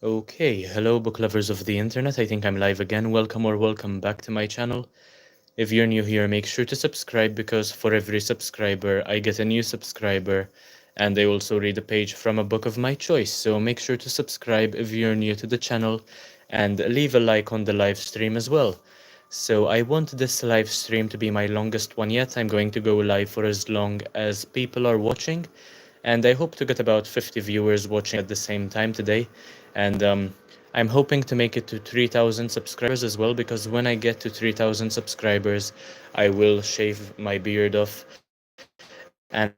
Okay, hello book lovers of the internet. I think I'm live again. Welcome back to my channel. If you're new here, make sure to subscribe because for every subscriber, I get a new subscriber and I also read a page from a book of my choice. So make sure to subscribe if you're new to the channel and leave a like on the live stream as well. So I want this live stream to be my longest one yet. I'm going to go live for as long as people are watching. And I hope to get about 50 viewers watching at the same time today. And I'm hoping to make it to 3,000 subscribers as well, because when I get to 3,000 subscribers, I will shave my beard off. And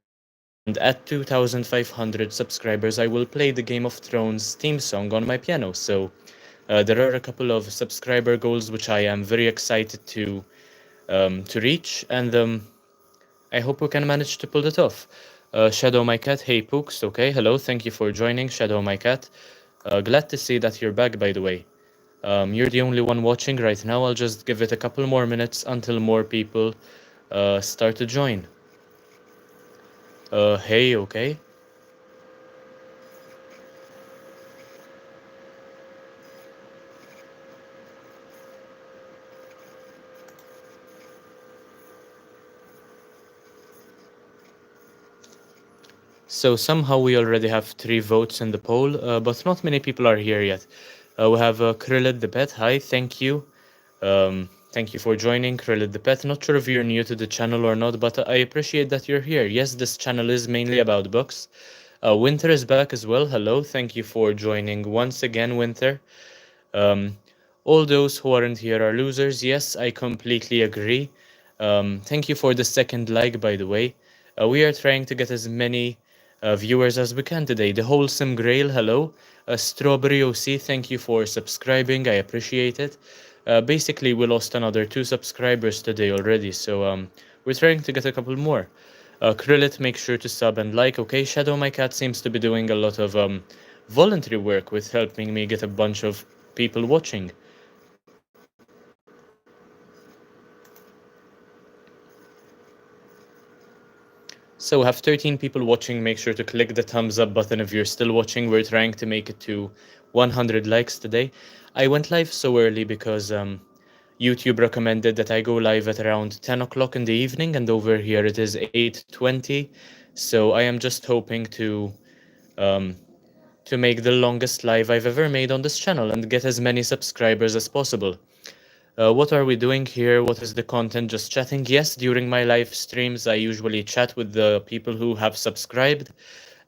at 2,500 subscribers, I will play the Game of Thrones theme song on my piano. So there are a couple of subscriber goals which I am very excited to reach, and I hope we can manage to pull it off. Shadow My Cat, hey Pooks, okay, hello, thank you for joining, Shadow My Cat. Glad to see that you're back, by the way. You're the only one watching right now. I'll just give it a couple more minutes until more people start to join. Hey, okay. So somehow we already have 3 votes in the poll, but not many people are here yet. We have Krillet the Pet. Hi, thank you. Thank you for joining, Krillet the Pet. Not sure if you're new to the channel or not, but I appreciate that you're here. Yes, this channel is mainly about books. Winter is back as well. Hello, thank you for joining once again, Winter. Um, all those who aren't here are losers. Yes, I completely agree. Thank you for the second like, by the way. We are trying to get as many viewers as we can today. The Wholesome Grail, hello. Strawberry OC, thank you for subscribing. I appreciate it. Basically, we lost another 2 subscribers today already, so we're trying to get a couple more. Krillit, make sure to sub and like. Okay, Shadow My Cat seems to be doing a lot of voluntary work with helping me get a bunch of people watching. So we have 13 people watching. Make sure to click the thumbs up button if you're still watching. We're trying to make it to 100 likes today. I went live so early because YouTube recommended that I go live at around 10 o'clock in the evening, and over here it is 8:20. So I am just hoping um, to make the longest live I've ever made on this channel and get as many subscribers as possible. What are we doing here? What is the content? Just chatting? Yes, during my live streams, I usually chat with the people who have subscribed.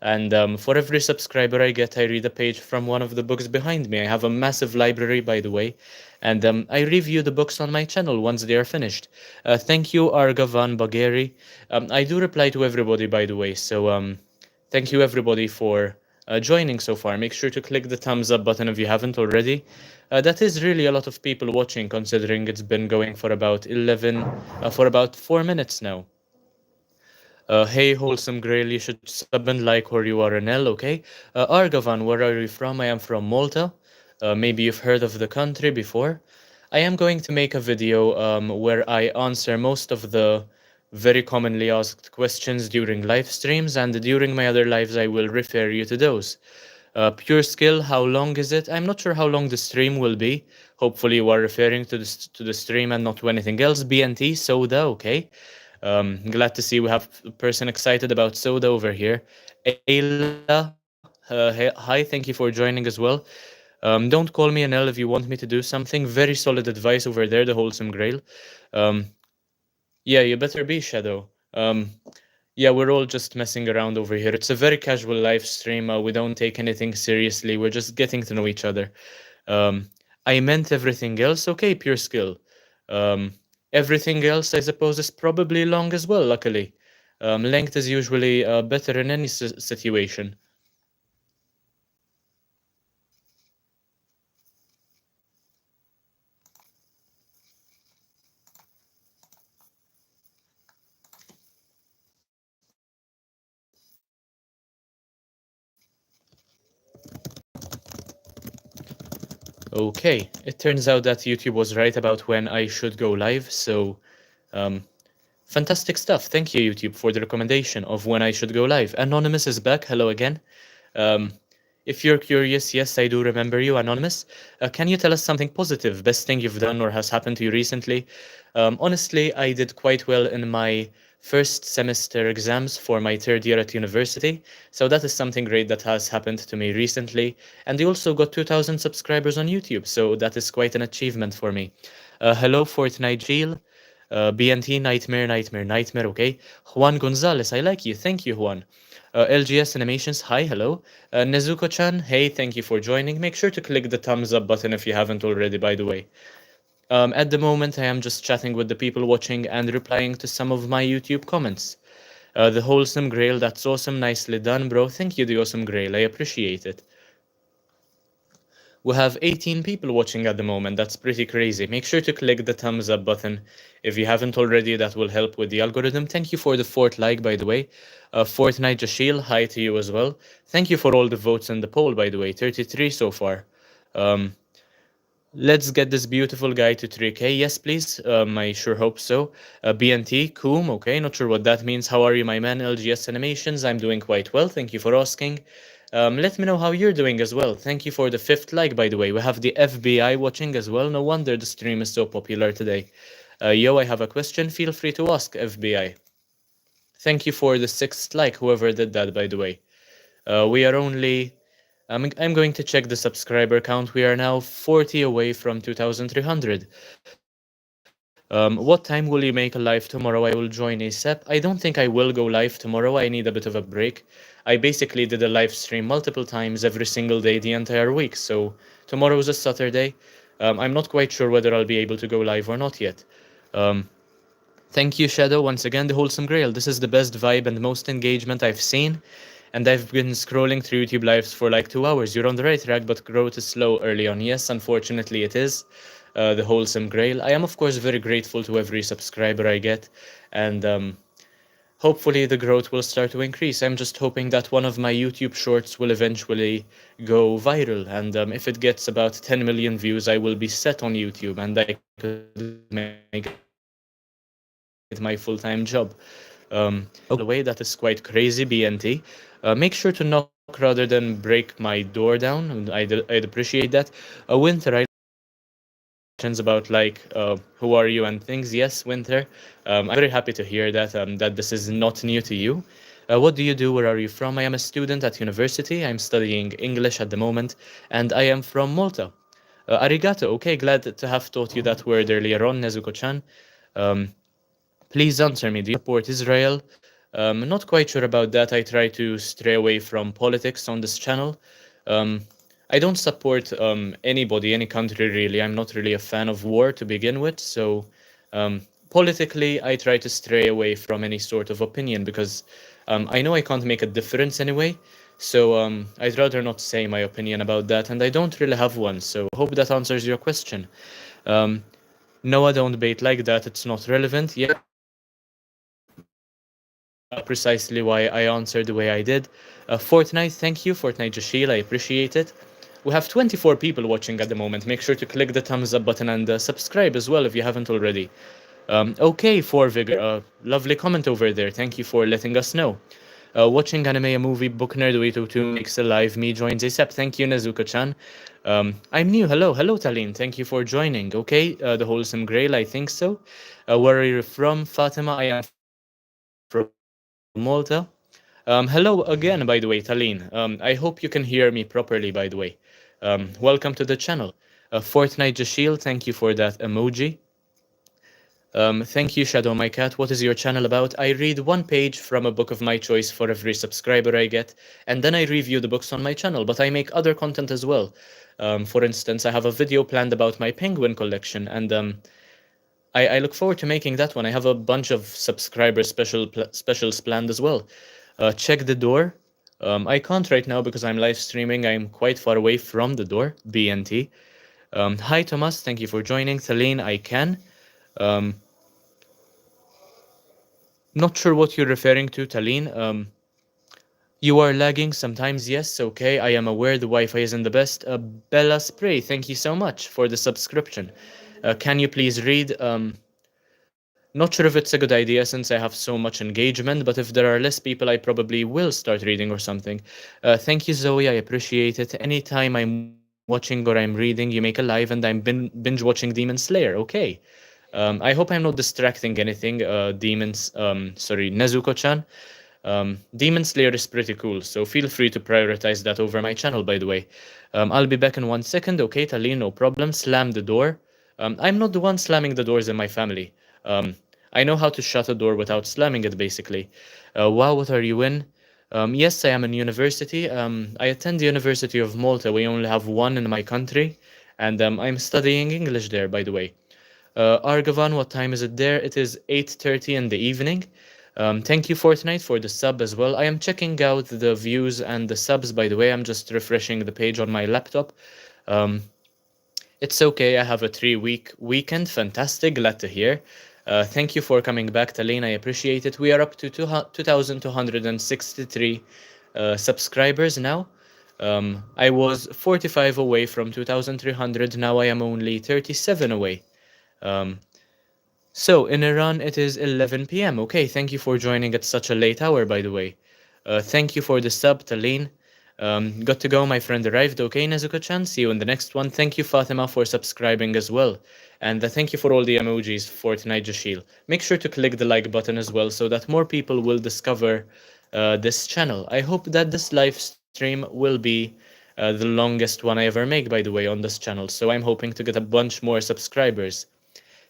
And for every subscriber I get, I read a page from one of the books behind me. I have a massive library, by the way, and I review the books on my channel once they are finished. Thank you, Argavan Bagheri. I do reply to everybody, by the way, so thank you everybody for joining so far. Make sure to click the thumbs up button if you haven't already. That is really a lot of people watching, considering it's been going for about 4 minutes now. Hey, Wholesome Grail, you should sub and like or you are an L, okay? Argavan, where are you from? I am from Malta. Maybe you've heard of the country before. I am going to make a video where I answer most of the very commonly asked questions during live streams, and during my other lives, I will refer you to those. Pure skill, how long is it? I'm not sure how long the stream will be. Hopefully, you are referring to the stream and not to anything else. BNT, soda, okay. Glad to see we have a person excited about soda over here. Ayla, hi, thank you for joining as well. Don't call me an L if you want me to do something. Very solid advice over there, the Wholesome Grail. Um, yeah, you better be, Shadow. Yeah, we're all just messing around over here. It's a very casual live stream. We don't take anything seriously. We're just getting to know each other. Um, I meant everything else. Okay, pure skill. Um, Everything else, I suppose, is probably long as well, luckily. Length is usually better in any situation. Okay, it turns out that YouTube was right about when I should go live, so um, fantastic stuff. Thank you, YouTube, for the recommendation of when I should go live. Anonymous is back. Hello again. Um, If you're curious, yes, I do remember you, Anonymous. Can you tell us something positive, best thing you've done or has happened to you recently? Honestly, I did quite well in my first semester exams for my third year at university. So that is something great that has happened to me recently. And I also got 2,000 subscribers on YouTube. So that is quite an achievement for me. Hello, Fortnite Jill. BNT Nightmare, Nightmare, Nightmare, okay. Juan Gonzalez, I like you. Thank you, Juan. LGS Animations, hi, hello. Nezuko-chan, hey, thank you for joining. Make sure to click the thumbs up button if you haven't already, by the way. At the moment, I am just chatting with the people watching and replying to some of my YouTube comments. The Wholesome Grail, that's awesome, nicely done, bro. Thank you, the Awesome Grail, I appreciate it. We have 18 people watching at the moment. That's pretty crazy. Make sure to click the thumbs up button if you haven't already. That will help with the algorithm. Thank you for the fourth like, by the way. Fortnite Jashil, hi to you as well. Thank you for all the votes in the poll, by the way. 33 so far. Um, Let's get this beautiful guy to 3K. Yes, please. I sure hope so. BNT, Coom, okay, not sure what that means. How are you, my man? LGS Animations, I'm doing quite well. Thank you for asking. Let me know how you're doing as well. Thank you for the fifth like, by the way. We have the FBI watching as well. No wonder the stream is so popular today. Yo, I have a question. Feel free to ask, FBI. Thank you for the sixth like, whoever did that, by the way. We are only I'm going to check the subscriber count. We are now 40 away from 2,300. What time will you make a live tomorrow? I will join ASAP. I don't think I will go live tomorrow. I need a bit of a break. I basically did a live stream multiple times every single day the entire week. So tomorrow is a Saturday. I'm not quite sure whether I'll be able to go live or not yet. Um, Thank you, Shadow. Once again, the Wholesome Grail. This is the best vibe and most engagement I've seen. And I've been scrolling through YouTube lives for like 2 hours. You're on the right track, but growth is slow early on. Yes, unfortunately, it is. The Wholesome Grail. I am, of course, very grateful to every subscriber I get. And hopefully, the growth will start to increase. I'm just hoping that one of my YouTube shorts will eventually go viral. And if it gets about 10 million views, I will be set on YouTube and I could make it my full-time job. Okay, by the way, that is quite crazy, BNT. Make sure to knock rather than break my door down. And I'd appreciate that. Winter, I questions about like who are you and things. Yes, Winter. I'm very happy to hear that that this is not new to you. What do you do? Where are you from? I am a student at university. I'm studying English at the moment, and I am from Malta. Arigato. Okay, glad to have taught you that word earlier on, Nezuko-chan. Um, Please answer me. Do you support Israel? Not quite sure about that. I try to stray away from politics on this channel. Um, I don't support anybody, any country really. I'm not really a fan of war to begin with. So politically, I try to stray away from any sort of opinion because I know I can't make a difference anyway. So I'd rather not say my opinion about that, and I don't really have one. So hope that answers your question. No, I don't bait like that. It's not relevant. Yeah, precisely why I answered the way I did. Fortnite, thank you, Fortnite Jashil, I appreciate it. We have 24 people watching at the moment. Make sure to click the thumbs up button and subscribe as well if you haven't already. Okay, For Vigor, lovely comment over there. Thank you for letting us know. Watching anime, a movie, book nerd, Waito 2 makes a live. Me joins ASAP. Thank you, Nezuka-chan. I'm new. Hello, hello, Talin. Thank you for joining. Okay, the Wholesome Grail, I think so. Where are you from? Fatima, I am from Malta. Hello again, by the way, Talin. I hope you can hear me properly, by the way. Welcome to the channel. Fortnite Jashil, thank you for that emoji. Thank you, Shadow My Cat. What is your channel about? I read one page from a book of my choice for every subscriber I get, and then I review the books on my channel, but I make other content as well. For instance, I have a video planned about my penguin collection, and I look forward to making that one. I have a bunch of subscriber specials planned as well. Check the door. I can't right now because I'm live streaming. I'm quite far away from the door. BNT. Hi Thomas, thank you for joining. Celine, I can. Um, Not sure what you're referring to, Talene. You are lagging sometimes, yes, okay. I am aware the Wi-Fi isn't the best. Bella Spray, thank you so much for the subscription. Can you please read Not sure if it's a good idea since I have so much engagement, but if there are less people, I probably will start reading or something. Thank you, Zoe. I appreciate it. Anytime I'm watching or I'm reading, you make a live, and I'm binge watching Demon Slayer. Okay. I hope I'm not distracting anything. Sorry, Nezuko-chan. Demon Slayer is pretty cool, so feel free to prioritize that over my channel, by the way. I'll be back in 1 second, okay, Tali, no problem. Slam the door. I'm not the one slamming the doors in my family. Um, I know how to shut a door without slamming it, basically. Wow, what are you in? Yes, I am in university. I attend the University of Malta. We only have one in my country, and I'm studying English there, by the way. Argavan, what time is it there? It is 8:30 in the evening. Thank you, Fortnite, for the sub as well. I am checking out the views and the subs, by the way. I'm just refreshing the page on my laptop. Um, it's okay. I have a 3 week weekend. Fantastic. Glad to hear. Thank you for coming back, Talene. I appreciate it. We are up to 2,263 subscribers now. I was 45 away from 2,300. Now I am only 37 away. Um, so in Iran, it is 11 p.m. Okay, thank you for joining at such a late hour, by the way. Thank you for the sub, Talene. Got to go, my friend arrived. Okay, Nezuko-chan, see you in the next one. Thank you, Fatima, for subscribing as well. And thank you for all the emojis for tonight, Jashil. Make sure to click the like button as well so that more people will discover this channel. I hope that this live stream will be the longest one I ever make, by the way, on this channel. So I'm hoping to get a bunch more subscribers.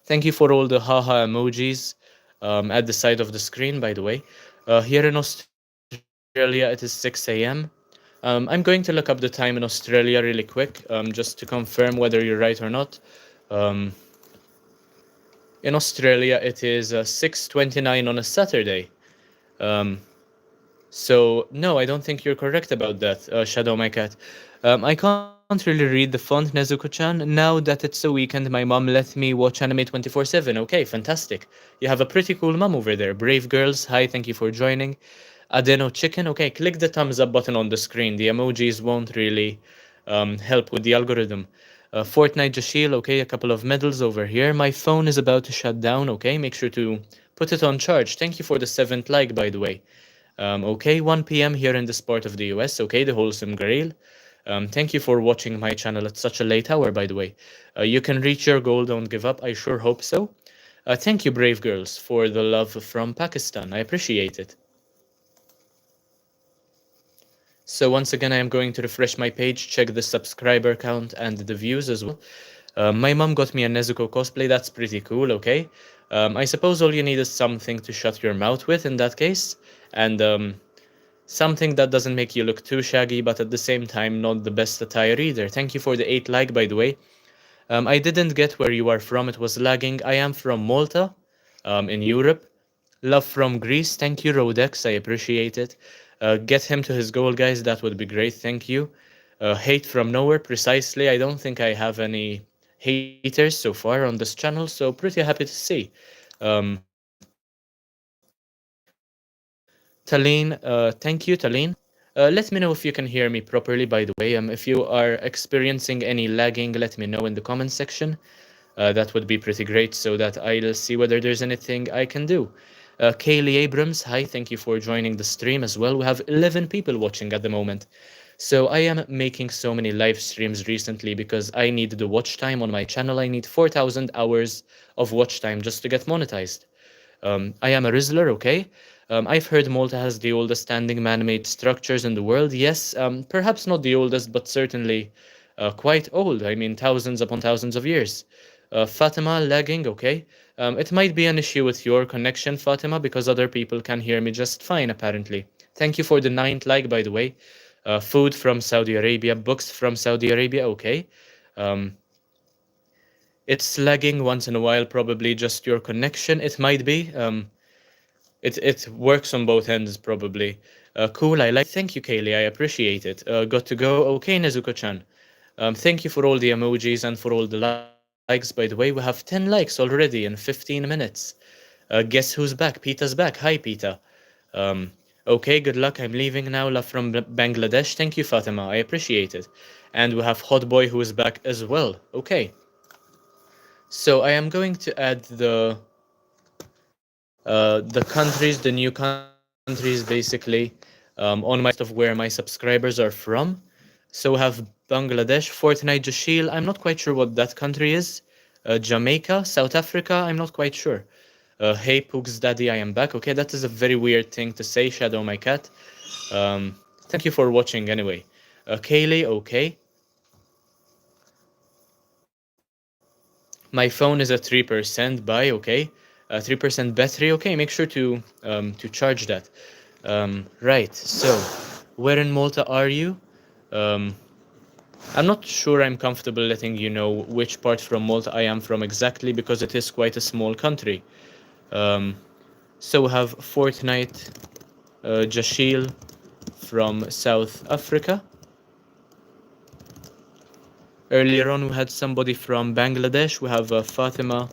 Thank you for all the haha emojis at the side of the screen, by the way. Here in Australia, it is 6 a.m. I'm going to look up the time in Australia really quick, just to confirm whether you're right or not. Um, in Australia, it is 6:29 on a Saturday. Um, So, no, I don't think you're correct about that, Shadow My Cat. I can't really read the font, Nezuko-chan. Now that it's a weekend, my mom let me watch anime 24/7. Okay, fantastic. You have a pretty cool mom over there. Brave girls, hi, thank you for joining. Adeno Chicken, okay, click the thumbs up button on the screen. The emojis won't really help with the algorithm. Fortnite Jashil, okay, a couple of medals over here. My phone is about to shut down, okay, make sure to put it on charge. Thank you for the 7th like, by the way. Okay, 1 p.m. here in this part of the US. Okay, the wholesome grail. Thank you for watching my channel at such a late hour, by the way. You can reach your goal, don't give up. I sure hope so. Thank you, brave girls, for the love from Pakistan. I appreciate it. So once again, I am going to refresh my page, check the subscriber count and the views as well. My mom got me a Nezuko cosplay. That's pretty cool, okay? I suppose all you need is something to shut your mouth with in that case. And something that doesn't make you look too shaggy, but at the same time, not the best attire either. Thank you for the 8 like, by the way. I didn't get where you are from. It was lagging. I am from Malta, in Europe. Love from Greece. Thank you, Rodex. I appreciate it. Get him to his goal, guys. That would be great. Thank you. Hate from nowhere. Precisely. I don't think I have any haters so far on this channel, so pretty happy to see. Um, Talene, thank you, Talene. Let me know if you can hear me properly, by the way. If you are experiencing any lagging, let me know in the comment section. That would be pretty great so that I'll see whether there's anything I can do. Kaylee Abrams, hi, thank you for joining the stream as well. We have 11 people watching at the moment. So I am making so many live streams recently because I need the watch time on my channel. I need 4,000 hours of watch time just to get monetized. I am a Rizzler, okay? I've heard Malta has the oldest standing man-made structures in the world. Yes, perhaps not the oldest, but certainly quite old. I mean, thousands upon thousands of years. Fatima, lagging, okay? It might be an issue with your connection, Fatima, because other people can hear me just fine, apparently. Thank you for the 9th like, by the way. Food from Saudi Arabia, books from Saudi Arabia, okay? Um, it's lagging once in a while, probably just your connection. It might be. It works on both ends, probably. Cool, I like. Thank you, Kaylee. I appreciate it. Got to go. Okay, Nezuko-chan. Thank you for all the emojis and for all the likes. By the way, we have 10 likes already in 15 minutes. Guess who's back? Peter's back. Hi, Peter. Um, okay, good luck. I'm leaving now. Love from Bangladesh. Thank you, Fatima. I appreciate it. And we have Hot Boy who is back as well. Okay. So I am going to add the The new countries, basically, on my list of where my subscribers are from. So we have Bangladesh, Fortnite, Jashil. I'm not quite sure what that country is. Jamaica, South Africa. I'm not quite sure. Hey, Poog's daddy, I am back. Okay, that is a very weird thing to say, Shadow my cat. Thank you for watching anyway. Kaylee, okay. My phone is at 3% by, okay. 3% battery, okay. Make sure to charge that. Right. So, where in Malta are you? Um, I'm not sure I'm comfortable letting you know which part from Malta I am from exactly because it is quite a small country. Um, so we have Fortnite, Jashil from South Africa. Earlier on, we had somebody from Bangladesh. We have Fatima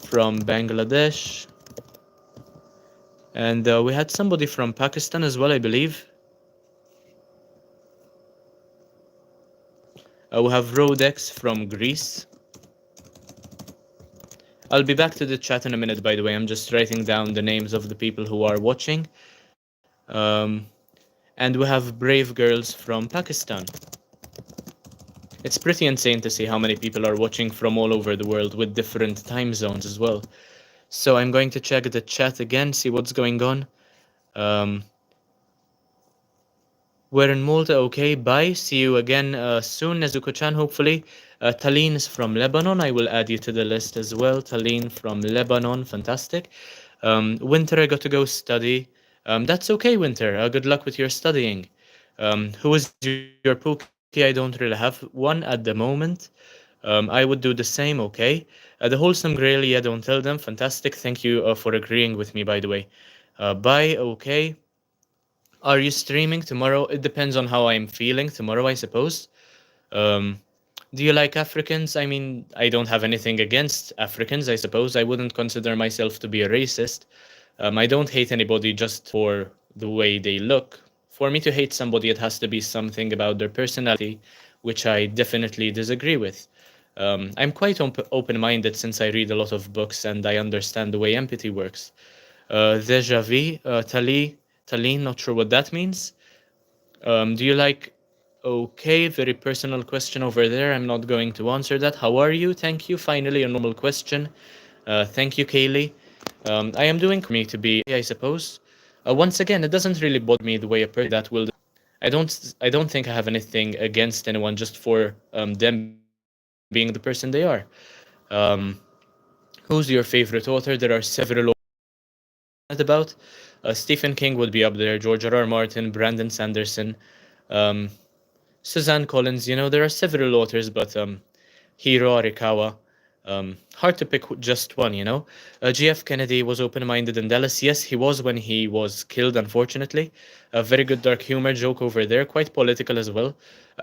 from Bangladesh. And we had somebody from Pakistan as well, I believe. We have Rodex from Greece. I'll be back to the chat in a minute, by the way. I'm just writing down the names of the people who are watching. Um, and we have Brave Girls from Pakistan. It's pretty insane to see how many people are watching from all over the world with different time zones as well. So I'm going to check the chat again, see what's going on. Um, we're in Malta, okay, bye. See you again soon, Nezuko-chan, hopefully. Taline is from Lebanon. I will add you to the list as well. Taline from Lebanon, fantastic. Winter, I got to go study. That's okay, Winter. Good luck with your studying. Who is your Pookie? I don't really have one at the moment. I would do the same, okay? The Wholesome Grail, yeah, don't tell them. Fantastic. Thank you for agreeing with me, by the way. Bye, okay. Are you streaming tomorrow? It depends on how I'm feeling tomorrow, I suppose. Um, do you like Africans? I mean, I don't have anything against Africans, I suppose. I wouldn't consider myself to be a racist. I don't hate anybody just for the way they look. For me to hate somebody, it has to be something about their personality, which I definitely disagree with. I'm quite open minded since I read a lot of books and I understand the way empathy works. Deja vu, Tali, not sure what that means. Do you like? Okay, very personal question over there. I'm not going to answer that. How are you? Thank you. Finally, a normal question. Thank you, Kaylee. I am doing for me to be, I suppose. Once again, it doesn't really bother me the way a person that will. I don't think I have anything against anyone just for them being the person they are. Um, who's your favorite author? There are several about. Stephen King would be up there. George R. R. Martin, Brandon Sanderson. Um, Suzanne Collins, there are several authors, but Hiro Arikawa. Hard to pick just one. G.F. Kennedy was open minded in Dallas. Yes, he was when he was killed, unfortunately. A very good dark humor joke over there, quite political as well.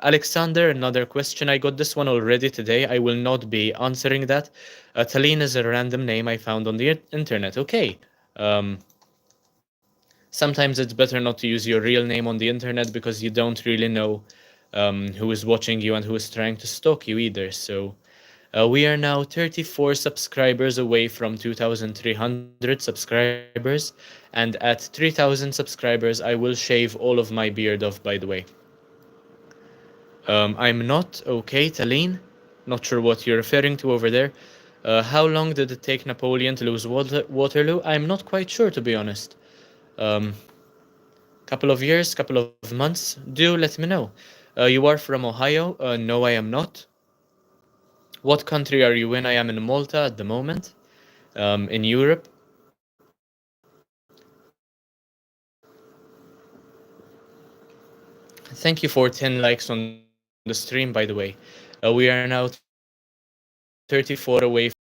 Alexander, another question. I got this one already today. I will not be answering that. Taline is a random name I found on the internet. Okay. Um, Sometimes it's better not to use your real name on the internet because you don't really know who is watching you and who is trying to stalk you either. So we are now 34 subscribers away from 2,300 subscribers, and at 3,000 subscribers, I will shave all of my beard off, by the way. I'm not okay, Taline. Not sure what you're referring to over there. How long did it take Napoleon to lose Waterloo? I'm not quite sure, to be honest. Um, Couple of years, couple of months. Do let me know. You are from Ohio? No, I am not. What country are you in? I am in Malta at the moment, in Europe. Thank you for 10 likes on the stream, by the way. We are now 34 away from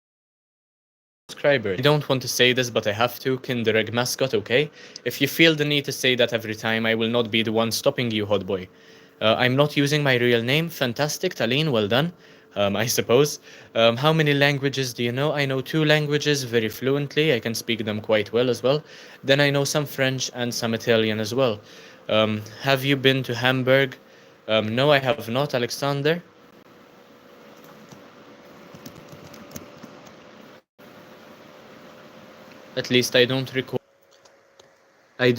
subscribers. I don't want to say this, but I have to. Kindereg mascot, okay? If you feel the need to say that every time, I will not be the one stopping you, hot boy. I'm not using my real name. Fantastic, Taline, well done. I suppose. How many languages do you know? I know two languages very fluently. I can speak them quite well as well. Then I know some French and some Italian as well. Have you been to Hamburg? No, I have not, Alexander. At least I do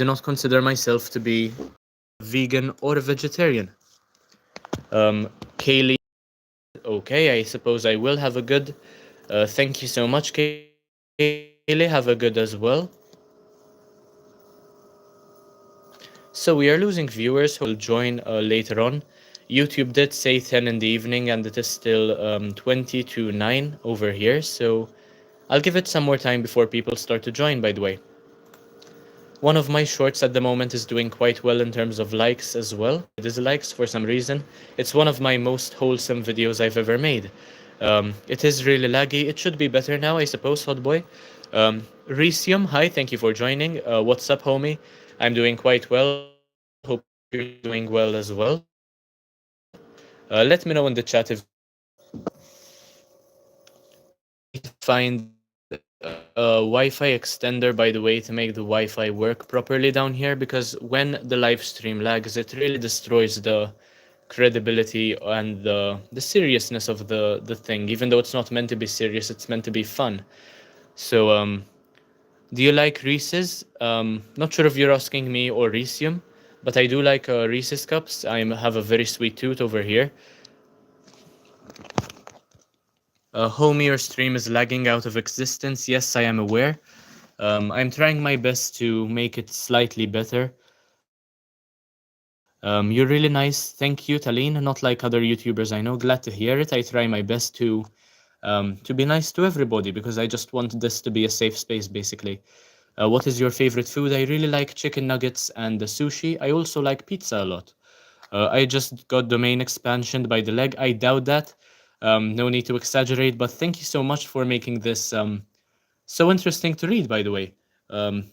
not consider myself to be vegan or a vegetarian. Kaylee, okay, I suppose I will have a good. Thank you so much, Kaylee. Have a good as well. So we are losing viewers. Hopefully, people will join later on. YouTube did say 10 in the evening, and it is still 20 to 9 over here. So I'll give it some more time before people start to join, by the way. One of my shorts at the moment is doing quite well in terms of likes as well. Dislikes for some reason. It's one of my most wholesome videos I've ever made. It is really laggy. It should be better now, I suppose, hot boy. Recium, hi, thank you for joining. What's up, homie? I'm doing quite well. Hope you're doing well as well. Let me know in the chat if you're doing well. I need to find a Wi-Fi extender, by the way, to make the Wi-Fi work properly down here, because when the live stream lags, it really destroys the credibility and the seriousness of the thing. Even though it's not meant to be serious, it's meant to be fun. So, do you like Reese's? Not sure if you're asking me or Reesium, but I do like Reese's cups. I have a very sweet tooth over here. Homie, your stream is lagging out of existence. Yes, I am aware. I'm trying my best to make it slightly better. You're really nice. Thank you, Talene. Not like other YouTubers I know. Glad to hear it. I try my best to be nice to everybody because I just want this to be a safe space, basically. What is your favorite food? I really like chicken nuggets and the sushi. I also like pizza a lot. I just got domain expansion by the leg. I doubt that. No need to exaggerate, but thank you so much for making this so interesting to read, by the way. Um,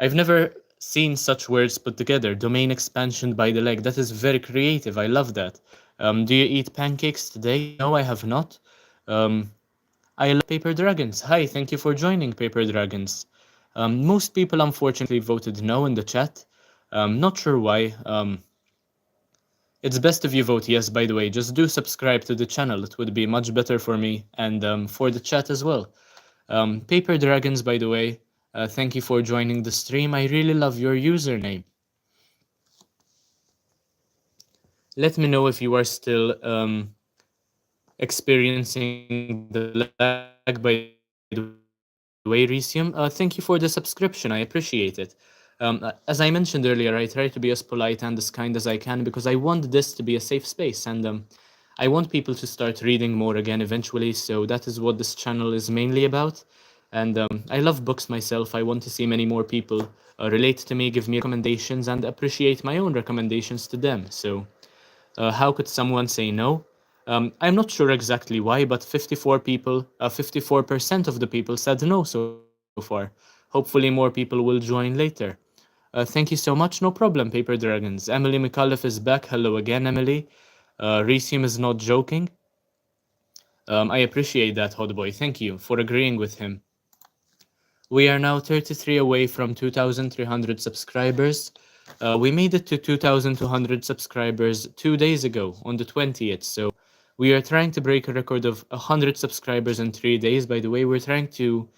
I've never seen such words put together. Domain expansion by the leg. That is very creative. I love that. Do you eat pancakes today? No, I have not. Um, I love Paper Dragons. Hi, thank you for joining Paper Dragons. Most people unfortunately voted no in the chat. Not sure why. It's best if you vote yes, by the way. Just do subscribe to the channel. It would be much better for me and for the chat as well. Paper Dragons, by the way, thank you for joining the stream. I really love your username. Let me know if you are still experiencing the lag, by the way, Recium. Thank you for the subscription. I appreciate it. As I mentioned earlier, I try to be as polite and as kind as I can because I want this to be a safe space and I want people to start reading more again eventually. So that is what this channel is mainly about. And I love books myself. I want to see many more people relate to me, give me recommendations, and appreciate my own recommendations to them. So how could someone say no? I'm not sure exactly why, but 54% of the people said no so far. Hopefully, more people will join later. Thank you so much. No problem, Paper Dragons. Emily McAuliffe is back. Hello again, Emily. Recium is not joking. I appreciate that, Hotboy. Thank you for agreeing with him. We are now 33 away from 2,300 subscribers. We made it to 2,200 subscribers 2 days ago on the 20th. So we are trying to break a record of 100 subscribers in 3 days. By the way, we're trying to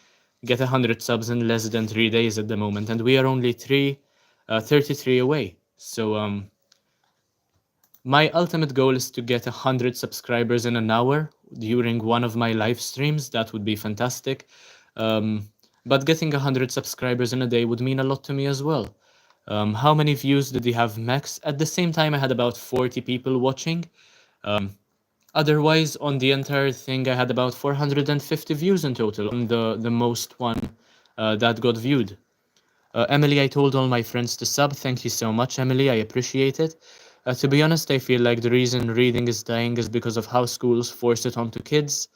get 100 subs in less than 3 days at the moment, and we are only 33 away. So my ultimate goal is to get 100 subscribers in an hour during one of my live streams. That would be fantastic. But getting 100 subscribers in a day would mean a lot to me as well. How many views did you have, Max? At the same time, I had about 40 people watching. Otherwise, on the entire thing, I had about 450 views in total on the most one that got viewed. Emily, I told all my friends to sub. Thank you so much, Emily. I appreciate it. To be honest, I feel like the reason reading is dying is because of how schools force it onto kids.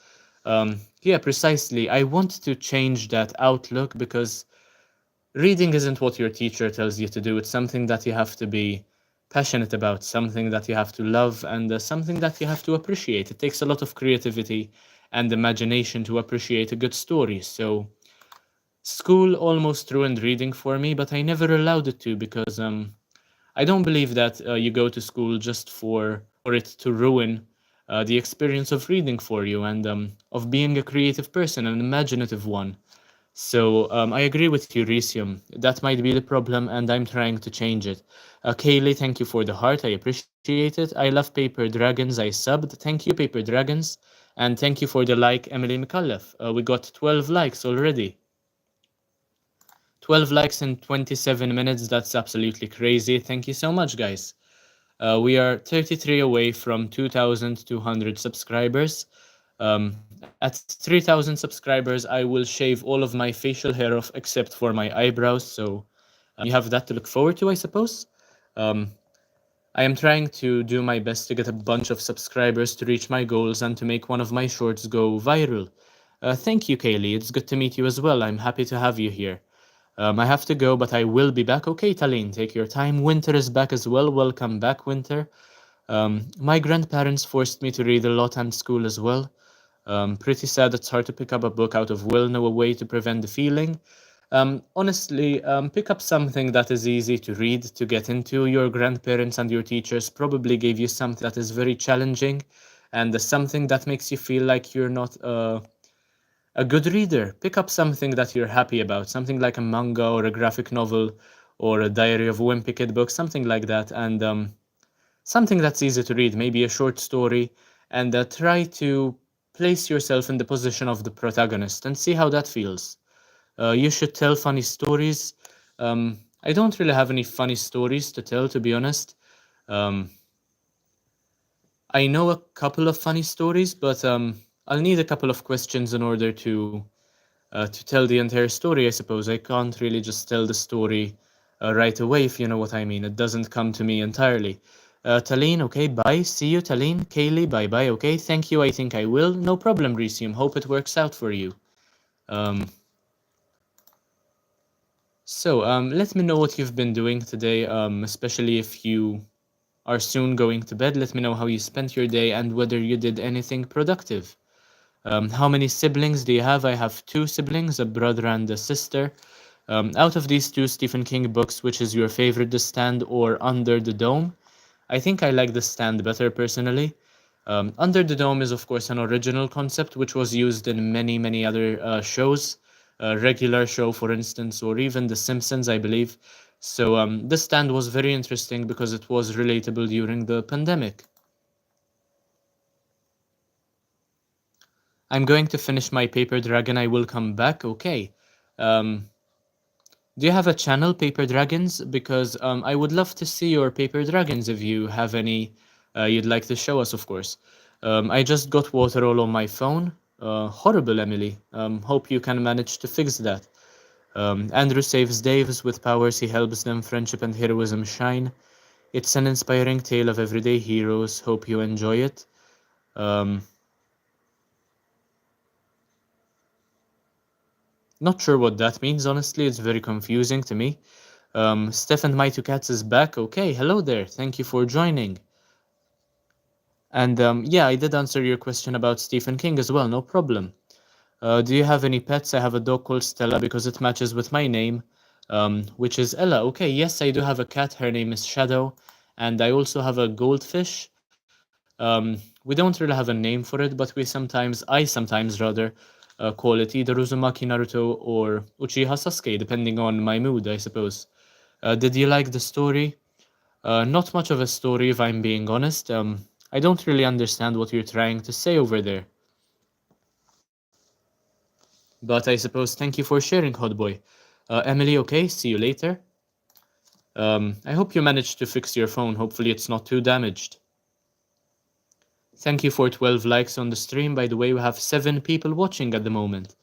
Yeah, precisely. I want to change that outlook because reading isn't what your teacher tells you to do. It's something that you have to be passionate about, something that you have to love, and something that you have to appreciate. It takes a lot of creativity and imagination to appreciate a good story. So, school almost ruined reading for me, but I never allowed it to because I don't believe that you go to school just for it to ruin the experience of reading for you and of being a creative person, an imaginative one. So I agree with you, Risium. That might be the problem, and I'm trying to change it. Kaylee, thank you for the heart. I appreciate it. I love Paper Dragons. I subbed. Thank you, Paper Dragons. And thank you for the like, Emily McCullough. We got 12 likes already. 12 likes in 27 minutes. That's absolutely crazy. Thank you so much, guys. We are 33 away from 2,200 subscribers. At 3,000 subscribers, I will shave all of my facial hair off except for my eyebrows. So you have that to look forward to, I suppose. Um, I am trying to do my best to get a bunch of subscribers to reach my goals and to make one of my shorts go viral. Thank you, Kaylee. It's good to meet you as well. I'm happy to have you here. I have to go, but I will be back. Okay, Talene, take your time. Winter is back as well. Welcome back, Winter. My grandparents forced me to read a lot and school as well. Pretty sad it's hard to pick up a book out of will, no way to prevent the feeling. Honestly, pick up something that is easy to read, to get into. Your grandparents and your teachers probably gave you something that is very challenging and something that makes you feel like you're not a good reader. Pick up something that you're happy about, something like a manga or a graphic novel or a Diary of a Wimpy Kid book, something like that, and something that's easy to read, maybe a short story, and try to place yourself in the position of the protagonist and see how that feels. You should tell funny stories. I don't really have any funny stories to tell, to be honest. Um, I know a couple of funny stories, but I'll need a couple of questions in order to tell the entire story, I suppose. I can't really just tell the story right away, if you know what I mean. It doesn't come to me entirely. Taline, okay, bye. See you, Taline. Kaylee, bye bye, okay. Thank you, I think I will. No problem, Resume. Hope it works out for you. Um, so let me know what you've been doing today, especially if you are soon going to bed. Let me know how you spent your day and whether you did anything productive. How many siblings do you have? I have two siblings, a brother and a sister. Out of these two Stephen King books, which is your favorite, The Stand or Under the Dome? I think I like The Stand better personally. Under the Dome is, of course, an original concept which was used in many, many other shows. A regular show, for instance, or even The Simpsons, I believe. So The Stand was very interesting because it was relatable during the pandemic. I'm going to finish my Paper Dragon. I will come back. Okay. Um, do you have a channel, Paper Dragons? Because I would love to see your Paper Dragons if you have any you'd like to show us, of course. I just got water all on my phone. Horrible, Emily. Hope you can manage to fix that. Andrew saves Daves with powers. He helps them. Friendship and heroism shine. It's an inspiring tale of everyday heroes. Hope you enjoy it. Um, Not sure what that means, honestly. It's very confusing to me. Steph and My Two Cats is back. Okay, hello there. Thank you for joining. And yeah, I did answer your question about Stephen King as well, no problem. Do you have any pets? I have a dog called Stella because it matches with my name, which is Ella. Okay, yes, I do have a cat. Her name is Shadow. And I also have a goldfish. We don't really have a name for it, but I sometimes rather, call it either Uzumaki Naruto or Uchiha Sasuke, depending on my mood, I suppose. Did you like the story? Not much of a story, if I'm being honest. I don't really understand what you're trying to say over there. But I suppose thank you for sharing, Hotboy. Emily, okay, see you later. I hope you managed to fix your phone. Hopefully, it's not too damaged. Thank you for 12 likes on the stream. By the way, we have 7 people watching at the moment.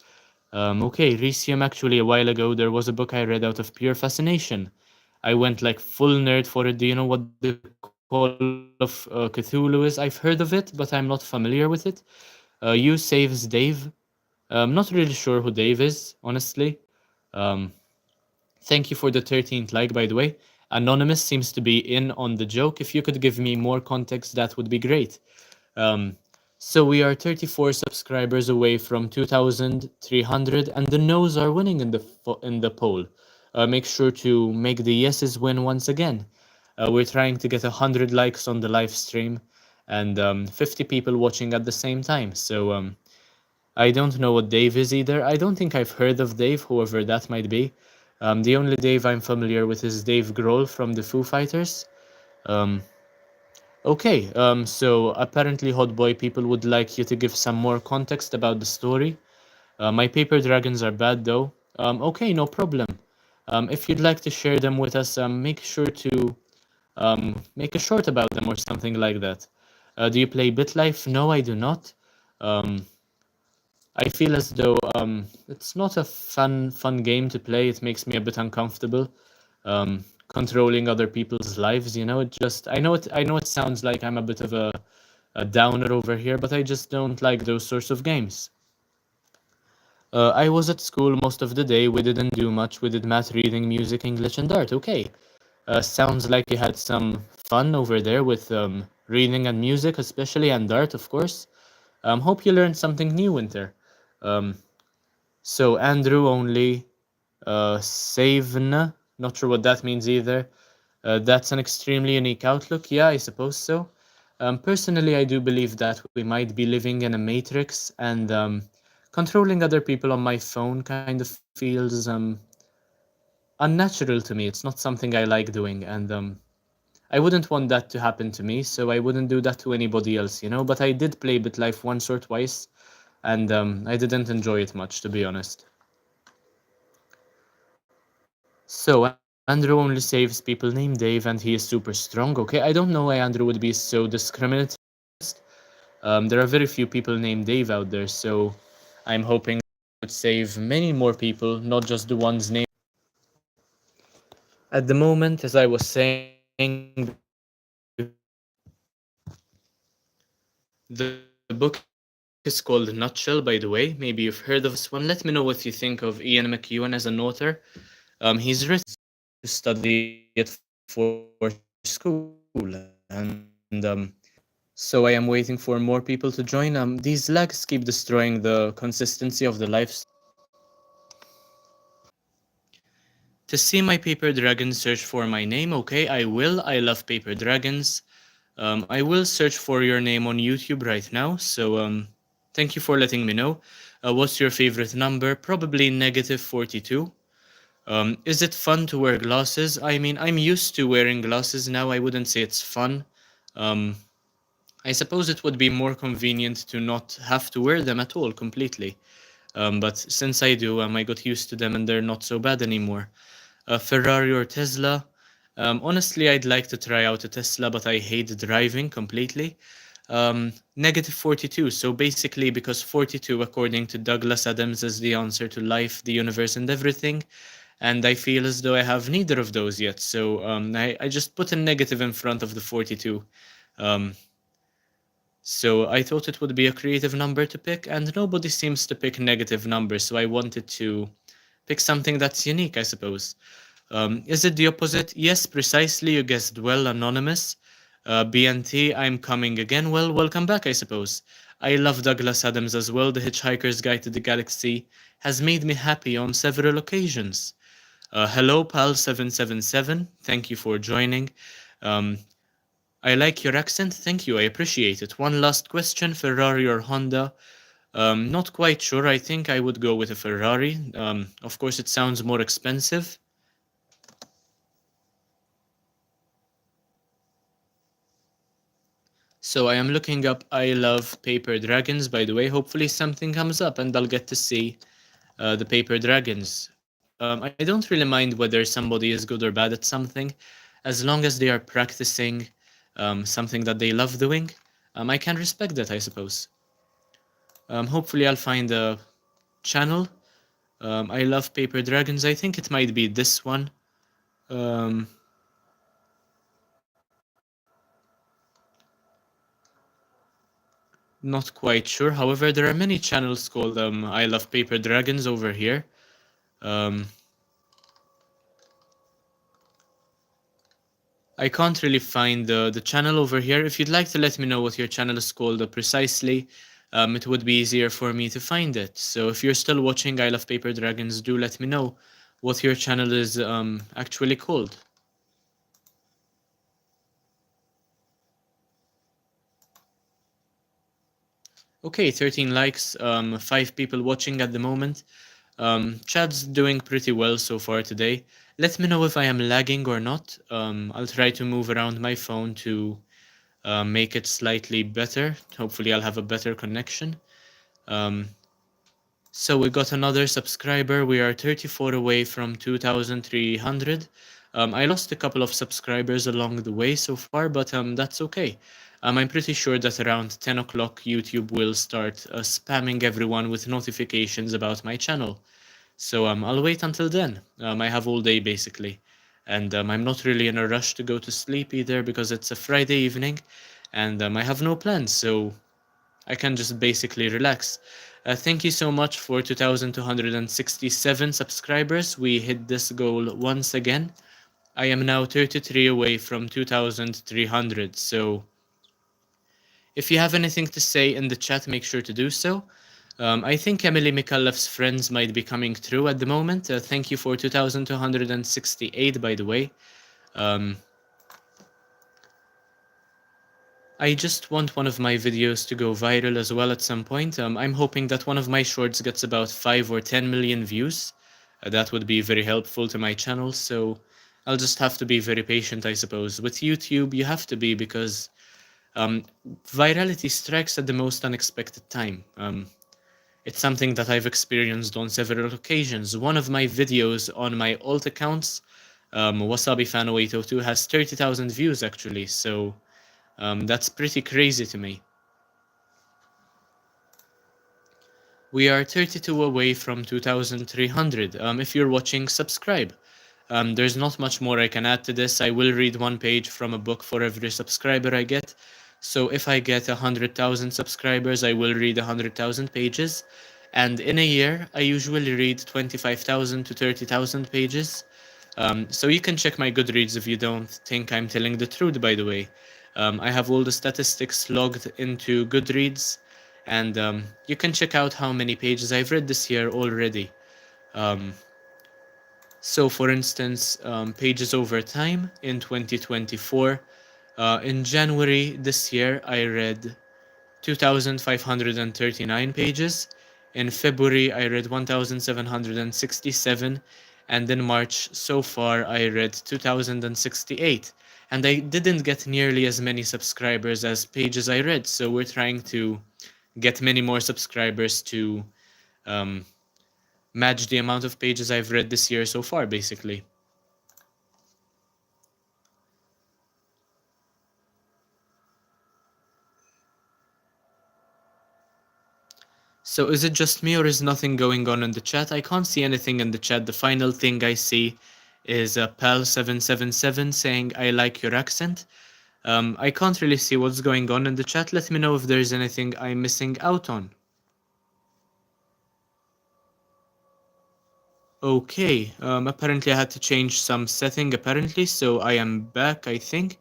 Okay, Risium, actually, a while ago, there was a book I read out of pure fascination. I went like full nerd for it. Do you know what the Call of Cthulhu is? I've heard of it, but I'm not familiar with it. You saves Dave. Not really sure who Dave is, honestly. Um, Thank you for the 13th like, by the way. Anonymous seems to be in on the joke. If you could give me more context, that would be great. Um, so we are 34 subscribers away from 2,300, and the no's are winning in the poll. Make sure to make the yeses win once again. We're trying to get 100 likes on the live stream and 50 people watching at the same time. So I don't know what Dave is either. I don't think I've heard of Dave, whoever that might be. The only Dave I'm familiar with is Dave Grohl from the Foo Fighters. Um, okay, so apparently, Hot Boy people would like you to give some more context about the story. My paper dragons are bad though. Okay, no problem. If you'd like to share them with us, make sure to make a short about them or something like that. Do you play BitLife? No, I do not. Um, I feel as though it's not a fun game to play. It makes me a bit uncomfortable. Controlling other people's lives, you know, it just I know it sounds like I'm a bit of a downer over here, but I just don't like those sorts of games. I was at school most of the day. We didn't do much. We did math, reading, music, English, and art. Okay. Sounds like you had some fun over there with reading and music, especially, and art, of course. Hope you learned something new, Winter. Um, so, Andrew only Savna. Not sure what that means either. That's an extremely unique outlook. Yeah, I suppose so. Personally, I do believe that we might be living in a matrix, and controlling other people on my phone kind of feels unnatural to me. It's not something I like doing, and I wouldn't want that to happen to me, so I wouldn't do that to anybody else, you know. But I did play BitLife once or twice, and I didn't enjoy it much, to be honest. So Andrew only saves people named Dave, and he is super strong. Okay, I don't know why Andrew would be so discriminative. There are very few people named Dave out there, so I'm hoping would save many more people, not just the ones named. At the moment, as I was saying before, the book is called Nutshell, by the way. Maybe you've heard of this one. Let me know what you think of Ian McEwan as an author. He's written to study it for school, and so I am waiting for more people to join. These lags keep destroying the consistency of the live stream. To see my paper dragons, search for my name. Okay, I will. I love paper dragons. I will search for your name on YouTube right now. So thank you for letting me know. What's your favorite number? Probably negative 42. Is it fun to wear glasses? I mean, I'm used to wearing glasses now. I wouldn't say it's fun. Um, I suppose it would be more convenient to not have to wear them at all completely. But since I do, I got used to them and they're not so bad anymore. Ferrari or Tesla? Honestly, I'd like to try out a Tesla, but I hate driving completely. Negative 42. So basically, because 42, according to Douglas Adams, is the answer to life, the universe, and everything. And I feel as though I have neither of those yet. So I just put a negative in front of the 42. Um, so I thought it would be a creative number to pick, and nobody seems to pick negative numbers. So I wanted to pick something that's unique, I suppose. Is it the opposite? Yes, precisely. You guessed well, Anonymous. BNT, I'm coming again. Well, welcome back, I suppose. I love Douglas Adams as well. The Hitchhiker's Guide to the Galaxy has made me happy on several occasions. Hello, Pal777. Thank you for joining. Um, I like your accent. Thank you. I appreciate it. One last question, Ferrari or Honda? Not quite sure. I think I would go with a Ferrari. Of course, it sounds more expensive. So I am looking up I Love Paper Dragons, by the way. Hopefully something comes up and I'll get to see the paper dragons. I don't really mind whether somebody is good or bad at something, as long as they are practicing something that they love doing. I can respect that, I suppose. Hopefully I'll find a channel. I Love Paper Dragons. I think it might be this one. Um, Not quite sure. However, there are many channels called I Love Paper Dragons over here. Um, I can't really find the channel over here. If you'd like to let me know what your channel is called precisely, it would be easier for me to find it. So if you're still watching I Love Paper Dragons, do let me know what your channel is actually called. Okay, 13 likes, 5 people watching at the moment. Chat's doing pretty well so far today. Let me know if I am lagging or not. I'll try to move around my phone to make it slightly better. Hopefully, I'll have a better connection. Um, so we got another subscriber. We are 34 away from 2,300. I lost a couple of subscribers along the way so far, but that's okay. I'm pretty sure that around 10 o'clock, YouTube will start spamming everyone with notifications about my channel. So I'll wait until then. I have all day basically. And I'm not really in a rush to go to sleep either because it's a Friday evening and I have no plans. So I can just basically relax. Thank you so much for 2,267 subscribers. We hit this goal once again. I am now 33 away from 2,300. So if you have anything to say in the chat, make sure to do so. I think Emily McCullough's friends might be coming through at the moment. Thank you for 2,268, by the way. Um, I just want one of my videos to go viral as well at some point. I'm hoping that one of my shorts gets about 5 or 10 million views. That would be very helpful to my channel, so I'll just have to be very patient, I suppose. With YouTube, you have to be because virality strikes at the most unexpected time. It's something that I've experienced on several occasions. One of my videos on my alt accounts, Wasabi Fan 0802, has 30,000 views actually, so that's pretty crazy to me. We are 32 away from 2,300. If you're watching, subscribe. There's not much more I can add to this. I will read one page from a book for every subscriber I get. So if I get 100,000 subscribers, I will read 100,000 pages. And in a year, I usually read 25,000 to 30,000 pages. So you can check my Goodreads if you don't think I'm telling the truth, by the way. I have all the statistics logged into Goodreads, and you can check out how many pages I've read this year already. Um, so, for instance, pages over time in 2024. In January this year, I read 2,539 pages. In February, I read 1,767. And in March, so far, I read 2,068. And I didn't get nearly as many subscribers as pages I read. So we're trying to get many more subscribers to um, match the amount of pages I've read this year so far, basically. So is it just me or is nothing going on in the chat? I can't see anything in the chat. The final thing I see is Pal777 saying, I like your accent. I can't really see what's going on in the chat. Let me know if there's anything I'm missing out on. Okay, apparently I had to change some setting apparently, so I am back, I think.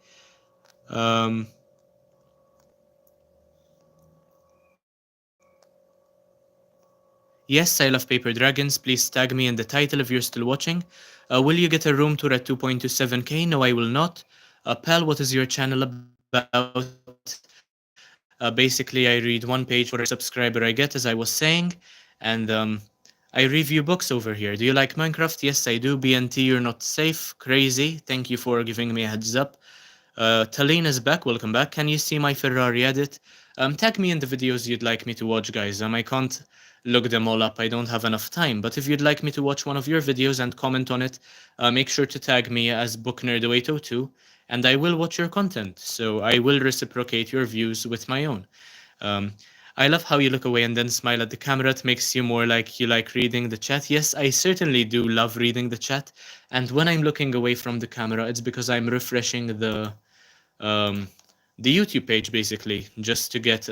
Yes, I love Paper Dragons. Please tag me in the title if you're still watching. Will you get a room tour at 2.27k? No, I will not. Pal, what is your channel about? Basically, I read one page for every subscriber I get, as I was saying, and I review books over here. Do you like Minecraft? Yes, I do. BNT, you're not safe. Crazy. Thank you for giving me a heads up. Talene is back. Welcome back. Can you see my Ferrari edit? Tag me in the videos you'd like me to watch, guys. I can't look them all up. I don't have enough time. But if you'd like me to watch one of your videos and comment on it, make sure to tag me as BookNerd0802, and I will watch your content. So I will reciprocate your views with my own. Um, I love how you look away and then smile at the camera. It makes you more like you like reading the chat. Yes, I certainly do love reading the chat. And when I'm looking away from the camera, it's because I'm refreshing um, the YouTube page basically, just to get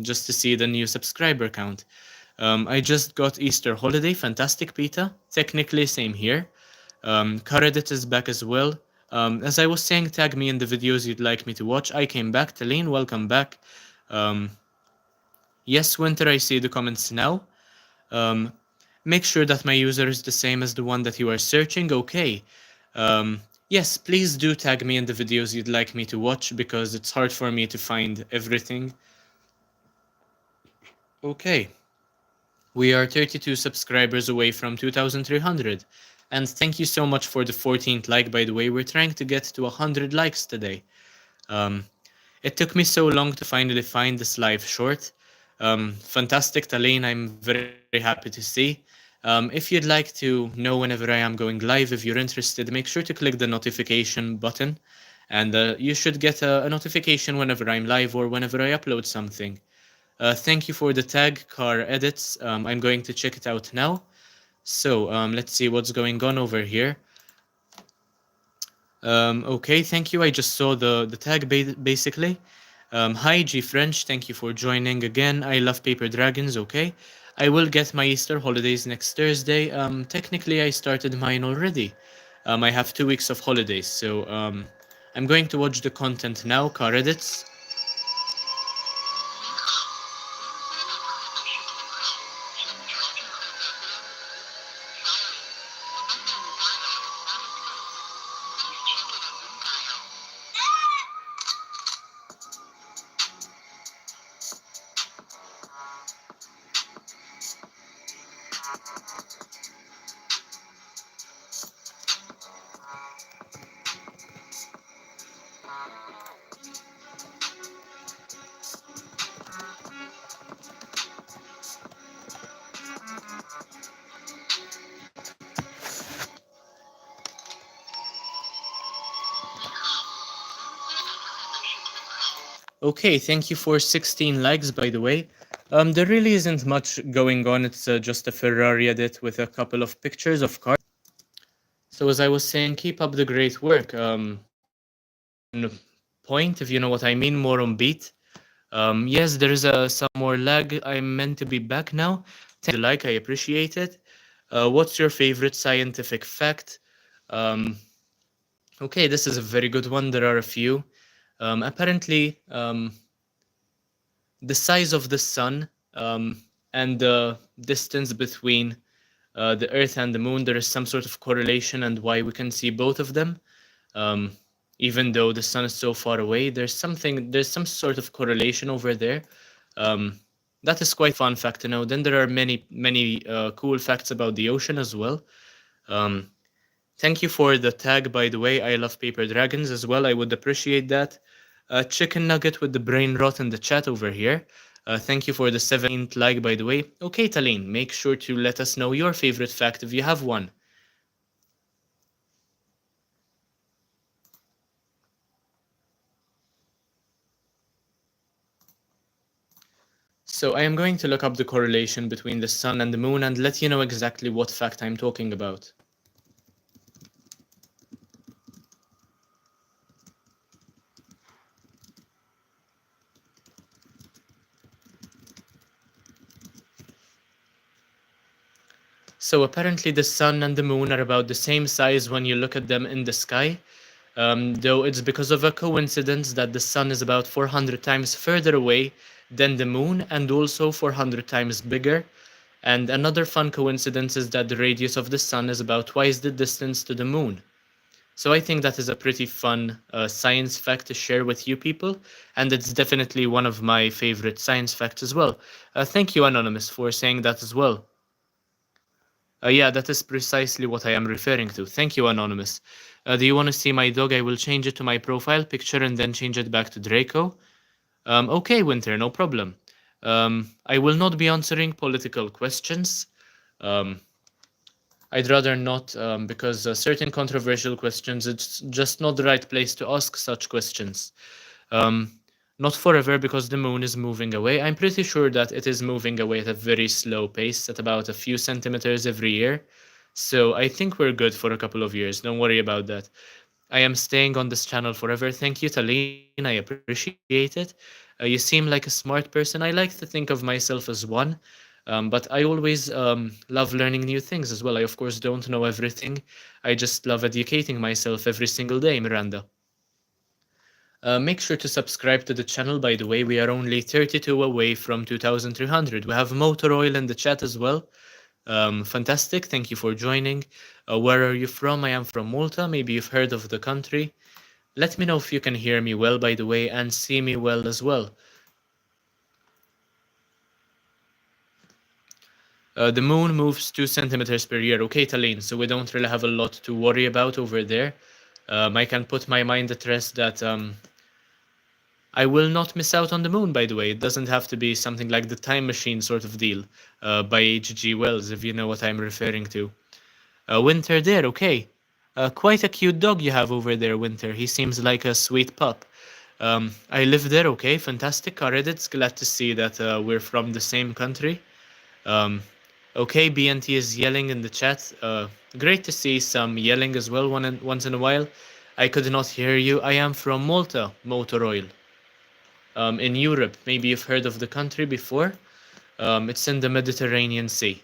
just to see the new subscriber count. I just got Easter holiday, fantastic Peter. Technically, same here. Karedit is back as well. As I was saying, tag me in the videos you'd like me to watch. I came back. Talene, welcome back. Yes, Winter, I see the comments now. Um, make sure that my user is the same as the one that you are searching. Okay. Yes, please do tag me in the videos you'd like me to watch because it's hard for me to find everything. Okay, we are 32 subscribers away from 2,300. And thank you so much for the 14th like, by the way. We're trying to get to 100 likes today. Um, it took me so long to finally find this live short. Fantastic, Talene. I'm very happy to see. If you'd like to know whenever I am going live, if you're interested, make sure to click the notification button. And you should get a notification whenever I'm live or whenever I upload something. Thank you for the tag, car edits. I'm going to check it out now. So let's see what's going on over here. Okay, thank you. I just saw the tag basically. Hi, G French. Thank you for joining again. I love paper dragons. Okay, I will get my Easter holidays next Thursday. Technically, I started mine already. I have 2 weeks of holidays, so I'm going to watch the content now. Car edits. Okay, thank you for 16 likes, by the way. There really isn't much going on. It's just a Ferrari edit with a couple of pictures of cars. So as I was saying, keep up the great work. On point, if you know what I mean, more on beat. Yes, there is some more lag. I'm meant to be back now. Thank you, like, I appreciate it. What's your favorite scientific fact? Um, okay, this is a very good one. There are a few. Apparently, the size of the sun and the distance between the Earth and the Moon, there is some sort of correlation, and why we can see both of them. Um, Even though the sun is so far away, there's some sort of correlation over there. Um, that is quite fun fact to know. Then there are many cool facts about the ocean as well. Um, Thank you for the tag, by the way. I love paper dragons as well. I would appreciate that. Chicken nugget with the brain rot in the chat over here. Thank you for the 17th like, by the way. Okay, Talene, make sure to let us know your favorite fact if you have one. So I am going to look up the correlation between the sun and the moon and let you know exactly what fact I'm talking about. So apparently the sun and the moon are about the same size when you look at them in the sky, though it's because of a coincidence that the sun is about 400 times further away than the moon and also 400 times bigger. And another fun coincidence is that the radius of the sun is about twice the distance to the moon. So I think that is a pretty fun science fact to share with you people, and it's definitely one of my favorite science facts as well. Thank you, Anonymous, for saying that as well. Yeah, that is precisely what I am referring to. Thank you, Anonymous. Do you want to see my dog? I will change it to my profile picture and then change it back to Draco. Okay, Winter, no problem. I will not be answering political questions. Um, I'd rather not, because certain controversial questions, it's just not the right place to ask such questions. Um, Not forever, because the moon is moving away. I'm pretty sure that it is moving away at a very slow pace, at about a few centimeters every year. So I think we're good for a couple of years. Don't worry about that. I am staying on this channel forever. Thank you, Talene. I appreciate it. You seem like a smart person. I like to think of myself as one. But I always love learning new things as well. I, of course, don't know everything. I just love educating myself every single day, Miranda. Make sure to subscribe to the channel, by the way. We are only 32 away from 2,300. We have Motor Oil in the chat as well. Fantastic. Thank you for joining. Where are you from? I am from Malta. Maybe you've heard of the country. Let me know if you can hear me well, by the way, and see me well as well. The moon moves 2 centimeters per year. Okay, Talene, so we don't really have a lot to worry about over there. I can put my mind at rest that I will not miss out on the moon, by the way. It doesn't have to be something like the Time Machine sort of deal by H.G. Wells, if you know what I'm referring to. Winter there, okay. Quite a cute dog you have over there, Winter. He seems like a sweet pup. I live there, okay, fantastic. Reddit's glad to see that we're from the same country. Um, okay, BNT is yelling in the chat. Great to see some yelling as well once in a while. I could not hear you. I am from Malta, Motor Oil, in Europe. Maybe you've heard of the country before. It's in the Mediterranean Sea.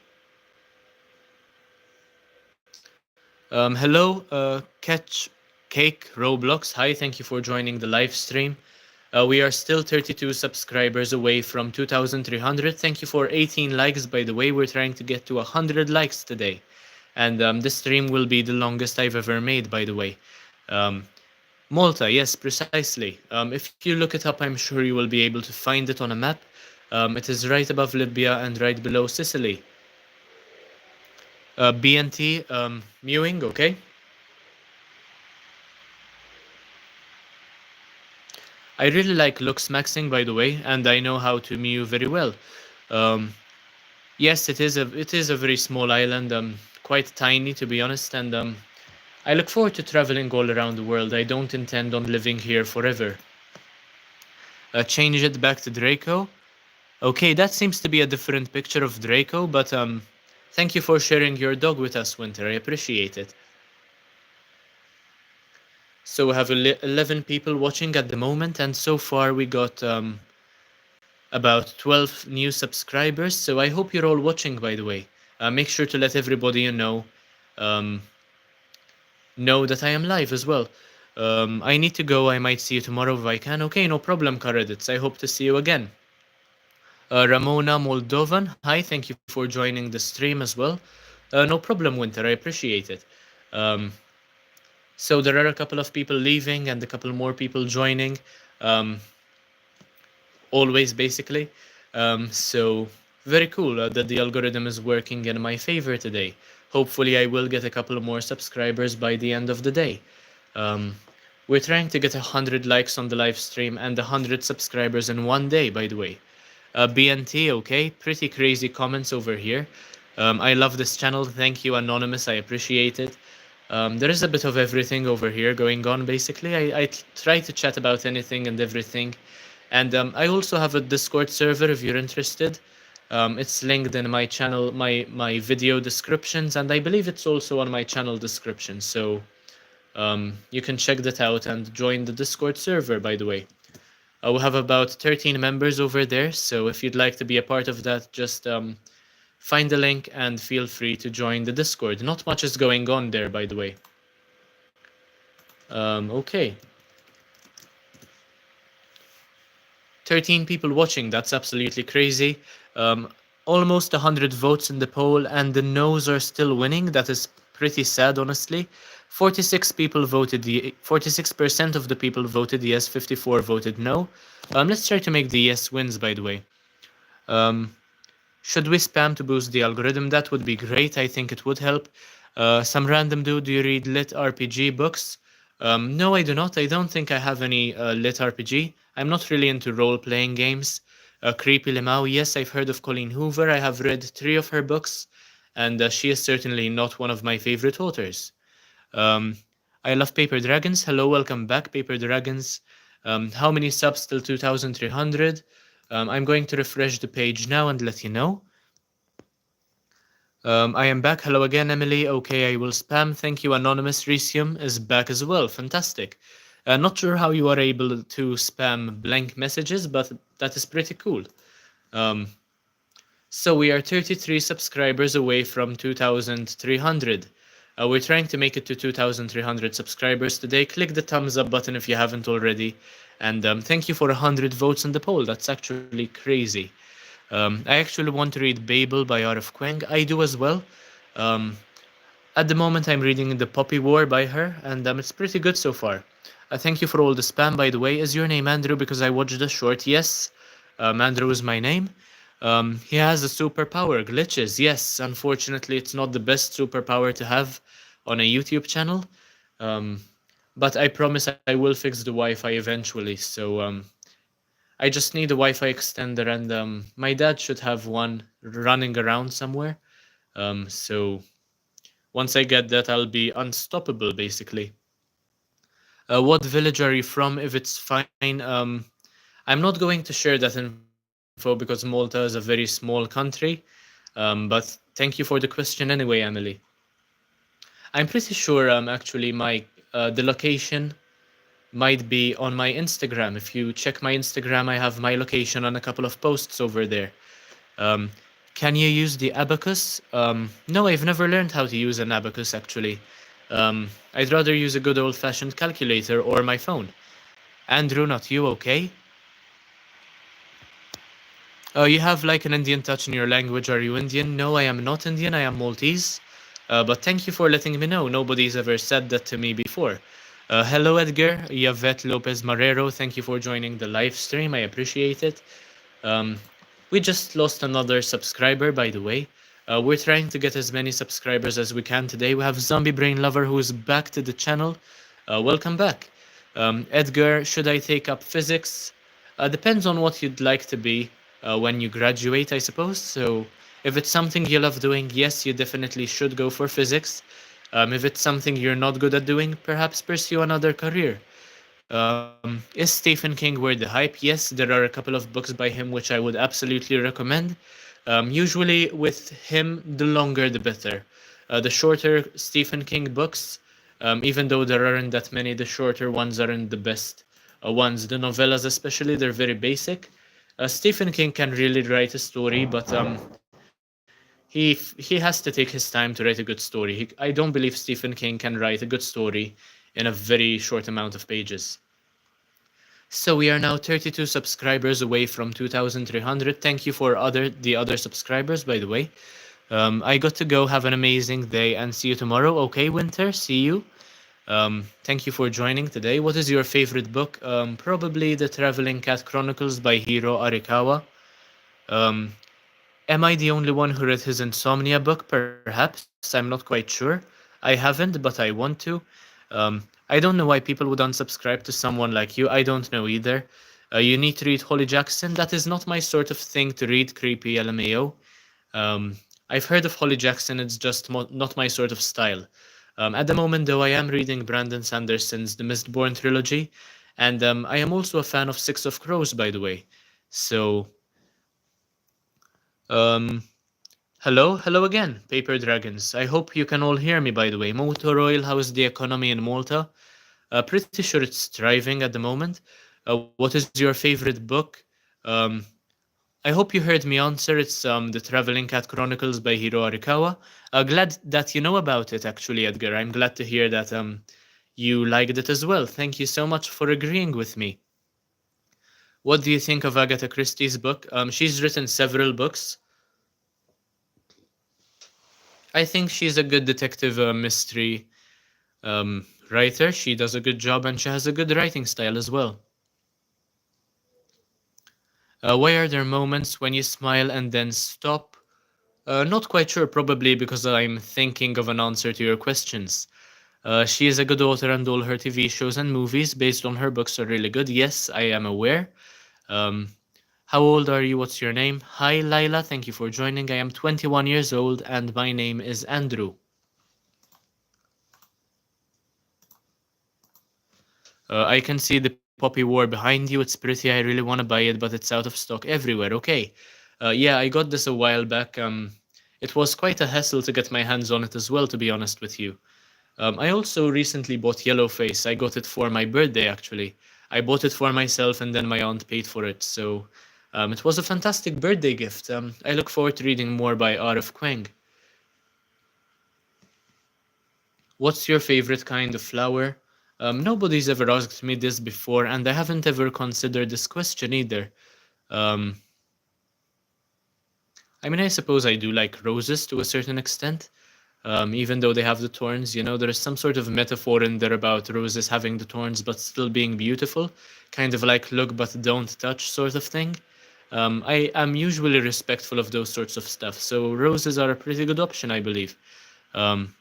Hello, Catch Cake Roblox. Hi, thank you for joining the live stream. We are still 32 subscribers away from 2,300. Thank you for 18 likes, by the way. We're trying to get to 100 likes today. And this stream will be the longest I've ever made, by the way. Malta, yes, precisely. If you look it up, I'm sure you will be able to find it on a map. It is right above Libya and right below Sicily. BNT, mewing, okay? I really like looks maxing, by the way, and I know how to mew very well. Yes, it is a very small island, quite tiny to be honest, and I look forward to traveling all around the world. I don't intend on living here forever. Change it back to Draco. Okay, that seems to be a different picture of Draco, but thank you for sharing your dog with us, Winter. I appreciate it. So we have 11 people watching at the moment, and so far we got about 12 new subscribers. So I hope you're all watching, by the way. Make sure to let everybody you know that I am live as well. I need to go. I might see you tomorrow if I can. Okay, no problem, Karadits. I hope to see you again. Ramona Moldovan, hi, thank you for joining the stream as well. No problem, Winter, I appreciate it. So there are a couple of people leaving and a couple more people joining. Always, basically. So very cool that the algorithm is working in my favor today. Hopefully I will get a couple more subscribers by the end of the day. We're trying to get 100 likes on the live stream and 100 subscribers in one day, by the way. BNT, okay, pretty crazy comments over here. I love this channel. Thank you, Anonymous. I appreciate it. There is a bit of everything over here going on, basically. I try to chat about anything and everything. And I also have a Discord server if you're interested. It's linked in my channel, my video descriptions, and I believe it's also on my channel description. So you can check that out and join the Discord server, by the way. We have about 13 members over there, so if you'd like to be a part of that, just find the link and feel free to join the Discord. Not much is going on there, by the way. Okay. 13 people watching, that's absolutely crazy. Almost 100 votes in the poll, and the no's are still winning. That is pretty sad, honestly. 46 people voted 46% of the people voted yes, 54 voted no. Let's try to make the yes wins, by the way. Should we spam to boost the algorithm? That would be great. I think it would help. Some random dude, do you read lit RPG books? No, I do not. I don't think I have any lit RPG. I'm not really into role-playing games. Creepy Limau, yes, I've heard of Colleen Hoover. I have read 3 of her books, and she is certainly not one of my favorite authors. I love Paper Dragons. Hello, welcome back, Paper Dragons. How many subs till 2,300? I'm going to refresh the page now and let you know. I am back. Hello again, Emily. Okay, I will spam. Thank you, Anonymous. Recium is back as well. Fantastic. Not sure how you are able to spam blank messages, but that is pretty cool. So we are 33 subscribers away from 2,300. We're trying to make it to 2,300 subscribers today. Click the thumbs up button if you haven't already. And thank you for 100 votes in the poll. That's actually crazy. I actually want to read Babel by R.F. Kuang. I do as well. At the moment, I'm reading The Poppy War by her, and it's pretty good so far. Thank you for all the spam, by the way. Is your name Andrew? Because I watched the short. Yes, Andrew is my name. He has a superpower, glitches. Yes, unfortunately, it's not the best superpower to have on a YouTube channel. Um, but I promise I will fix the Wi-Fi eventually. So I just need a Wi-Fi extender, and my dad should have one running around somewhere. So once I get that, I'll be unstoppable, basically. What village are you from? If it's fine, I'm not going to share that info because Malta is a very small country. But thank you for the question anyway, Emily. I'm pretty sure, actually, the location might be on my Instagram. If you check my Instagram, I have my location on a couple of posts over there. Um, can you use the abacus? No, I've never learned how to use an abacus actually. I'd rather use a good old-fashioned calculator or my phone. Andrew, not you, okay? You have like an Indian touch in your language. Are you Indian? No, I am not Indian. I am Maltese. But thank you for letting me know. Nobody's ever said that to me before. Hello, Edgar. Yvette Lopez Marrero. Thank you for joining the live stream. I appreciate it. Um, we just lost another subscriber, by the way. We're trying to get as many subscribers as we can today. We have Zombie Brain Lover who's back to the channel. Welcome back. Edgar, should I take up physics? Depends on what you'd like to be when you graduate, I suppose. So if it's something you love doing, yes, you definitely should go for physics. If it's something you're not good at doing, perhaps pursue another career. Is Stephen King worth the hype? Yes, there are a couple of books by him which I would absolutely recommend. Usually, with him, the longer the better. The shorter Stephen King books, even though there aren't that many, the shorter ones aren't the best ones. The novellas, especially, they're very basic. Stephen King can really write a story, but he has to take his time to write a good story. I don't believe Stephen King can write a good story in a very short amount of pages. So we are now 32 subscribers away from 2,300. Thank you for the other subscribers, by the way. I got to go. Have an amazing day and see you tomorrow. Okay, Winter, see you. Thank you for joining today. What is your favorite book? Probably The Traveling Cat Chronicles by Hiro Arikawa. Um, Am I the only one who read his Insomnia book? Perhaps. I'm not quite sure. I haven't, but I want to. I don't know why people would unsubscribe to someone like you. I don't know either. You need to read Holly Jackson. That is not my sort of thing to read, creepy LMAO. I've heard of Holly Jackson, it's just not my sort of style. At the moment, though, I am reading Brandon Sanderson's The Mistborn trilogy, and I am also a fan of Six of Crows, by the way. So, um, hello again, Paper Dragons. I hope you can all hear me, by the way. Motor Oil, how is the economy in Malta? Pretty sure it's thriving at the moment. What is your favorite book? Um, I hope you heard me answer. It's The Traveling Cat Chronicles by Hiro Arikawa. Glad that you know about it, actually, Edgar. I'm glad to hear that you liked it as well. Thank you so much for agreeing with me. What do you think of Agatha Christie's book? She's written several books. I think she's a good detective mystery writer. She does a good job and she has a good writing style as well. Why are there moments when you smile and then stop? Not quite sure, probably because I'm thinking of an answer to your questions. She is a good author and all her TV shows and movies based on her books are really good. Yes, I am aware. Um, how old are you? What's your name? Hi, Laila. Thank you for joining. I am 21 years old and my name is Andrew. I can see the Poppy War behind you. It's pretty. I really want to buy it, but it's out of stock everywhere. Okay. Yeah, I got this a while back. It was quite a hassle to get my hands on it as well, to be honest with you. I also recently bought Yellowface. I got it for my birthday, actually. I bought it for myself and then my aunt paid for it. So it was a fantastic birthday gift. I look forward to reading more by R.F. Kuang. What's your favorite kind of flower? Nobody's ever asked me this before, and I haven't ever considered this question either. Um, I mean, I suppose I do like roses to a certain extent, even though they have the thorns. You know, there is some sort of metaphor in there about roses having the thorns but still being beautiful, kind of like look but don't touch sort of thing. I am usually respectful of those sorts of stuff, so roses are a pretty good option, I believe. Um,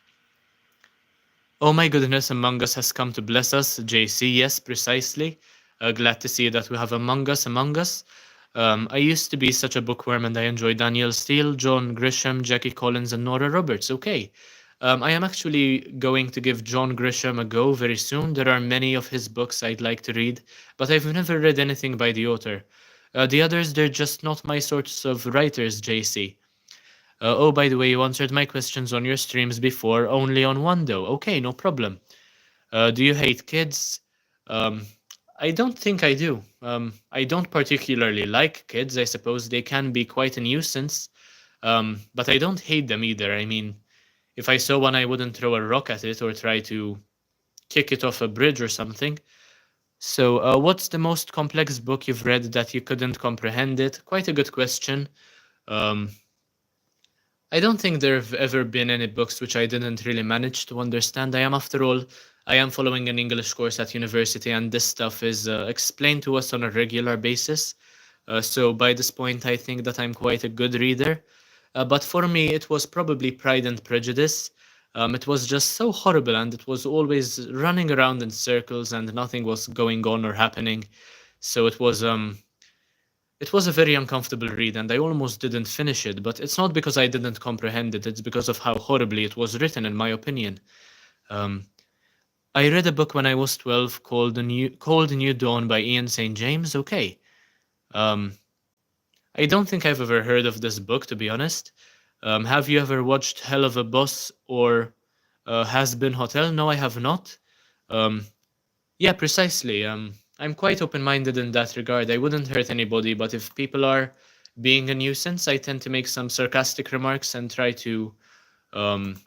oh my goodness, Among Us has come to bless us, JC. Yes, precisely. Glad to see that we have Among Us among us. I used to be such a bookworm and I enjoy Daniel Steele, John Grisham, Jackie Collins, and Nora Roberts. Okay. I am actually going to give John Grisham a go very soon. There are many of his books I'd like to read, but I've never read anything by the author. The others, they're just not my sorts of writers, JC. Oh, by the way, you answered my questions on your streams before, only on one though. Okay, no problem. Do you hate kids? Um, I don't think I do. I don't particularly like kids. I suppose they can be quite a nuisance, but I don't hate them either. I mean, if I saw one, I wouldn't throw a rock at it or try to kick it off a bridge or something. So, what's the most complex book you've read that you couldn't comprehend it? Quite a good question. Um, I don't think there have ever been any books which I didn't really manage to understand. After all, I am following an English course at university, and this stuff is explained to us on a regular basis. So by this point, I think that I'm quite a good reader. But for me, it was probably Pride and Prejudice. It was just so horrible, and it was always running around in circles, and nothing was going on or happening. So it was a very uncomfortable read, and I almost didn't finish it, but it's not because I didn't comprehend it, it's because of how horribly it was written, in my opinion. Um, I read a book when I was 12 called New Dawn by Ian St. James. Okay. Um, I don't think I've ever heard of this book, to be honest. Have you ever watched Hell of a Boss or Has Been Hotel? No, I have not. Um, yeah, precisely. I'm quite open-minded in that regard. I wouldn't hurt anybody, but if people are being a nuisance, I tend to make some sarcastic remarks and try to um,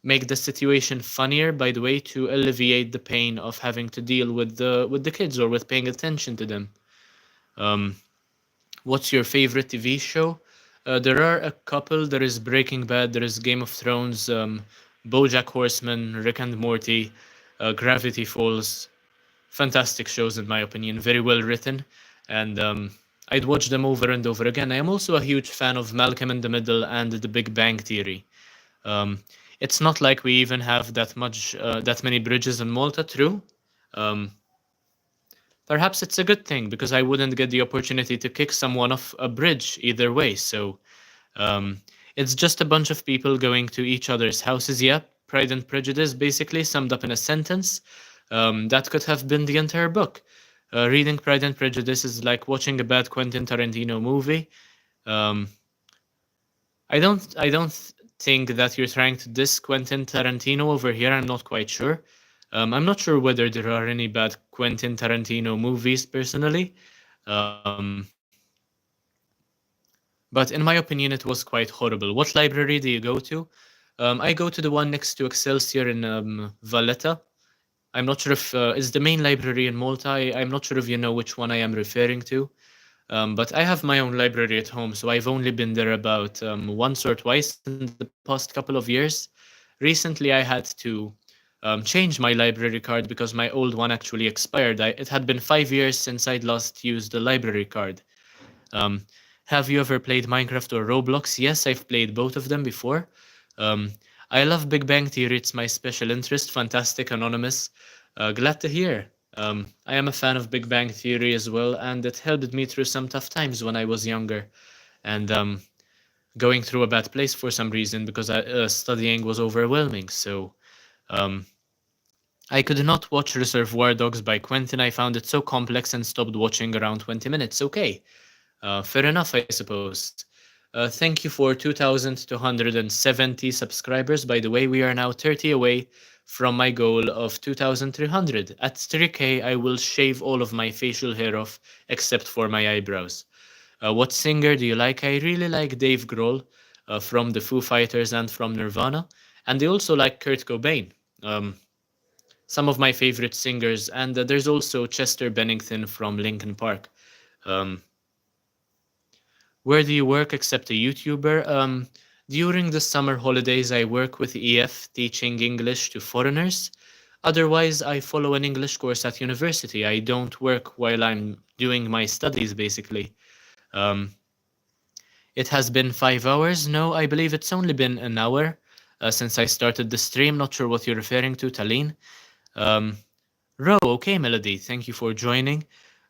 make the situation funnier by the way to alleviate the pain of having to deal with the kids or with paying attention to them. Um, what's your favorite TV show? There are a couple. There is Breaking Bad. There is Game of Thrones. BoJack Horseman, Rick and Morty, Gravity Falls, fantastic shows in my opinion, very well written, and I'd watch them over and over again. I am also a huge fan of Malcolm in the Middle and The Big Bang Theory. Um, it's not like we even have that many bridges in Malta, true. Um, Perhaps it's a good thing because I wouldn't get the opportunity to kick someone off a bridge either way. So um, it's just a bunch of people going to each other's houses. Yeah, Pride and Prejudice, basically summed up in a sentence. That could have been the entire book. Reading Pride and Prejudice is like watching a bad Quentin Tarantino movie. Um, I don't think that you're trying to diss Quentin Tarantino over here. I'm not quite sure. I'm not sure whether there are any bad Quentin Tarantino movies personally. Um, but in my opinion, it was quite horrible. What library do you go to? I go to the one next to Excelsior in Valletta. I'm not sure if it's the main library in Malta. I'm not sure if you know which one I am referring to. But I have my own library at home, so I've only been there about once or twice in the past couple of years. Recently, I had to change my library card because my old one actually expired. It had been 5 years since I'd last used the library card. Um, have you ever played Minecraft or Roblox? Yes, I've played both of them before. Um, I love Big Bang Theory, it's my special interest. Fantastic Anonymous. Glad to hear. I am a fan of Big Bang Theory as well, and it helped me through some tough times when I was younger and going through a bad place for some reason because studying was overwhelming. So um, I could not watch Reservoir Dogs by Quentin. I found it so complex and stopped watching around 20 minutes. Okay, fair enough, I suppose. Thank you for 2,270 subscribers. By the way, we are now 30 away from my goal of 2,300. At 3K, I will shave all of my facial hair off except for my eyebrows. What singer do you like? I really like Dave Grohl from the Foo Fighters and from Nirvana. And I also like Kurt Cobain, um, some of my favorite singers. And there's also Chester Bennington from Linkin Park. Um, Where do you work except a YouTuber? During the summer holidays, I work with EF teaching English to foreigners. Otherwise, I follow an English course at university. I don't work while I'm doing my studies, basically. Um, it has been 5 hours. No, I believe it's only been an hour since I started the stream. Not sure what you're referring to, Talene. Um, okay, Melody. Thank you for joining.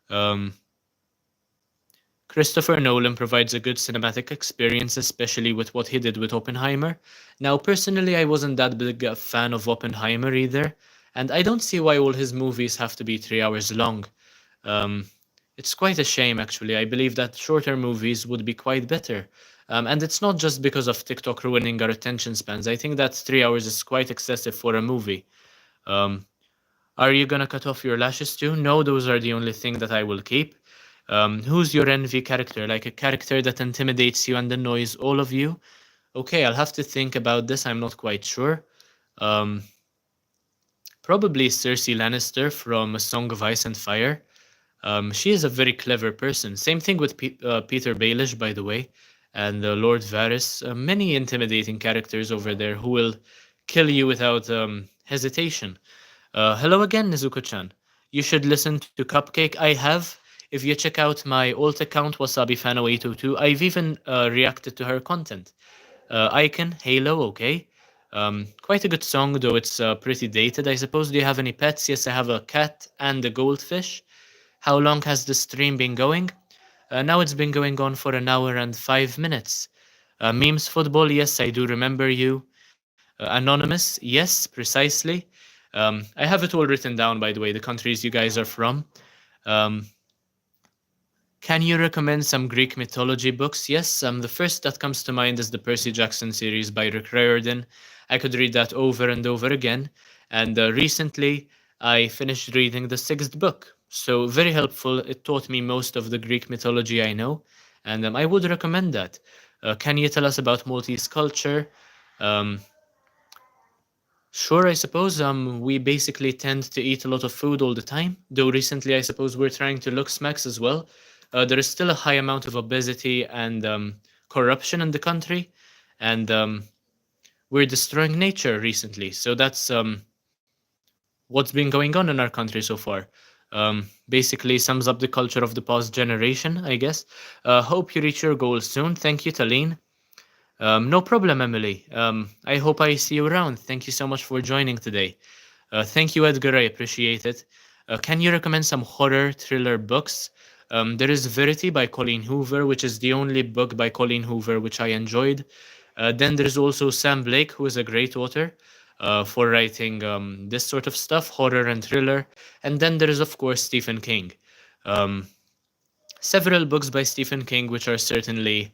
Um, Christopher Nolan provides a good cinematic experience, especially with what he did with Oppenheimer. Now, personally, I wasn't that big a fan of Oppenheimer either, and I don't see why all his movies have to be 3 hours long. Um, it's quite a shame, actually. I believe that shorter movies would be quite better. And it's not just because of TikTok ruining our attention spans. I think that 3 hours is quite excessive for a movie. Um, are you gonna cut off your lashes too? No, those are the only thing that I will keep. Who's your envy character? Like a character that intimidates you and annoys all of you? Okay, I'll have to think about this. I'm not quite sure. Um, Probably Cersei Lannister from A Song of Ice and Fire. She is a very clever person. Same thing with Peter Baelish, by the way, and Lord Varys. Many intimidating characters over there who will kill you without hesitation. Hello again, Nezuko-chan. You should listen to Cupcake. I have. If you check out my alt account, WasabiFano802, I've even reacted to her content. Icon, Halo, okay. Quite a good song, though it's pretty dated. I suppose. Do you have any pets? Yes, I have a cat and a goldfish. How long has the stream been going? Now it's been going on for an hour and 5 minutes. Memes football, yes, I do remember you. Anonymous, yes, precisely. I have it all written down, by the way, the countries you guys are from. Um, can you recommend some Greek mythology books? Yes, the first that comes to mind is the Percy Jackson series by Rick Riordan. I could read that over and over again. And recently, I finished reading the sixth book. So, very helpful. It taught me most of the Greek mythology I know. And I would recommend that. Can you tell us about Maltese culture? Um, Sure, I suppose we basically tend to eat a lot of food all the time, though recently I suppose we're trying to look smacks as well. There is still a high amount of obesity and corruption in the country, and we're destroying nature recently. So that's what's been going on in our country so far. Basically sums up the culture of the past generation, I guess. Hope you reach your goals soon. Thank you, Talene. No problem, Emily. I hope I see you around. Thank you so much for joining today. Thank you, Edgar. I appreciate it. Can you recommend some horror thriller books? There is Verity by Colleen Hoover, which is the only book by Colleen Hoover which I enjoyed. Then there's also Sam Blake, who is a great author for writing this sort of stuff, horror and thriller. And then there is, of course, Stephen King. Um, Several books by Stephen King, which are certainly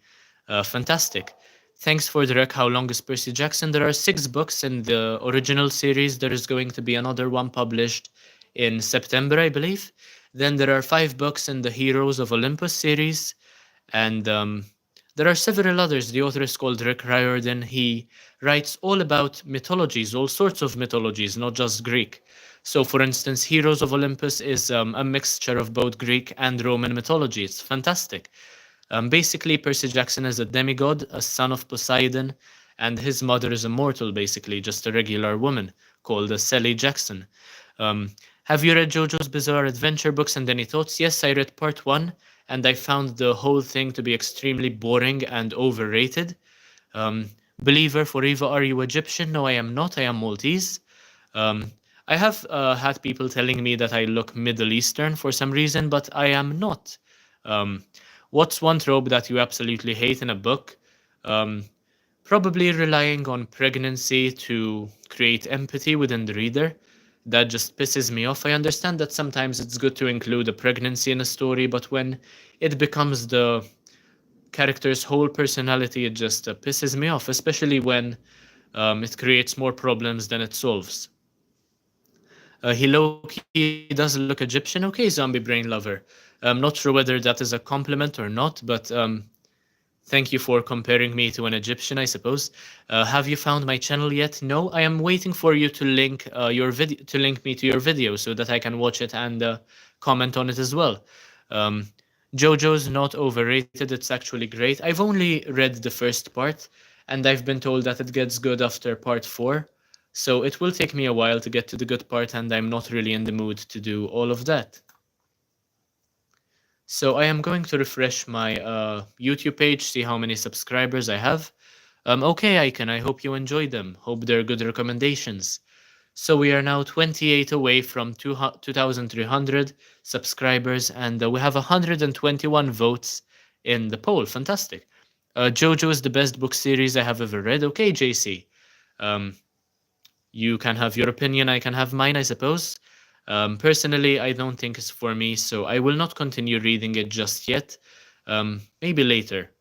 fantastic. Thanks for the rec. How long is Percy Jackson? There are 6 books in the original series. There is going to be another one published in September, I believe. Then there are 5 books in the Heroes of Olympus series. And there are several others. The author is called Rick Riordan. He writes all about mythologies, all sorts of mythologies, not just Greek. So, for instance, Heroes of Olympus is a mixture of both Greek and Roman mythology. It's fantastic. Basically, Percy Jackson is a demigod, a son of Poseidon, and his mother is a mortal, basically, just a regular woman called Sally Jackson. Have you read JoJo's Bizarre Adventure books and any thoughts? Yes, I read part 1, and I found the whole thing to be extremely boring and overrated. Um, Believer for Eva, are you Egyptian? No, I am not. I am Maltese. Um, I have had people telling me that I look Middle Eastern for some reason, but I am not. Um, what's one trope that you absolutely hate in a book? Um, Probably relying on pregnancy to create empathy within the reader. That just pisses me off. I understand that sometimes it's good to include a pregnancy in a story, but when it becomes the character's whole personality, it just pisses me off, especially when it creates more problems than it solves. He low-key does look Egyptian. Okay, zombie brain lover. I'm not sure whether that is a compliment or not, but thank you for comparing me to an Egyptian, I suppose. Have you found my channel yet? No, I am waiting for you to link your video to link me to your video so that I can watch it and comment on it as well. Um, JoJo's not overrated, it's actually great. I've only read the first part, and I've been told that it gets good after part 4. So it will take me a while to get to the good part, and I'm not really in the mood to do all of that. So I am going to refresh my YouTube page, see how many subscribers I have. Okay, Icon, I hope you enjoyed them. Hope they're good recommendations. So we are now 28 away from 2,300 subscribers, and we have 121 votes in the poll. Fantastic. Jojo is the best book series I have ever read. Okay, JC. Um, you can have your opinion, I can have mine, I suppose. Personally, I don't think it's for me, so I will not continue reading it just yet. Maybe later.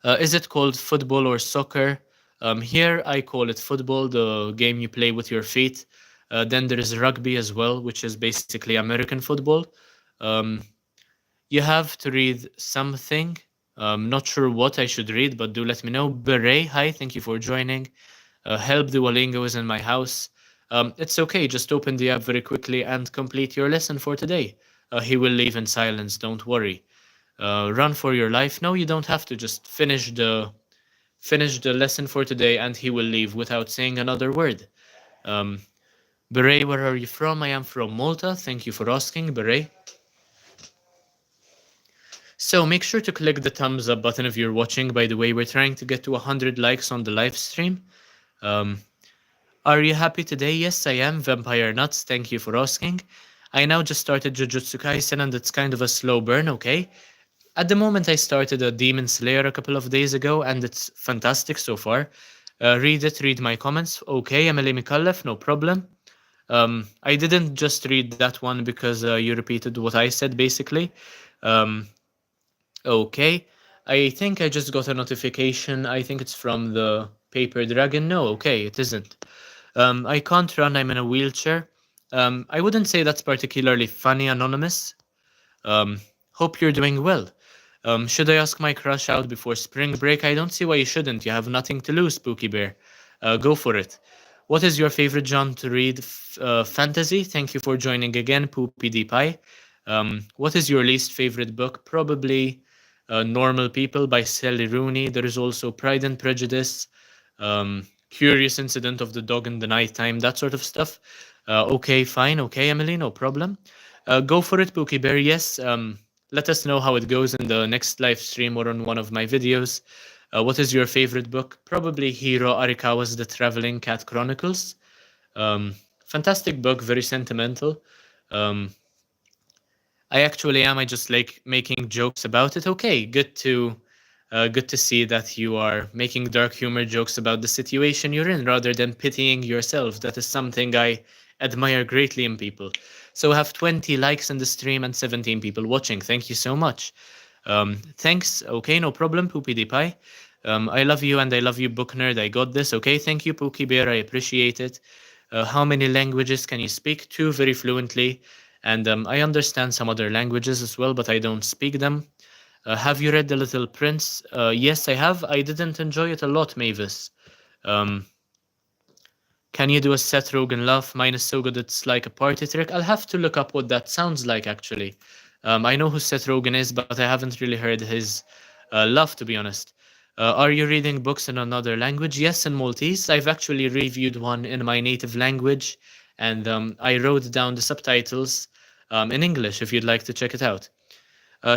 Is it called football or soccer? Here I call it football, the game you play with your feet. Then there is rugby as well, which is basically American football. Um, you have to read something. Not sure what I should read, but do let me know. Beret, hi, thank you for joining. Help Duolingo is in my house. It's okay, just open the app very quickly and complete your lesson for today. He will leave in silence, don't worry. Run for your life. No, you don't have to. Just finish the lesson for today, and he will leave without saying another word. Um, Beret, where are you from? I am from Malta. Thank you for asking, Beret. So make sure to click the thumbs up button if you're watching. By the way, we're trying to get to 100 likes on the live stream. Um, are you happy today? Yes, I am. Vampire Nuts, thank you for asking. I now just started Jujutsu Kaisen and it's kind of a slow burn, okay? At the moment, I started a Demon Slayer a couple of days ago, and it's fantastic so far. Read it, read my comments. Okay, Emily Mikallef, no problem. I didn't just read that one because you repeated what I said, basically. Um, okay, I think I just got a notification. I think it's from the Paper Dragon. No, okay, it isn't. I can't run, I'm in a wheelchair. I wouldn't say that's particularly funny, Anonymous. Um, Hope you're doing well. Should I ask my crush out before spring break? I don't see why you shouldn't. You have nothing to lose, Spooky Bear. Go for it. What is your favorite genre to read? Fantasy. Thank you for joining again, Poopy D Pie. What is your least favorite book? Probably Normal People by Sally Rooney. There is also Pride and Prejudice, Curious Incident of the Dog in the Nighttime, that sort of stuff. Okay, fine. Okay, Emily, no problem. Go for it, Pookie Bear. Yes. Let us know how it goes in the next live stream or on one of my videos. What is your favorite book? Probably Hiro Arikawa's The Traveling Cat Chronicles. Fantastic book, very sentimental. Um, I actually am. I just like making jokes about it. Okay, good to see that you are making dark humor jokes about the situation you're in rather than pitying yourself. That is something I admire greatly in people. So I have 20 likes in the stream and 17 people watching. Thank you so much. Thanks. Okay, no problem, Poopy D Pie. I love you and I love you, Book Nerd. I got this. Okay, thank you, Pookie Bear. I appreciate it. How many languages can you speak? Two very fluently. And I understand some other languages as well, but I don't speak them. Have you read The Little Prince? Yes, I have. I didn't enjoy it a lot, Mavis. Um, can you do a Seth Rogen laugh? Mine is so good it's like a party trick. I'll have to look up what that sounds like, actually. I know who Seth Rogen is, but I haven't really heard his laugh, to be honest. Are you reading books in another language? Yes, in Maltese. I've actually reviewed one in my native language, and I wrote down the subtitles in English if you'd like to check it out.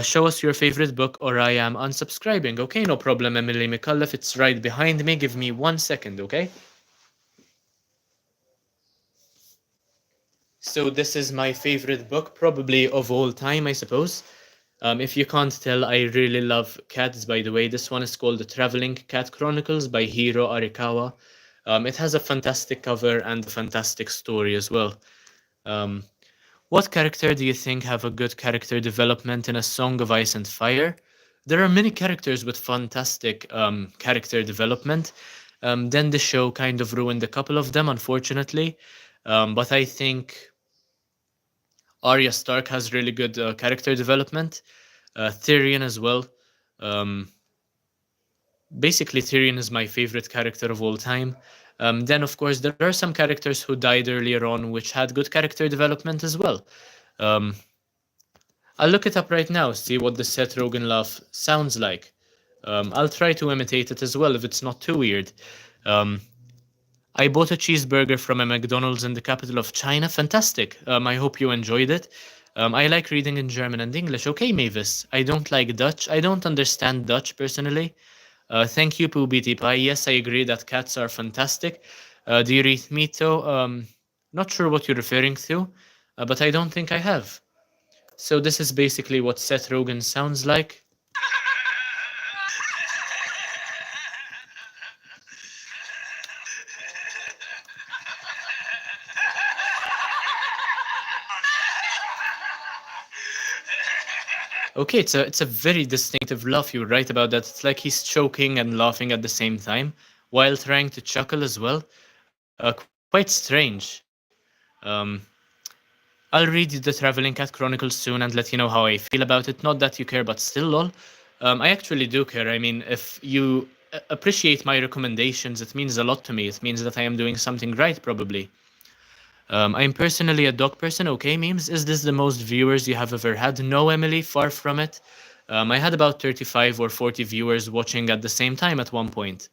Show us your favorite book or I am unsubscribing. Okay, no problem, Emily McCullough. It's right behind me. Give me 1 second, okay? So this is my favorite book, probably of all time, I suppose. If you can't tell, I really love cats, by the way. This one is called The Traveling Cat Chronicles by Hiro Arikawa. It has a fantastic cover and a fantastic story as well. Um, what character do you think have a good character development in A Song of Ice and Fire? There are many characters with fantastic character development. Then the show kind of ruined a couple of them, unfortunately. But I think Arya Stark has really good character development. Tyrion as well. Um, Basically, Tyrion is my favorite character of all time. Then, of course, there are some characters who died earlier on which had good character development as well. Um, I'll look it up right now, see what the Seth Rogen laugh sounds like. I'll try to imitate it as well if it's not too weird. Um, I bought a cheeseburger from a McDonald's in the capital of China. Fantastic. I hope you enjoyed it. I like reading in German and English. Okay, Mavis. I don't like Dutch. I don't understand Dutch personally. Thank you, Poobity Pie. Yes, I agree that cats are fantastic. Do you read Mito? Not sure what you're referring to, but I don't think I have. So this is basically what Seth Rogen sounds like. Okay, it's a very distinctive laugh. You're right about that. It's like he's choking and laughing at the same time while trying to chuckle as well. Quite strange. Um, I'll read the Traveling Cat Chronicles soon and let you know how I feel about it. Not that you care, but still, lol. I actually do care. I mean, if you appreciate my recommendations, it means a lot to me. It means that I am doing something right, probably. I'm personally a dog person. Okay, memes. Is this the most viewers you have ever had? No, Emily, far from it. I had about 35 or 40 viewers watching at the same time at one point.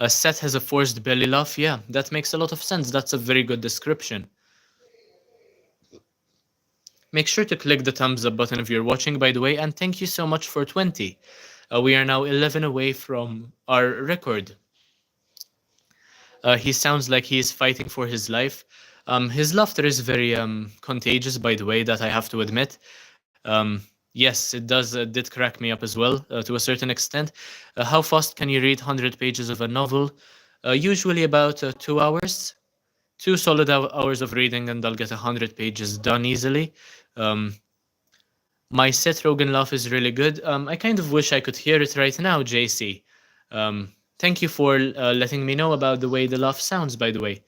Seth has a forced belly laugh. Yeah, that makes a lot of sense. That's a very good description. Make sure to click the thumbs up button if you're watching, by the way, and thank you so much for 20. We are now 11 away from our record. He sounds like he is fighting for his life. His laughter is very contagious, by the way, that I have to admit. Yes, it did crack me up as well, to a certain extent. How fast can you read 100 pages of a novel? Usually about 2 hours. 2 solid hours of reading, and I'll get 100 pages done easily. Um, my Seth Rogen laugh is really good. I kind of wish I could hear it right now, JC. Thank you for letting me know about the way the laugh sounds, by the way.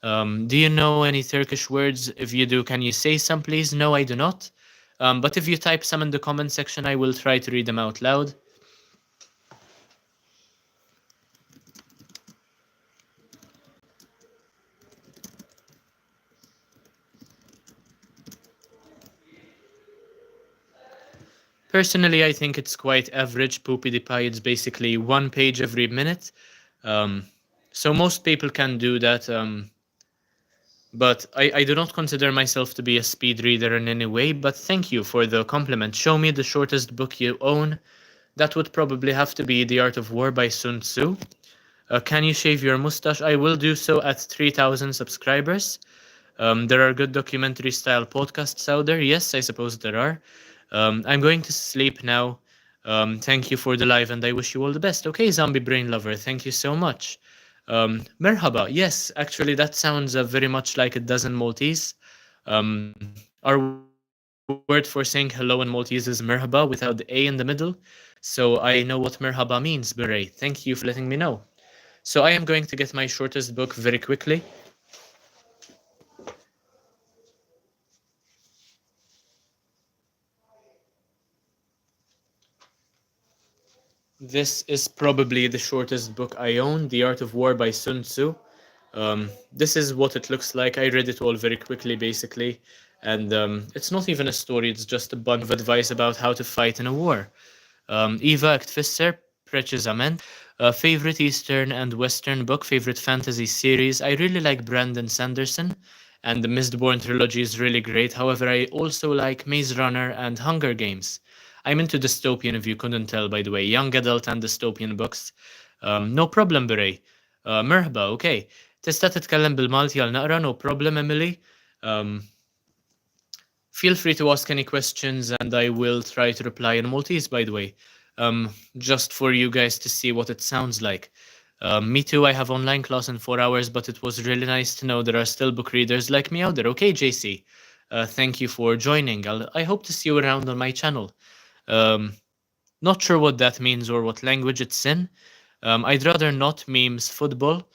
Do you know any Turkish words? If you do, can you say some, please? No, I do not. But if you type some in the comment section, I will try to read them out loud. Personally, I think it's quite average. Poopy the Pie, it's basically one page every minute. Um, so most people can do that. But I do not consider myself to be a speed reader in any way, but thank you for the compliment. Show me the shortest book you own. That would probably have to be The Art of War by Sun Tzu. Can you shave your mustache? I will do so at 3,000 subscribers. There are good documentary style podcasts out there. Yes, I suppose there are. I'm going to sleep now. Thank you for the live, and I wish you all the best. Okay, Zombie Brain Lover, thank you so much. Merhaba. Yes, actually, that sounds very much like it does in Maltese. Our word for saying hello in Maltese is merhaba without the A in the middle. So I know what merhaba means, Beret. Thank you for letting me know. So I am going to get my shortest book very quickly. This is probably the shortest book I own, The Art of War by Sun Tzu. This is what it looks like. I read it all very quickly, basically. And it's not even a story, it's just a bunch of advice about how to fight in a war. Eva Aktvisser, precisament. Favorite Eastern and Western book, favorite fantasy series. I really like Brandon Sanderson, and the Mistborn trilogy is really great. However, I also like Maze Runner and Hunger Games. I'm into dystopian, if you couldn't tell, by the way. Young adult and dystopian books. No problem, Beret. مرحبا, okay. تستا تتكلم بالمالتي على نقرا, no problem, Emily. Um, Feel free to ask any questions and I will try to reply in Maltese, by the way. Just for you guys to see what it sounds like. Me too, I have online class in 4 hours, but it was really nice to know there are still book readers like me out there. Okay, JC, thank you for joining. I hope to see you around on my channel. Not sure what that means or what language it's in. I'd rather not memes football.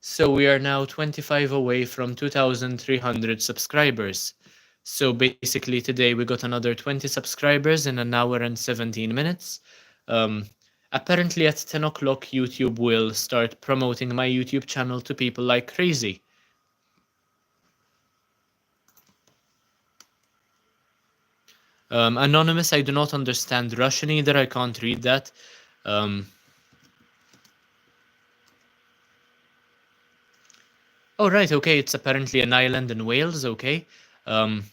So we are now 25 away from 2,300 subscribers. So basically today we got another 20 subscribers in an hour and 17 minutes. Apparently at 10 o'clock YouTube will start promoting my YouTube channel to people like crazy. Anonymous, I do not understand Russian either, I can't read that. Oh, right, okay, it's apparently an island in Wales, okay. Um,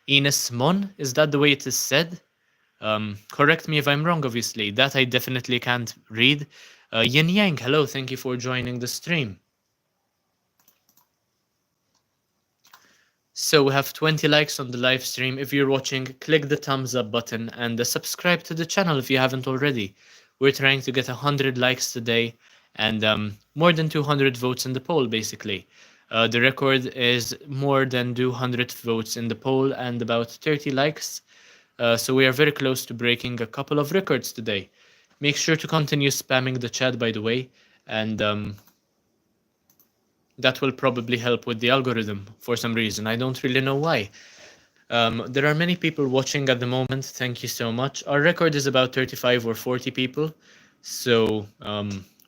Ynys Mon, is that the way it is said? Correct me if I'm wrong, obviously. That I definitely can't read. Yin Yang, hello, thank you for joining the stream. So we have 20 likes on the live stream. If you're watching, click the thumbs up button and subscribe to the channel if you haven't already. We're trying to get 100 likes today and more than 200 votes in the poll, basically. The record is more than 200 votes in the poll and about 30 likes. So we are very close to breaking a couple of records today. Make sure to continue spamming the chat, by the way, and that will probably help with the algorithm for some reason. I don't really know why. There are many people watching at the moment. Thank you so much. Our record is about 35 or 40 people. So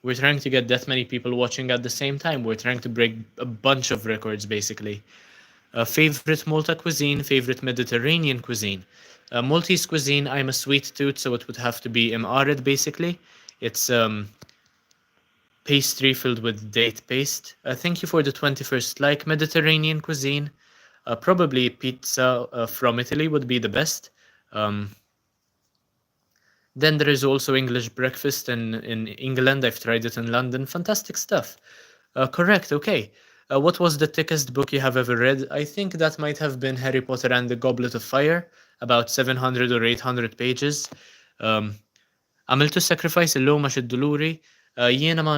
we're trying to get that many people watching at the same time. We're trying to break a bunch of records, basically. Favorite Malta cuisine, favorite Mediterranean cuisine. Maltese cuisine, I'm a sweet tooth, so it would have to be imqared, basically. It's pastry filled with date paste. Thank you for the 21st like. Mediterranean cuisine, probably pizza from Italy would be the best. Um, then there is also English breakfast in England. I've tried it in London. Fantastic stuff. Correct, okay. What was the thickest book you have ever read? I think that might have been Harry Potter and the Goblet of Fire, about 700 or 800 pages. Um, عملتوا sacrifice اللوم għax id-duluri. Jiena ma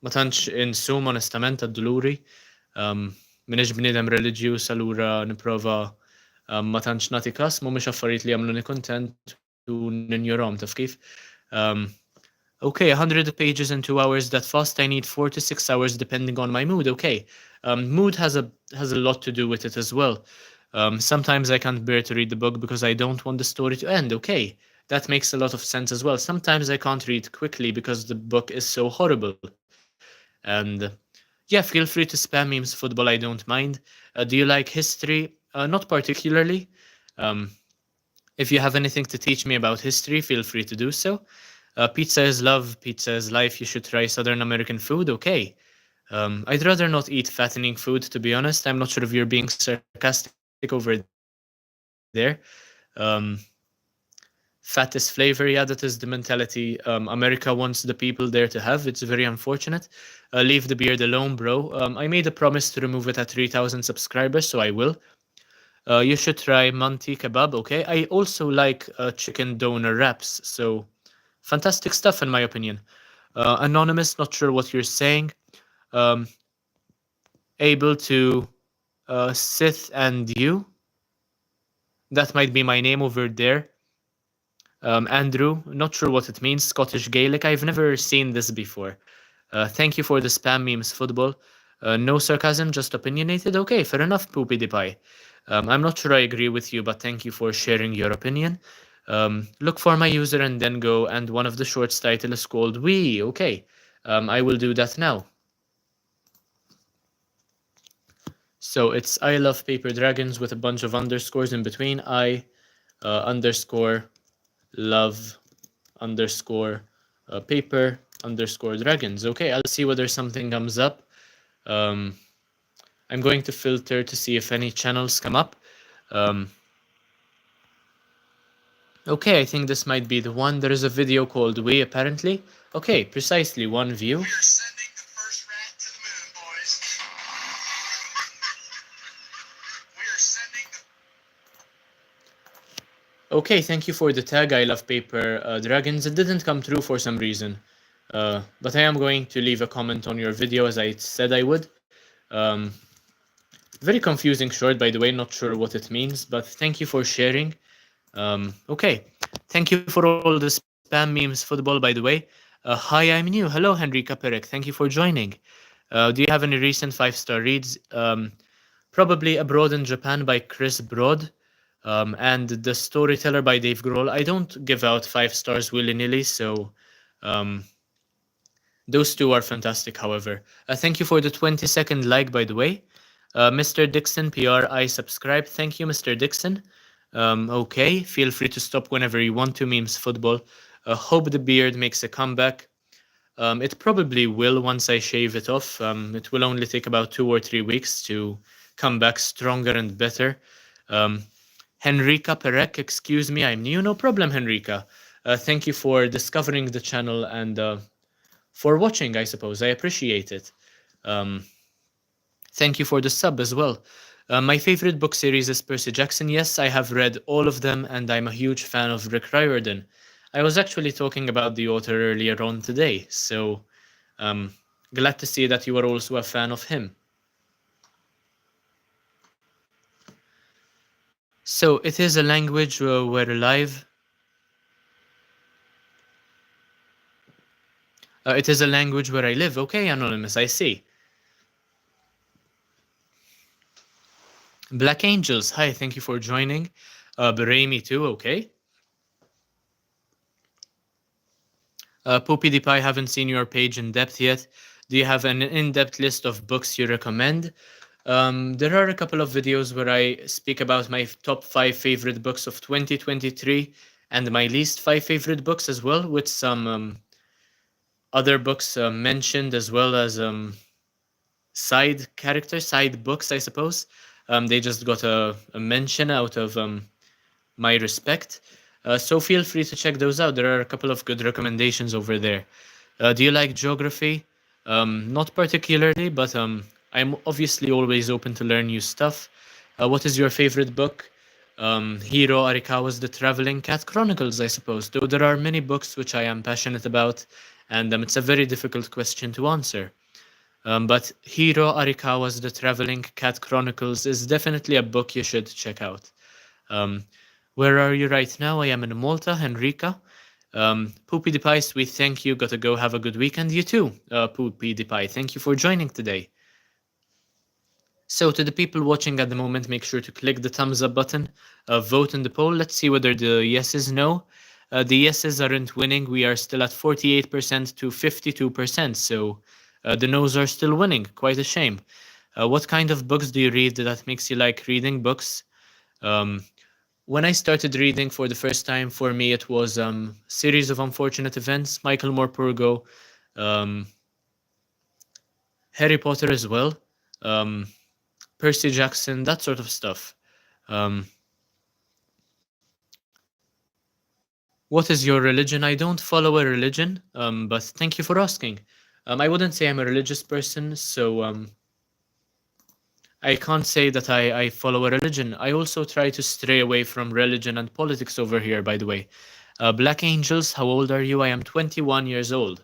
tantx insum onestament għad-duluri. Minix bniedem reliġjuż allura nipprova ma tantx nagħti każ, mhumiex affarijiet li jagħmluni kuntent u ninjorhom taf kif. Okay, 100 pages in 2 hours. That fast, I need 4 to 6 hours depending on my mood. Okay, mood has a lot to do with it as well. Sometimes I can't bear to read the book because I don't want the story to end. Okay, that makes a lot of sense as well. Sometimes I can't read quickly because the book is so horrible. And yeah, feel free to spam memes football. I don't mind. Do you like history? Not particularly. If you have anything to teach me about history, feel free to do so. Pizza is love, pizza is life. You should try Southern American food. Okay. I'd rather not eat fattening food, to be honest. I'm not sure if you're being sarcastic over there. Fat is flavor. Yeah, that is the mentality America wants the people there to have. It's very unfortunate. Leave the beard alone, bro. I made a promise to remove it at 3,000 subscribers, so I will. You should try manti kebab, okay? I also like chicken doner wraps, so fantastic stuff in my opinion. Anonymous, not sure what you're saying. Able to Sith and you. That might be my name over there. Andrew, not sure what it means. Scottish Gaelic. I've never seen this before. Thank you for the spam memes, football. No sarcasm, just opinionated. Okay, fair enough, Poopy the Pie. I'm not sure I agree with you, but thank you for sharing your opinion. Look for my user and then go, and one of the shorts title is called We. Okay, I will do that now. So it's I love paper dragons with a bunch of underscores in between. Underscore love underscore paper underscore dragons. Okay, I'll see whether something comes up. I'm going to filter to see if any channels come up. Okay, I think this might be the one. There is a video called We, apparently. Okay, precisely one view. We are sending the first rat to the moon, boys. We are sending the... Okay, thank you for the tag. I love paper dragons. It didn't come through for some reason. But I am going to leave a comment on your video as I said I would. Very confusing short, by the way. Not sure what it means, but thank you for sharing. Okay, thank you for all the spam memes, football, by the way. Hi, I'm new. Hello, Henrika Perek. Thank you for joining. Do you have any recent 5-star reads? Probably Abroad in Japan by Chris Broad, and The Storyteller by Dave Grohl. I don't give out 5 stars willy-nilly, so those two are fantastic, however. Thank you for the 20-second like, by the way. Mr. Dixon, PR, I subscribe. Thank you, Mr. Dixon. Okay, feel free to stop whenever you want to, memes football. Hope the beard makes a comeback. It probably will once I shave it off. It will only take about 2 or 3 weeks to come back stronger and better. Um, Henrika Perek, excuse me, I'm new. No problem, Henrika. Thank you for discovering the channel and for watching, I suppose. I appreciate it. Um, Thank you for the sub as well. My favorite book series is Percy Jackson. Yes, I have read all of them, and I'm a huge fan of Rick Riordan. I was actually talking about the author earlier on today, so um, glad to see that you are also a fan of him. So it is a language where alive. It is a language where I live. Okay, Anonymous, I see. Black Angels, hi, thank you for joining. Beremi too, okay. Poopy the Pie, haven't seen your page in depth yet. Do you have an in-depth list of books you recommend? There are a couple of videos where I speak about my top 5 favorite books of 2023 and my least 5 favorite books as well, with some other books mentioned as well as side books, I suppose. They just got a mention out of my respect. So feel free to check those out. There are a couple of good recommendations over there. Do you like geography? Not particularly, but I'm obviously always open to learn new stuff. What is your favorite book? Hiro Arikawa's The Traveling Cat Chronicles, I suppose. Though there are many books which I am passionate about, and it's a very difficult question to answer. But Hiro Arikawa's The Traveling Cat Chronicles is definitely a book you should check out. Um, where are you right now? I am in Malta, Henrika. Poopy the Pie, sweet thank you. Gotta go have a good weekend. You too, Poopy the Pie. Thank you for joining today. So, to the people watching at the moment, make sure to click the thumbs up button, vote in the poll. Let's see whether the yeses no. The yeses aren't winning. We are still at 48% to 52%. So, the no's are still winning. Quite a shame. What kind of books do you read that makes you like reading books? Um, when I started reading for the first time, for me it was series of unfortunate events, Michael Morpurgo, um, Harry Potter as well, um, Percy Jackson, that sort of stuff. Um, what is your religion? I don't follow a religion, but thank you for asking. I wouldn't say I'm a religious person, so I can't say that I follow a religion. I also try to stray away from religion and politics over here, by the way. Black Angels, how old are you? I am 21 years old.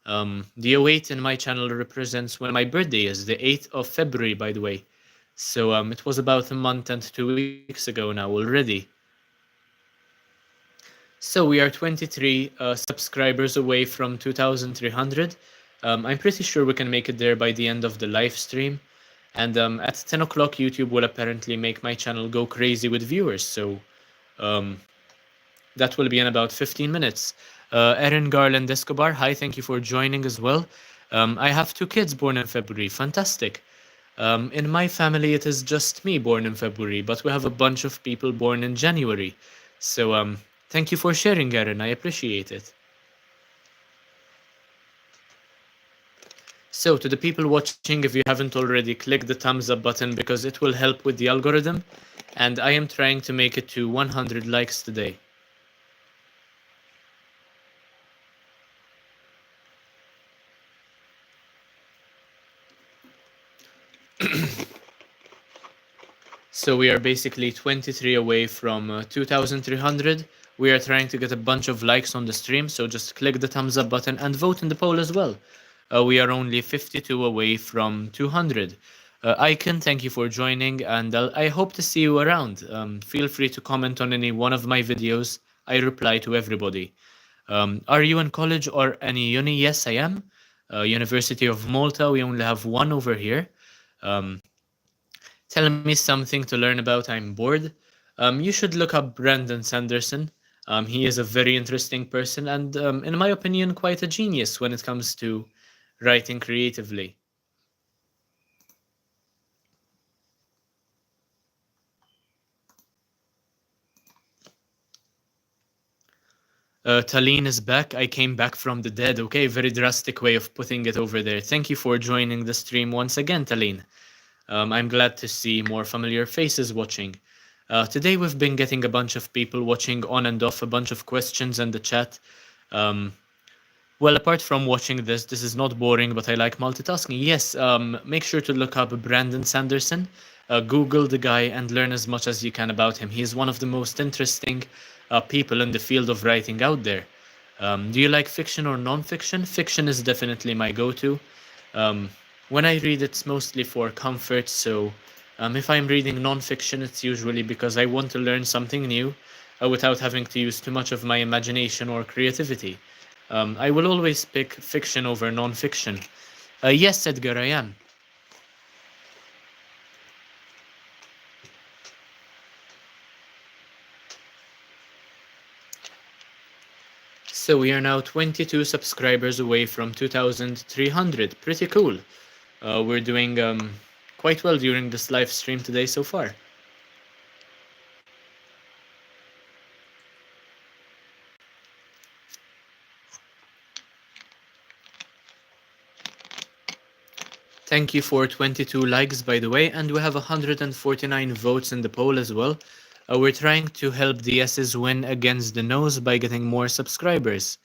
The 08 in my channel represents when my birthday is, the 8th of February, by the way. So it was about a month and 2 weeks ago now already. So we are 23 subscribers away from 2,300. I'm pretty sure we can make it there by the end of the live stream. And at 10 o'clock, YouTube will apparently make my channel go crazy with viewers. So um, that will be in about 15 minutes. Erin Garland Escobar, hi, thank you for joining as well. I have 2 kids born in February. Fantastic. In my family, it is just me born in February, but we have a bunch of people born in January. So thank you for sharing, Erin. I appreciate it. So, to the people watching, if you haven't already, click the thumbs up button because it will help with the algorithm. And I am trying to make it to 100 likes today. So we are basically 23 away from 2,300. We are trying to get a bunch of likes on the stream, so just click the thumbs up button and vote in the poll as well. We are only 52 away from 200. Icon, thank you for joining, and I hope to see you around. Feel free to comment on any one of my videos. I reply to everybody. Are you in college or any uni? Yes, I am. University of Malta, we only have one over here. Tell me something to learn about. I'm bored. You should look up Brandon Sanderson. He is a very interesting person and, in my opinion, quite a genius when it comes to writing creatively. Taline is back. I came back from the dead. Okay, very drastic way of putting it over there. Thank you for joining the stream once again, Taline. I'm glad to see more familiar faces watching. Today we've been getting a bunch of people watching on and off, a bunch of questions in the chat. Um, well, apart from watching this, this is not boring, but I like multitasking. Yes, make sure to look up Brandon Sanderson. Google the guy and learn as much as you can about him. He is one of the most interesting people in the field of writing out there. Do you like fiction or non-fiction? Fiction is definitely my go-to. Um, when I read, it's mostly for comfort. So if I'm reading non-fiction, it's usually because I want to learn something new without having to use too much of my imagination or creativity. I will always pick fiction over non-fiction. Yes, Edgar, I am. So we are now 22 subscribers away from 2,300. Pretty cool. We're doing quite well during this live stream today so far. Thank you for 22 likes, by the way, and we have 149 votes in the poll as well. We're trying to help the yeses win against the no's by getting more subscribers.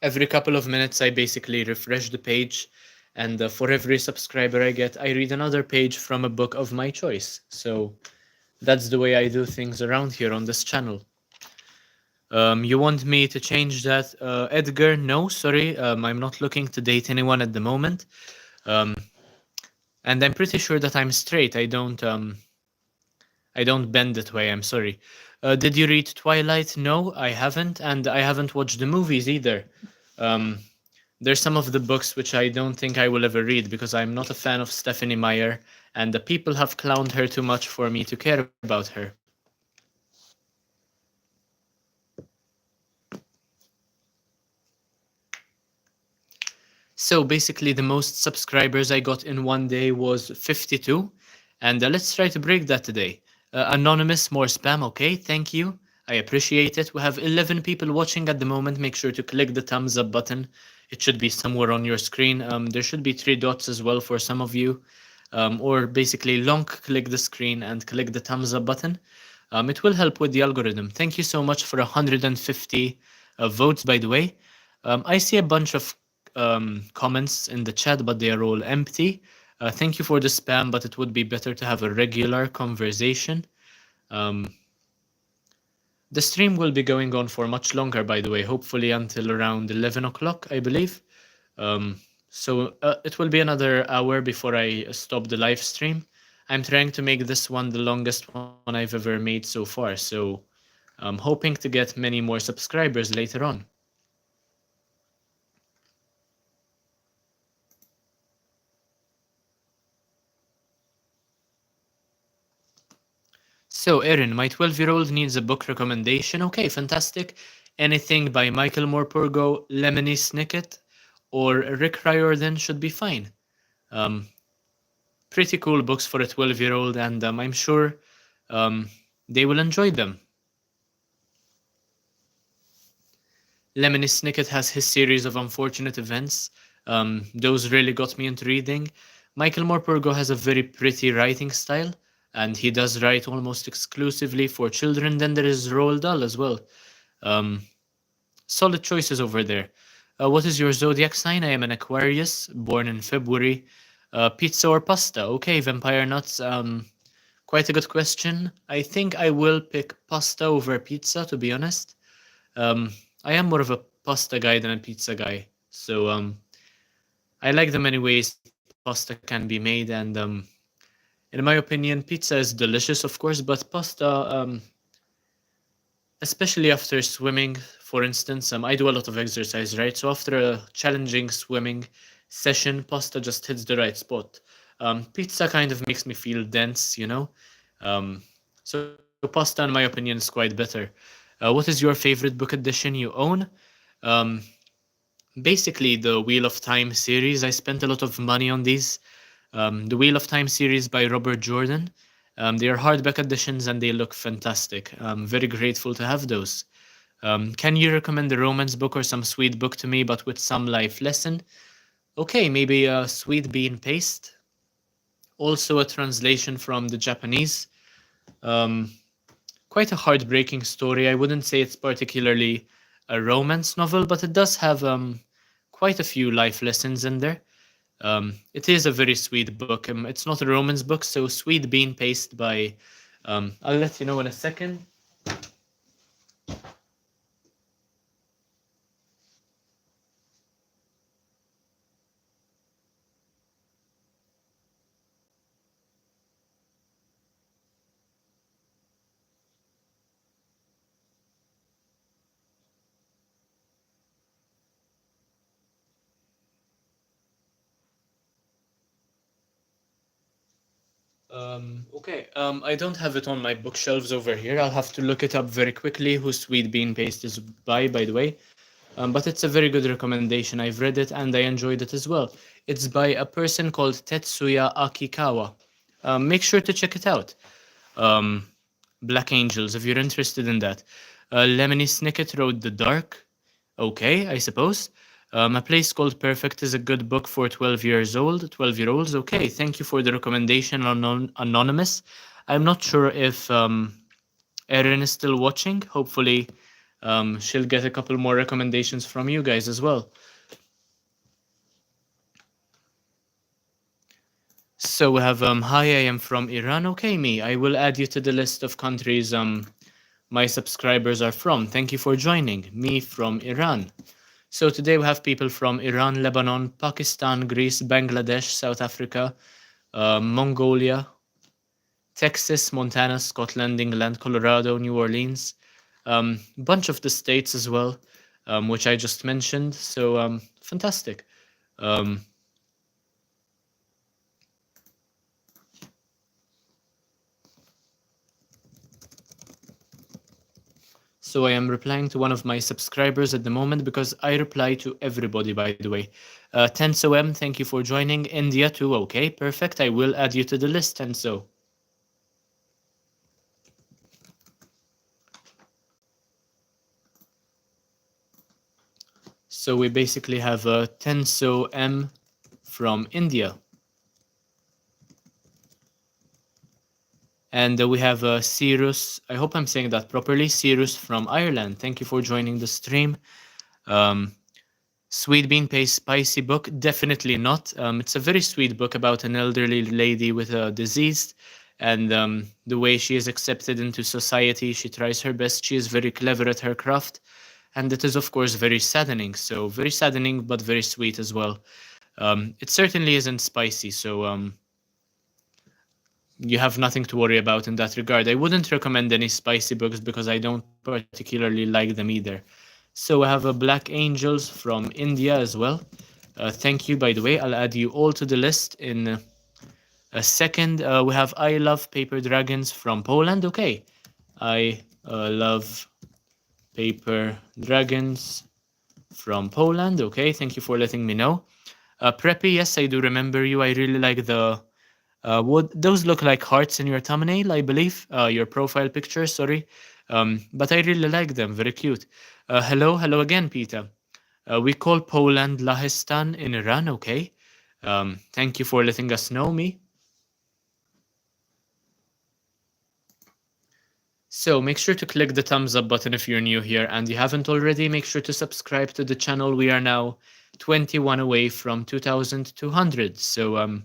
Every couple of minutes, I basically refresh the page, and for every subscriber I get, I read another page from a book of my choice. So that's the way I do things around here on this channel. You want me to change that? Edgar, no, sorry. I'm not looking to date anyone at the moment. And I'm pretty sure that I'm straight. I don't bend that way, I'm sorry. Did you read Twilight? No, I haven't, and I haven't watched the movies either. There's some of the books which I don't think I will ever read because I'm not a fan of Stephanie Meyer, and the people have clowned her too much for me to care about her. So basically the most subscribers I got in one day was 52, and let's try to break that today. Anonymous, more spam, okay, thank you. I appreciate it. We have 11 people watching at the moment. Make sure to click the thumbs up button. It should be somewhere on your screen. There should be 3 dots as well for some of you. Or basically long click the screen and click the thumbs up button. It will help with the algorithm. Thank you so much for 150 votes, by the way. I see a bunch of comments in the chat, but they are all empty. Thank you for the spam, but it would be better to have a regular conversation. The stream will be going on for much longer, by the way, hopefully until around 11 o'clock, I believe. So it will be another hour before I stop the live stream. I'm trying to make this one the longest one I've ever made so far, so I'm hoping to get many more subscribers later on. So, Erin, my 12-year-old needs a book recommendation. Okay, fantastic. Anything by Michael Morpurgo, Lemony Snicket, or Rick Riordan should be fine. Pretty cool books for a 12-year-old, and I'm sure they will enjoy them. Lemony Snicket has his series of unfortunate events. Those really got me into reading. Michael Morpurgo has a very pretty writing style, and he does write almost exclusively for children. Then there is Roald Dahl as well. Solid choices over there. What is your zodiac sign? I am an Aquarius, born in February. Pizza or pasta? Okay, Vampire Nuts. Quite a good question. I think I will pick pasta over pizza, to be honest. I am more of a pasta guy than a pizza guy. So I like the many ways pasta can be made, and in my opinion, pizza is delicious, of course, but pasta, especially after swimming, for instance, I do a lot of exercise, right? So after a challenging swimming session, pasta just hits the right spot. Pizza kind of makes me feel dense, you know? So pasta, in my opinion, is quite better. What is your favorite book edition you own? Basically, the Wheel of Time series. I spent a lot of money on these. The Wheel of Time series by Robert Jordan. They are hardback editions and they look fantastic. I'm very grateful to have those. Can you recommend a romance book or some sweet book to me, but with some life lesson? Okay, maybe a Sweet Bean Paste. Also a translation from the Japanese. Um, Quite a heartbreaking story. I wouldn't say it's particularly a romance novel, but it does have quite a few life lessons in there. It is a very sweet book. It's not a romance book, so Sweet Bean Paste by. I'll let you know in a second. Okay. I don't have it on my bookshelves over here. I'll have to look it up very quickly. Who Sweet Bean Paste is by the way. But it's a very good recommendation. I've read it and I enjoyed it as well. It's by a person called Tetsuya Akikawa. Make sure to check it out. Um, Black Angels, if you're interested in that. Lemony Snicket wrote The Dark. Okay, I suppose. A Place Called Perfect is a good book for 12 years old, 12-year-olds. Okay, thank you for the recommendation, Anonymous. I'm not sure if Erin is still watching. Hopefully, she'll get a couple more recommendations from you guys as well. So we have hi, I am from Iran. Okay, me. I will add you to the list of countries my subscribers are from. Thank you for joining. Me from Iran. So today we have people from Iran, Lebanon, Pakistan, Greece, Bangladesh, South Africa, Mongolia, Texas, Montana, Scotland, England, Colorado, New Orleans, bunch of the states as well, which I just mentioned. So fantastic. Um, So I am replying to one of my subscribers at the moment because I reply to everybody, by the way. Tenso M, thank you for joining. India too, okay, perfect. I will add you to the list, Tenso. So we basically have Tenso M from India. And we have Cyrus, I hope I'm saying that properly, Cyrus from Ireland. Thank you for joining the stream. Sweet Bean Paste Spicy book? Definitely not. It's a very sweet book about an elderly lady with a disease and the way she is accepted into society. She tries her best. She is very clever at her craft. And it is, of course, very saddening. So, very saddening, but very sweet as well. It certainly isn't spicy. So, you have nothing to worry about in that regard. I wouldn't recommend any spicy books because I don't particularly like them either. So I have a Black Angels from India as well. Thank you, by the way. I'll add you all to the list in a second. We have I Love Paper Dragons from Poland. Okay. I love Paper Dragons from Poland. Okay, thank you for letting me know. Preppy, yes, I do remember you. I really like the those look like hearts in your thumbnail, I believe. Your profile picture, sorry. But I really like them, very cute. Hello again, Peter. We call Poland Lahistan in Iran, okay? Thank you for letting us know, me. So make sure to click the thumbs up button if you're new here and you haven't already. Make sure to subscribe to the channel. We are now 21 away from 2,200. So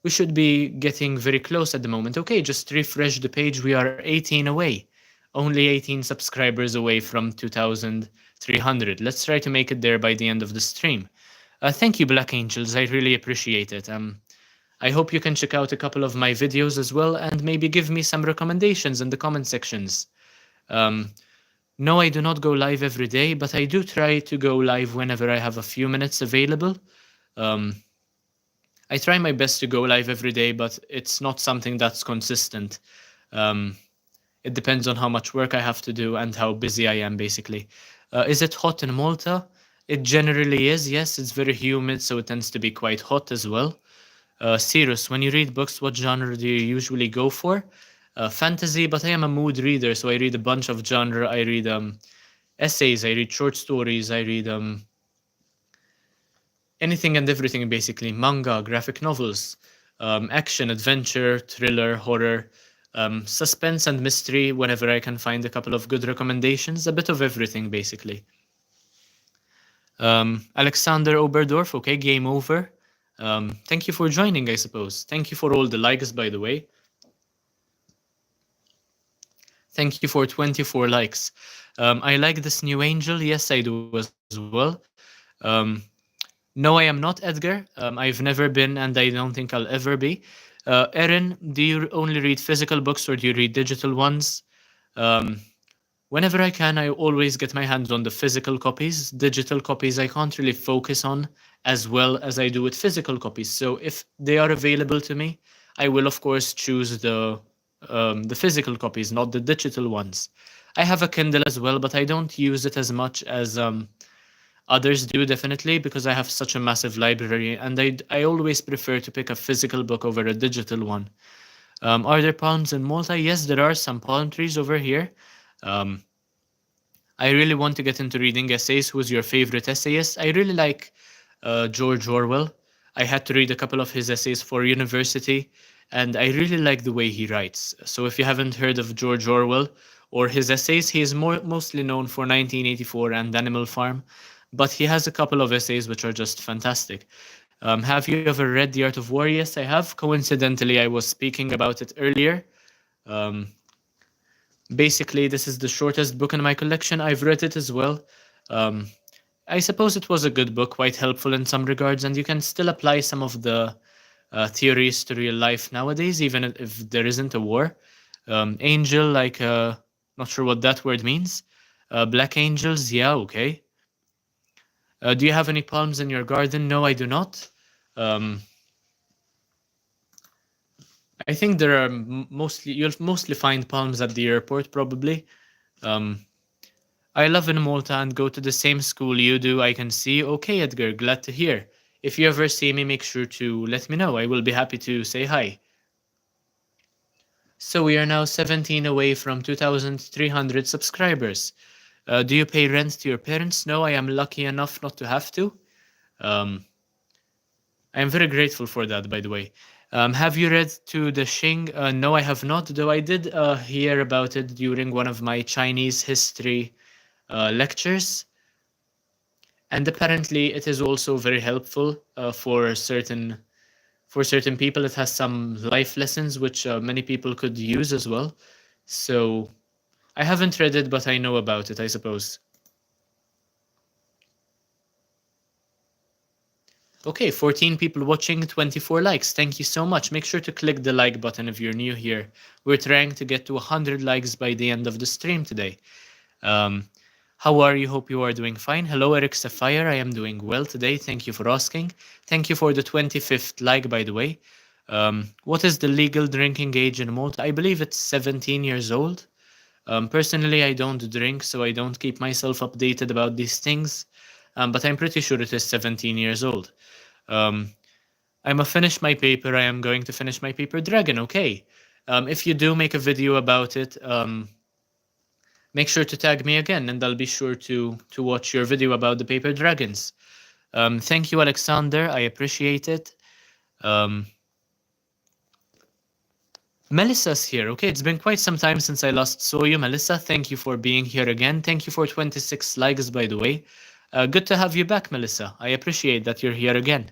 we should be getting very close at the moment. Okay, just refresh the page. We are 18 away. Only 18 subscribers away from 2,300. Let's try to make it there by the end of the stream. Thank you, Black Angels. I really appreciate it. I hope you can check out a couple of my videos as well and maybe give me some recommendations in the comment sections. No, I do not go live every day, but I do try to go live whenever I have a few minutes available. I try my best to go live every day, but it's not something that's consistent. It depends on how much work I have to do and how busy I am, basically. Is it hot in Malta? It generally is, yes. It's very humid, so it tends to be quite hot as well. Cyrus, when you read books, what genre do you usually go for? Fantasy, but I am a mood reader, so I read a bunch of genre. I read essays, I read short stories, I read anything and everything basically, manga, graphic novels, action, adventure, thriller, horror, suspense and mystery whenever I can find a couple of good recommendations, a bit of everything basically. Alexander Oberdorf, okay, game over. Thank you for joining, I suppose. Thank you for all the likes, by the way. Thank you for 24 likes. I like this new angel. Yes, I do as well. Um, no, I am not Edgar. I've never been, and I don't think I'll ever be. Erin, do you only read physical books or do you read digital ones? Um, Whenever I can, I always get my hands on the physical copies. Digital copies I can't really focus on as well as I do with physical copies. So if they are available to me, I will of course choose the physical copies, not the digital ones. I have a Kindle as well, but I don't use it as much as others do, definitely, because I have such a massive library, and I always prefer to pick a physical book over a digital one. Are there palms in Malta? Yes, there are some palm trees over here. Um, I really want to get into reading essays. Who's your favorite essayist? I really like George Orwell. I had to read a couple of his essays for university, and I really like the way he writes. So if you haven't heard of George Orwell or his essays, he is mostly known for 1984 and Animal Farm, but he has a couple of essays which are just fantastic. Have you ever read The Art of War? Yes, I have. Coincidentally, I was speaking about it earlier. Um, Basically, this is the shortest book in my collection. I've read it as well. Um, I suppose it was a good book, quite helpful in some regards, and you can still apply some of the theories to real life nowadays, even if there isn't a war. Angel, like, not sure what that word means. Black angels, yeah, okay. Do you have any palms in your garden? No, I do not. Um, I think there are you'll mostly find palms at the airport, probably. Um, I live in Malta and go to the same school you do. I can see. Okay, Edgar, glad to hear. If you ever see me, make sure to let me know. I will be happy to say hi. So we are now 17 away from 2,300 subscribers. Do you pay rent to your parents? No, I am lucky enough not to have to. Um, I am very grateful for that, by the way. Have you read To the Xing? No, I have not, though I did hear about it during one of my Chinese history lectures. And apparently, it is also very helpful for certain people. It has some life lessons which many people could use as well. So I haven't read it, but I know about it, I suppose. Okay, 14 people watching, 24 likes. Thank you so much. Make sure to click the like button if you're new here. We're trying to get to 100 likes by the end of the stream today. Um, how are you? Hope you are doing fine. Hello, Eric Sapphire. I am doing well today. Thank you for asking. Thank you for the 25th like, by the way. What is the legal drinking age in Malta? I believe it's 17 years old. Personally, I don't drink, so I don't keep myself updated about these things. But I'm pretty sure it is 17 years old. I'm a finish my paper. I am going to finish my paper Dragon. Okay. If you do make a video about it, make sure to tag me again, and I'll be sure to watch your video about the paper dragons. Thank you, Alexander. I appreciate it. Melissa's here. Okay, it's been quite some time since I last saw you, Melissa. Thank you for being here again. Thank you for 26 likes, by the way. Good to have you back, Melissa. I appreciate that you're here again.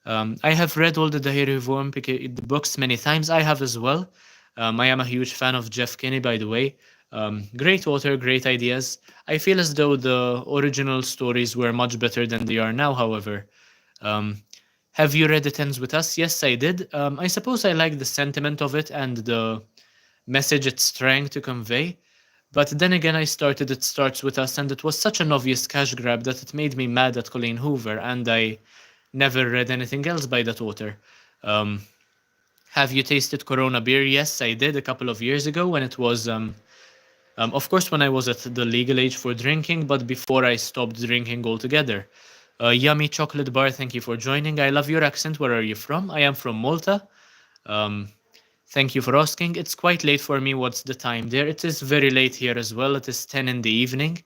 I have read all the Diary of Wimpy books many times. I have as well. I am a huge fan of Jeff Kinney, by the way. Great author, great ideas. I feel as though the original stories were much better than they are now, however. Have you read It Ends With Us? Yes, I did. I suppose I like the sentiment of it and the message it's trying to convey. But then again, I started It Starts With Us, and it was such an obvious cash grab that it made me mad at Colleen Hoover, and I never read anything else by that author. Have you tasted Corona beer? Yes, I did a couple of years ago when it was, of course, when I was at the legal age for drinking, but before I stopped drinking altogether. Yummy chocolate bar, thank you for joining. I love your accent. Where are you from? I am from Malta. Thank you for asking. It's quite late for me. What's the time there? It is very late here as well. It is 10 in the evening.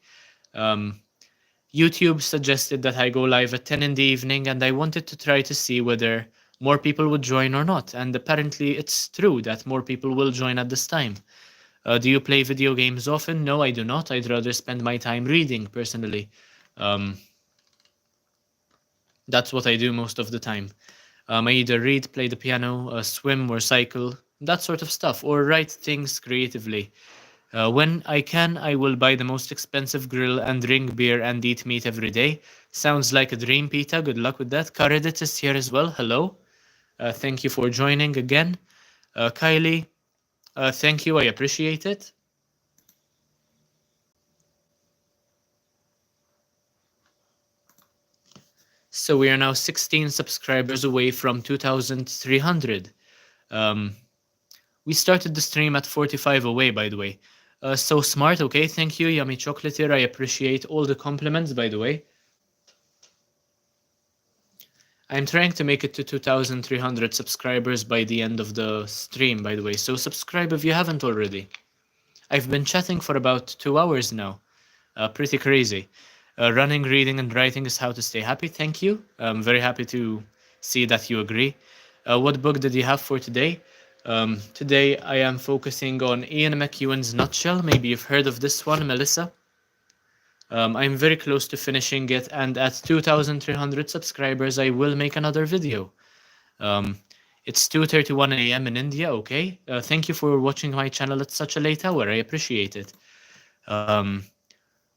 YouTube suggested that I go live at 10 in the evening, and I wanted to try to see whether more people would join or not. And apparently, it's true that more people will join at this time. Do you play video games often? No, I do not. I'd rather spend my time reading personally. Um, that's what I do most of the time. I either read, play the piano, swim, or cycle, that sort of stuff, or write things creatively. When I can, I will buy the most expensive grill and drink beer and eat meat every day. Sounds like a dream, Peter. Good luck with that. Karedit is here as well. Hello. Thank you for joining again. Kylie, thank you. I appreciate it. So we are now 16 subscribers away from 2,300. We started the stream at 45 away, by the way. So smart, okay, thank you, Yummy Chocolatier. I appreciate all the compliments, by the way. I'm trying to make it to 2,300 subscribers by the end of the stream, by the way, so subscribe if you haven't already. I've been chatting for about 2 hours now. Pretty crazy. Running, reading, and writing is how to stay happy. Thank you. I'm very happy to see that you agree. What book did you have for today? Today I am focusing on Ian McEwan's Nutshell. Maybe you've heard of this one, Melissa. I'm very close to finishing it, and at 2,300 subscribers, I will make another video. It's 2:31 a.m. in India, okay? Thank you for watching my channel at such a late hour. I appreciate it.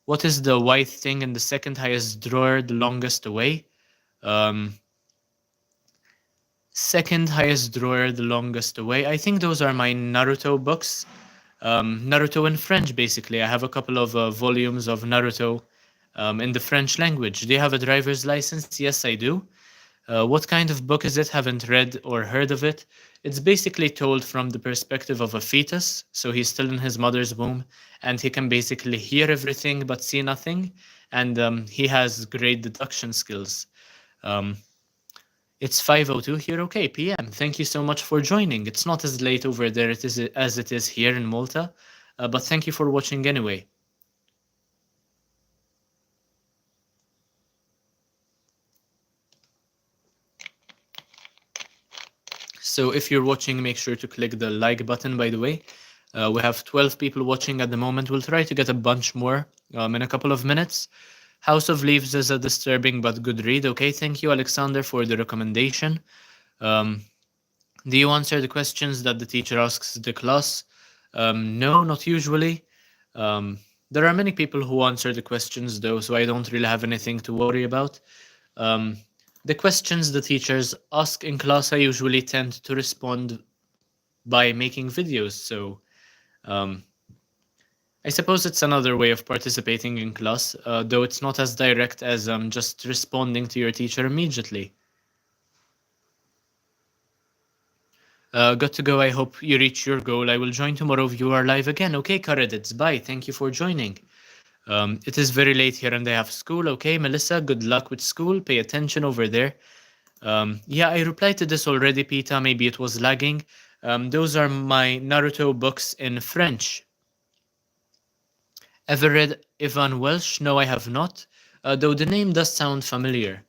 What is the white thing in the second highest drawer the longest away? Second highest drawer the longest away. I think those are my Naruto books. Naruto in French, basically. I have a couple of volumes of Naruto in the French language. Do you have a driver's license? Yes, I do. What kind of book is it? Haven't read or heard of it. It's basically told from the perspective of a fetus. So he's still in his mother's womb, and he can basically hear everything but see nothing. And he has great deduction skills. It's 5:02 here. Okay, PM. Thank you so much for joining. It's not as late over there as it is here in Malta, but thank you for watching anyway. So if you're watching, make sure to click the like button, by the way. We have 12 people watching at the moment. We'll try to get a bunch more in a couple of minutes. House of Leaves is a disturbing but good read. Okay, thank you, Alexander, for the recommendation. Do you answer the questions that the teacher asks the class? No, not usually. There are many people who answer the questions, though, so I don't really have anything to worry about. The questions the teachers ask in class, I usually tend to respond by making videos, so I suppose it's another way of participating in class, though it's not as direct as just responding to your teacher immediately. Got to go. I hope you reach your goal. I will join tomorrow if you are live again. Okay, Karedits, bye. Thank you for joining. It is very late here and I have school. Okay, Melissa, good luck with school. Pay attention over there. Yeah, I replied to this already, Peter. Maybe it was lagging. Those are my Naruto books in French. Ever read Ivan Welsh? No, I have not. Though the name does sound familiar.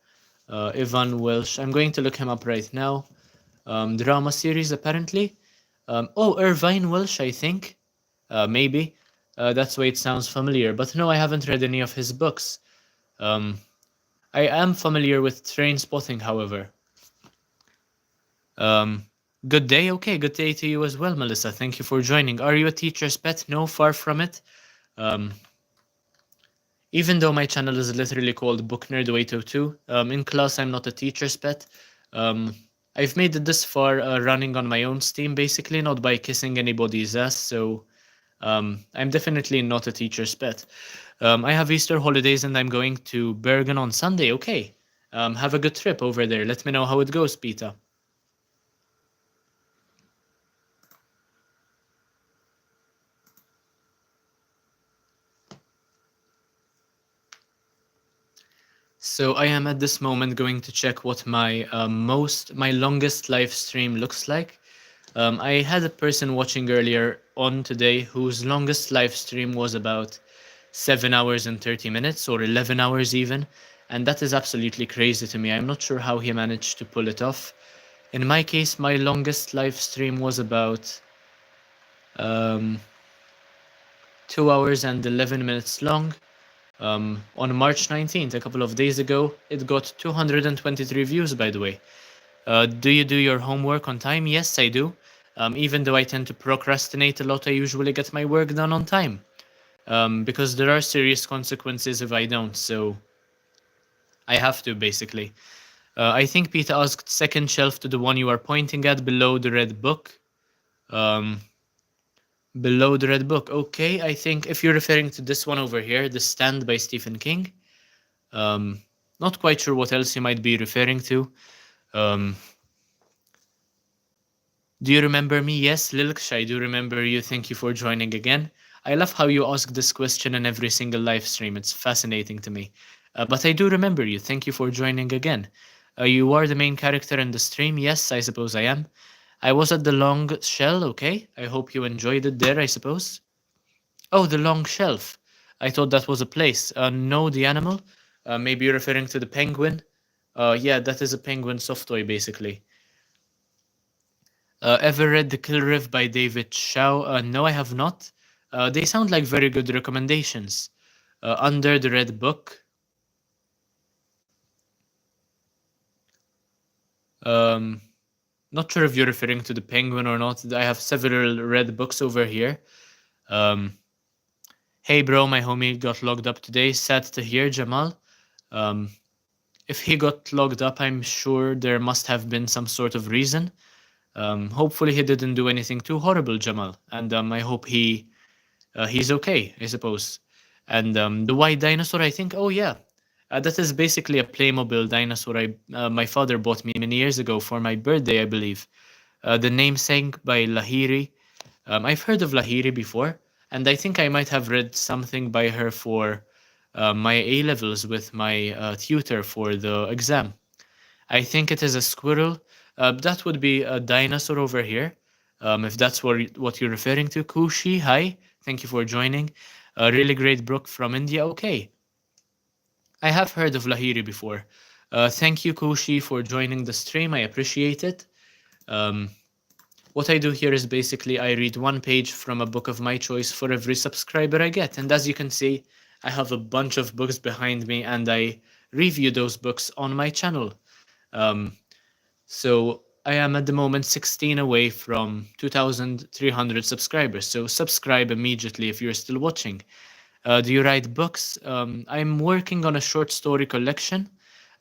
Ivan Welsh. I'm going to look him up right now. Drama series, apparently. Oh, Irvine Welsh, I think. Maybe. That's why it sounds familiar. But no, I haven't read any of his books. I am familiar with Train Spotting, however. Good day. Okay, good day to you as well, Melissa. Thank you for joining. Are you a teacher's pet? No, far from it. Even though my channel is literally called Book Nerd 802, in class I'm not a teacher's pet. I've made it this far running on my own steam, basically, not by kissing anybody's ass, so I'm definitely not a teacher's pet. I have Easter holidays and I'm going to Bergen on Sunday. Okay, have a good trip over there. Let me know how it goes, Peter. So I am at this moment going to check what my longest live stream looks like. I had a person watching earlier on today whose longest live stream was about 7 hours and 30 minutes or 11 hours even. And that is absolutely crazy to me. I'm not sure how he managed to pull it off. In my case, my longest live stream was about um, 2 hours and 11 minutes long. On March 19th, a couple of days ago, it got 223 views, by the way. Do you do your homework on time? Yes, I do. Even though I tend to procrastinate a lot, I usually get my work done on time. Because there are serious consequences if I don't, so I have to, basically. I think Peter asked second shelf to the one you are pointing at below the red book. Um, Below the red book. Okay, I think if you're referring to this one over here, The Stand by Stephen King. Not quite sure what else you might be referring to. Um, do you remember me? Yes, Lilksh, I do remember you. Thank you for joining again. I love how you ask this question in every single live stream. It's fascinating to me. But I do remember you. Thank you for joining again. You are the main character in the stream. Yes, I suppose I am. I was at the long shell. Okay, I hope you enjoyed it there, I suppose. Oh, the long shelf. I thought that was a place. No, the animal. Maybe you're referring to the penguin. Yeah, that is a penguin soft toy, basically. Ever read The Kill Riff by David Shaw? No, I have not. They sound like very good recommendations. Under the Red Book. Not sure if you're referring to the penguin or not. I have several red books over here. Hey bro, my homie got locked up today. Sad to hear, Jamal. If he got locked up, I'm sure there must have been some sort of reason. Hopefully he didn't do anything too horrible, Jamal. And I hope he's okay, I suppose. And the white dinosaur, I think, oh yeah. That is basically a Playmobil dinosaur my father bought me many years ago for my birthday, I believe. The namesake by Lahiri. I've heard of Lahiri before, and I think I might have read something by her for my A levels with my tutor for the exam. I think it is a squirrel. That would be a dinosaur over here, if that's what you're referring to. Kushi, hi. Thank you for joining. A really great book from India. Okay. I have heard of Lahiri before. Thank you, Kushi, for joining the stream. I appreciate it. What I do here is basically I read one page from a book of my choice for every subscriber I get. And as you can see, I have a bunch of books behind me and I review those books on my channel. So I am at the moment 16 away from 2,300 subscribers. So subscribe immediately if you're still watching. Do you write books? I'm working on a short story collection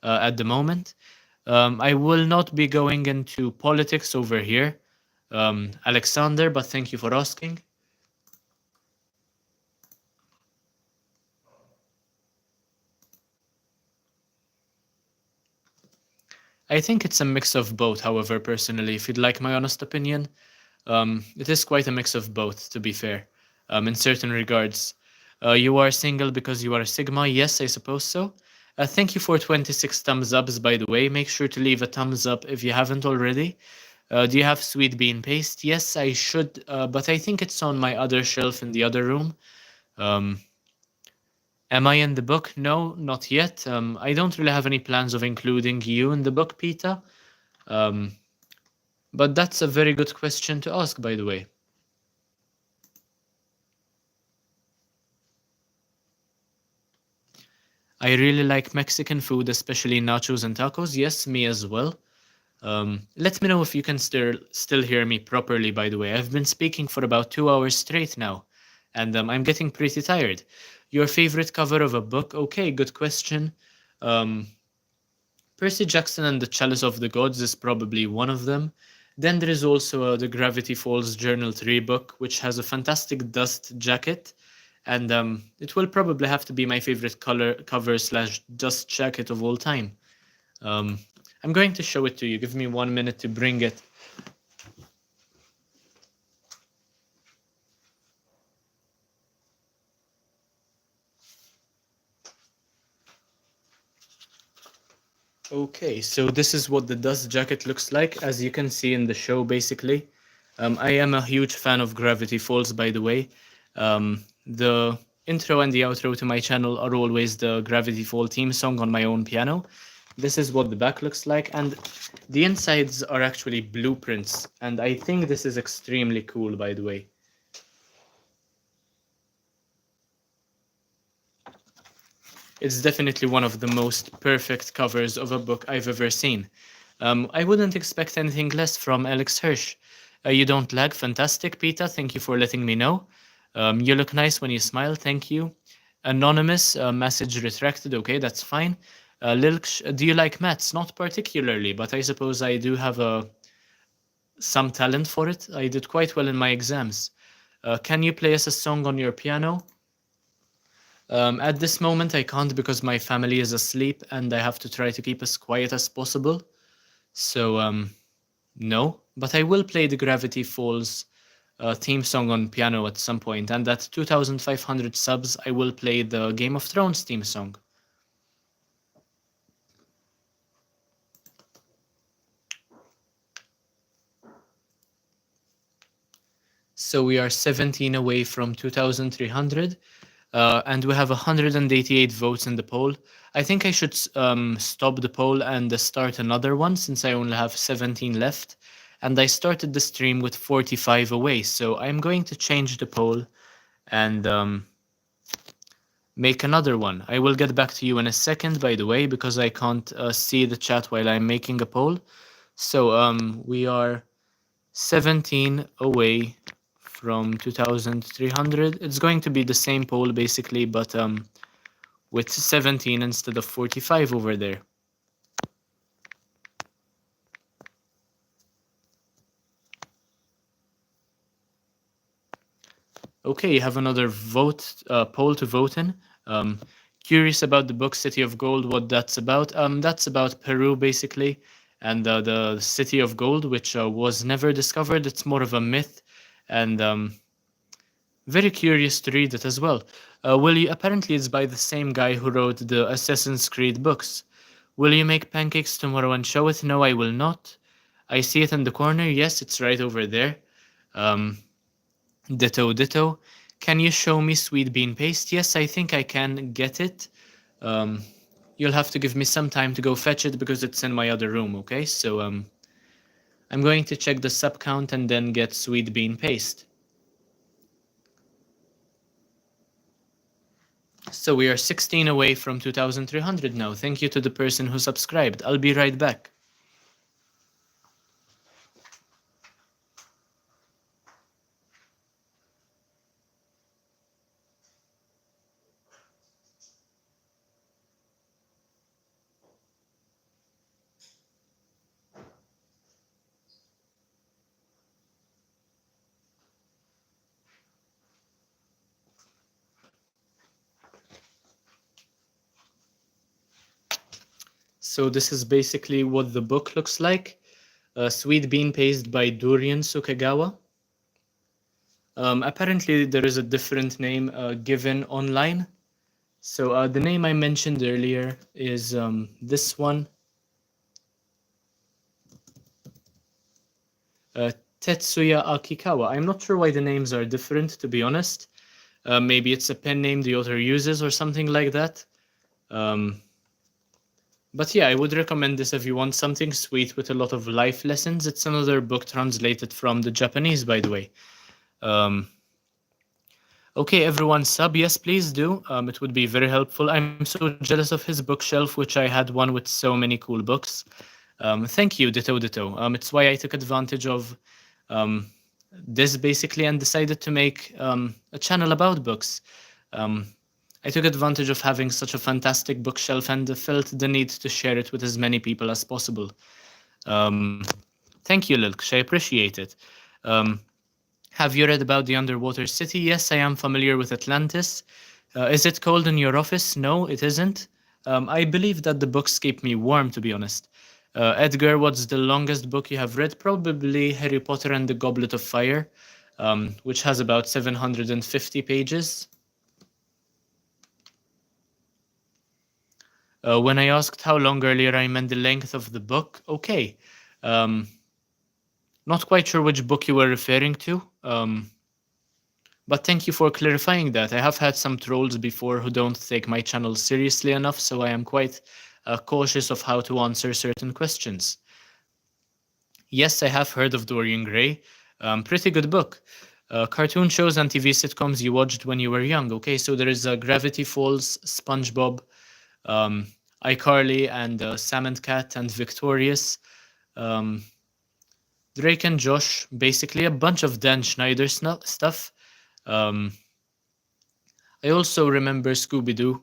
at the moment. I will not be going into politics over here, Alexander, but thank you for asking. I think it's a mix of both, however, personally, if you'd like my honest opinion. It is quite a mix of both, to be fair, in certain regards. You are single because you are a Sigma? Yes, I suppose so. Thank you for 26 thumbs ups, by the way. Make sure to leave a thumbs up if you haven't already. Do you have sweet bean paste? Yes, I should, but I think it's on my other shelf in the other room. Am I in the book? No, not yet. I don't really have any plans of including you in the book, Peter. But that's a very good question to ask, by the way. I really like Mexican food, especially nachos and tacos. Yes, me as well. Let me know if you can still hear me properly, by the way. I've been speaking for about 2 hours straight now, and I'm getting pretty tired. Your favorite cover of a book? Okay, good question. Percy Jackson and the Chalice of the Gods is probably one of them. Then there is also the Gravity Falls Journal 3 book, which has a fantastic dust jacket. And it will probably have to be my favorite cover / dust jacket of all time. I'm going to show it to you. Give me 1 minute to bring it. Okay, so this is what the dust jacket looks like, as you can see in the show, basically. I am a huge fan of Gravity Falls, by the way. The intro and the outro to my channel are always the Gravity Fall theme song on my own piano. This is what the back looks like, and the insides are actually blueprints, and I think this is extremely cool, by the way. It's definitely one of the most perfect covers of a book I've ever seen. I wouldn't expect anything less from Alex Hirsch. You don't lag, fantastic, Peter. Thank you for letting me know. You look nice when you smile, thank you. Anonymous, message retracted, okay, that's fine. Lilksh, do you like maths? Not particularly, but I suppose I do have some talent for it. I did quite well in my exams. Can you play us a song on your piano? At this moment, I can't because my family is asleep and I have to try to keep as quiet as possible. So, no. But I will play the Gravity Falls theme song on piano at some point, and at 2,500 subs, I will play the Game of Thrones theme song. So we are 17 away from 2,300. And we have 188 votes in the poll. I think I should stop the poll and start another one since I only have 17 left. And I started the stream with 45 away. So I'm going to change the poll and make another one. I will get back to you in a second, by the way, because I can't see the chat while I'm making a poll. So we are 17 away from 2,300. It's going to be the same poll basically, but with 17 instead of 45 over there. Okay, you have another poll to vote in. Curious about the book City of Gold, what that's about? That's about Peru basically, and the City of Gold, which was never discovered. It's more of a myth, and very curious to read it as well. Will you? Apparently, it's by the same guy who wrote the Assassin's Creed books. Will you make pancakes tomorrow and show it? No, I will not. I see it in the corner. Yes, it's right over there. Ditto, ditto. Can you show me sweet bean paste? Yes, I think I can get it. You'll have to give me some time to go fetch it because it's in my other room, okay? So I'm going to check the sub count and then get sweet bean paste. So we are 16 away from 2,300 now. Thank you to the person who subscribed. I'll be right back. So this is basically what the book looks like. Sweet Bean Paste by Durian Sukagawa. Apparently there is a different name given online. So the name I mentioned earlier is this one. Tetsuya Akikawa. I'm not sure why the names are different, to be honest. Maybe it's a pen name the author uses or something like that. But yeah, I would recommend this if you want something sweet with a lot of life lessons. It's another book translated from the Japanese, by the way. Okay, everyone sub. Yes, please do. It would be very helpful. I'm so jealous of his bookshelf, which I had one with so many cool books. Thank you, ditto, ditto. It's why I took advantage of this basically and decided to make a channel about books. I took advantage of having such a fantastic bookshelf and felt the need to share it with as many people as possible. Thank you, Lilksh. I appreciate it. Have you read about the underwater city? Yes, I am familiar with Atlantis. Is it cold in your office? No, it isn't. I believe that the books keep me warm, to be honest. Edgar, what's the longest book you have read? Probably Harry Potter and the Goblet of Fire, which has about 750 pages. When I asked how long earlier, I meant the length of the book. Okay. Not quite sure which book you were referring to. But thank you for clarifying that. I have had some trolls before who don't take my channel seriously enough, so I am quite cautious of how to answer certain questions. Yes, I have heard of Dorian Gray. Pretty good book. Cartoon shows and TV sitcoms you watched when you were young. Okay, so there is Gravity Falls, SpongeBob, um, iCarly, and Sam and Cat and Victorious. Um, Drake and Josh, basically a bunch of Dan Schneider stuff. Um, I also remember Scooby Doo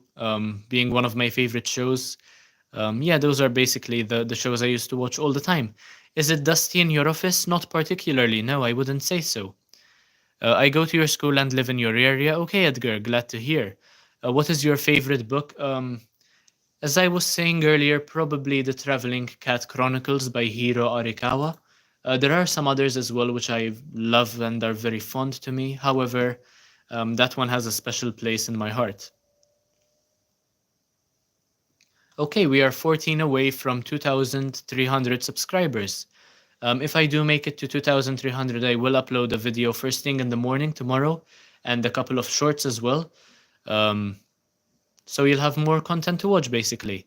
being one of my favorite shows. Yeah, those are basically the shows I used to watch all the time. Is it dusty in your office? Not particularly. No, I wouldn't say so. I go to your school and live in your area. Okay, Edgar, glad to hear. What is your favorite book? As I was saying earlier, probably The Traveling Cat Chronicles by Hiro Arikawa. There are some others as well which I love and are very fond to me. However, that one has a special place in my heart. Okay, we are 14 away from 2,300 subscribers. If I do make it to 2,300, I will upload a video first thing in the morning tomorrow and a couple of shorts as well. So you'll have more content to watch basically.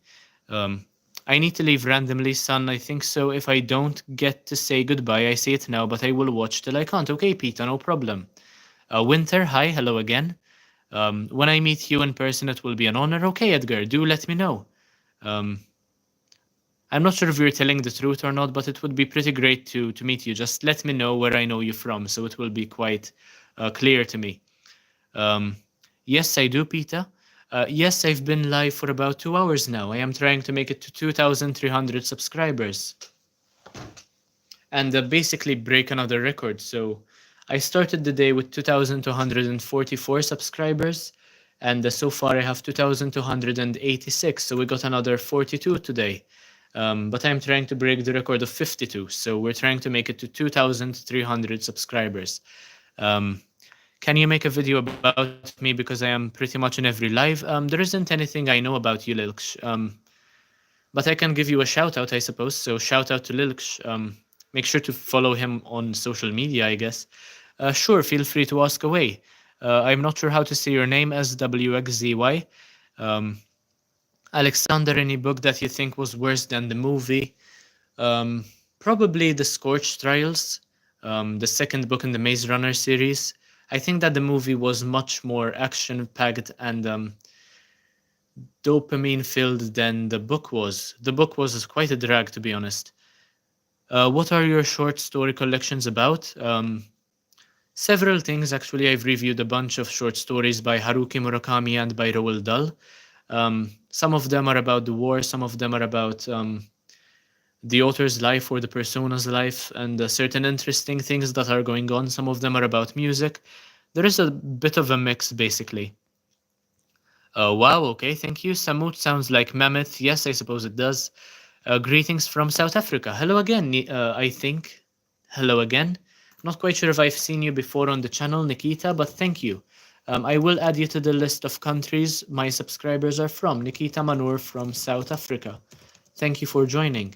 I need to leave randomly, son. I think so. If I don't get to say goodbye, I say it now, but I will watch till I can't. Okay, Peter, no problem. Winter, hi, hello again. When I meet you in person, it will be an honor. Okay, Edgar, do let me know. I'm not sure if you're telling the truth or not, but it would be pretty great to meet you. Just let me know where I know you from, so it will be quite clear to me. Yes, I do, Peter. Yes, I've been live for about 2 hours now. I am trying to make it to 2,300 subscribers. And basically break another record. So I started the day with 2,244 subscribers. And so far I have 2,286. So we got another 42 today. But I'm trying to break the record of 52. So we're trying to make it to 2,300 subscribers. Can you make a video about me because I am pretty much in every live? There isn't anything I know about you, Lilksh. But I can give you a shout out, I suppose. So shout out to Lilksh. Make sure to follow him on social media, I guess. Sure, feel free to ask away. I'm not sure how to say your name as WXZY. Alexander, any book that you think was worse than the movie? Probably The Scorched Trials, the second book in the Maze Runner series. I think that the movie was much more action-packed and dopamine-filled than the book was. The book was quite a drag, to be honest. What are your short story collections about? Several things, actually. I've reviewed a bunch of short stories by Haruki Murakami and by Roald Dahl. Some of them are about the war, some of them are about the author's life or the persona's life and certain interesting things that are going on. Some of them are about music. There is a bit of a mix, basically. Wow, okay, thank you. Samut sounds like mammoth. Yes, I suppose it does. Greetings from South Africa. Hello again, I think. Hello again. Not quite sure if I've seen you before on the channel, Nikita, but thank you. I will add you to the list of countries my subscribers are from. Nikita Manur from South Africa. Thank you for joining.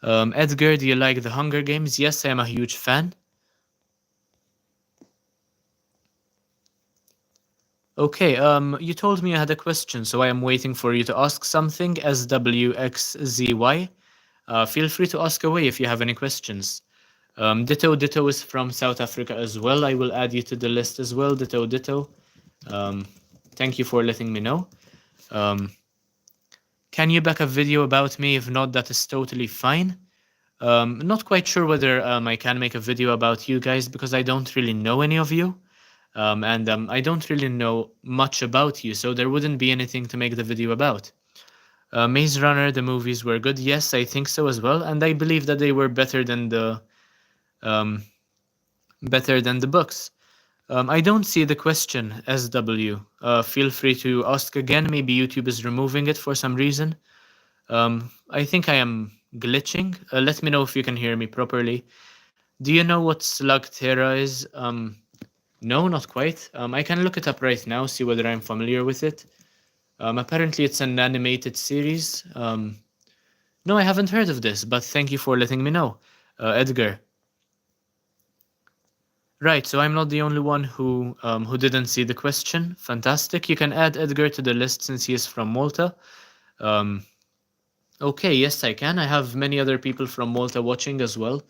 Edgar, do you like the Hunger Games? Yes, I am a huge fan. Okay, you told me I had a question, so I am waiting for you to ask something. SWXZY. Feel free to ask away if you have any questions. Ditto is from South Africa as well. I will add you to the list as well. Ditto. Thank you for letting me know. Can you back a video about me? If not, that is totally fine. Not quite sure whether I can make a video about you guys because I don't really know any of you. And I don't really know much about you, so there wouldn't be anything to make the video about. Maze Runner, the movies were good. Yes, I think so as well. And I believe that they were better than the books. I don't see the question, SW. Feel free to ask again. Maybe YouTube is removing it for some reason. I think I am glitching. Let me know if you can hear me properly. Do you know what Slugterra is? No, not quite. I can look it up right now, see whether I'm familiar with it. Apparently it's an animated series. No, I haven't heard of this, but thank you for letting me know. Edgar. Right, so I'm not the only one who didn't see the question. Fantastic. You can add Edgar to the list since he is from Malta. Um, okay, yes, I can. I have many other people from Malta watching as well.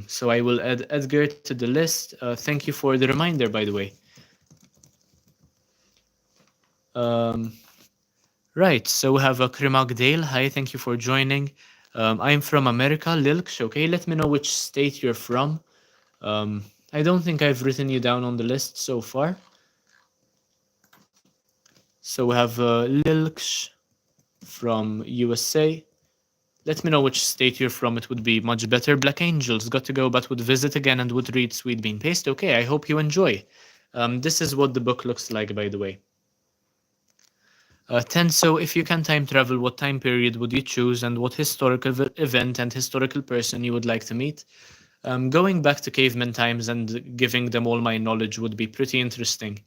So I will add Edgar to the list. Thank you for the reminder, by the way. Um, right, so we have a Krimagdale. Hi, thank you for joining. I'm from America, Lilksh. Okay, let me know which state you're from. Um, I don't think I've written you down on the list so far. So we have Lilksh from USA. Let me know which state you're from. It would be much better. Black Angels got to go, but would visit again and would read Sweet Bean Paste. Okay, I hope you enjoy. This is what the book looks like, by the way. 10. So, if you can time travel, what time period would you choose, and what historical event and historical person you would like to meet? Going back to caveman times and giving them all my knowledge would be pretty interesting.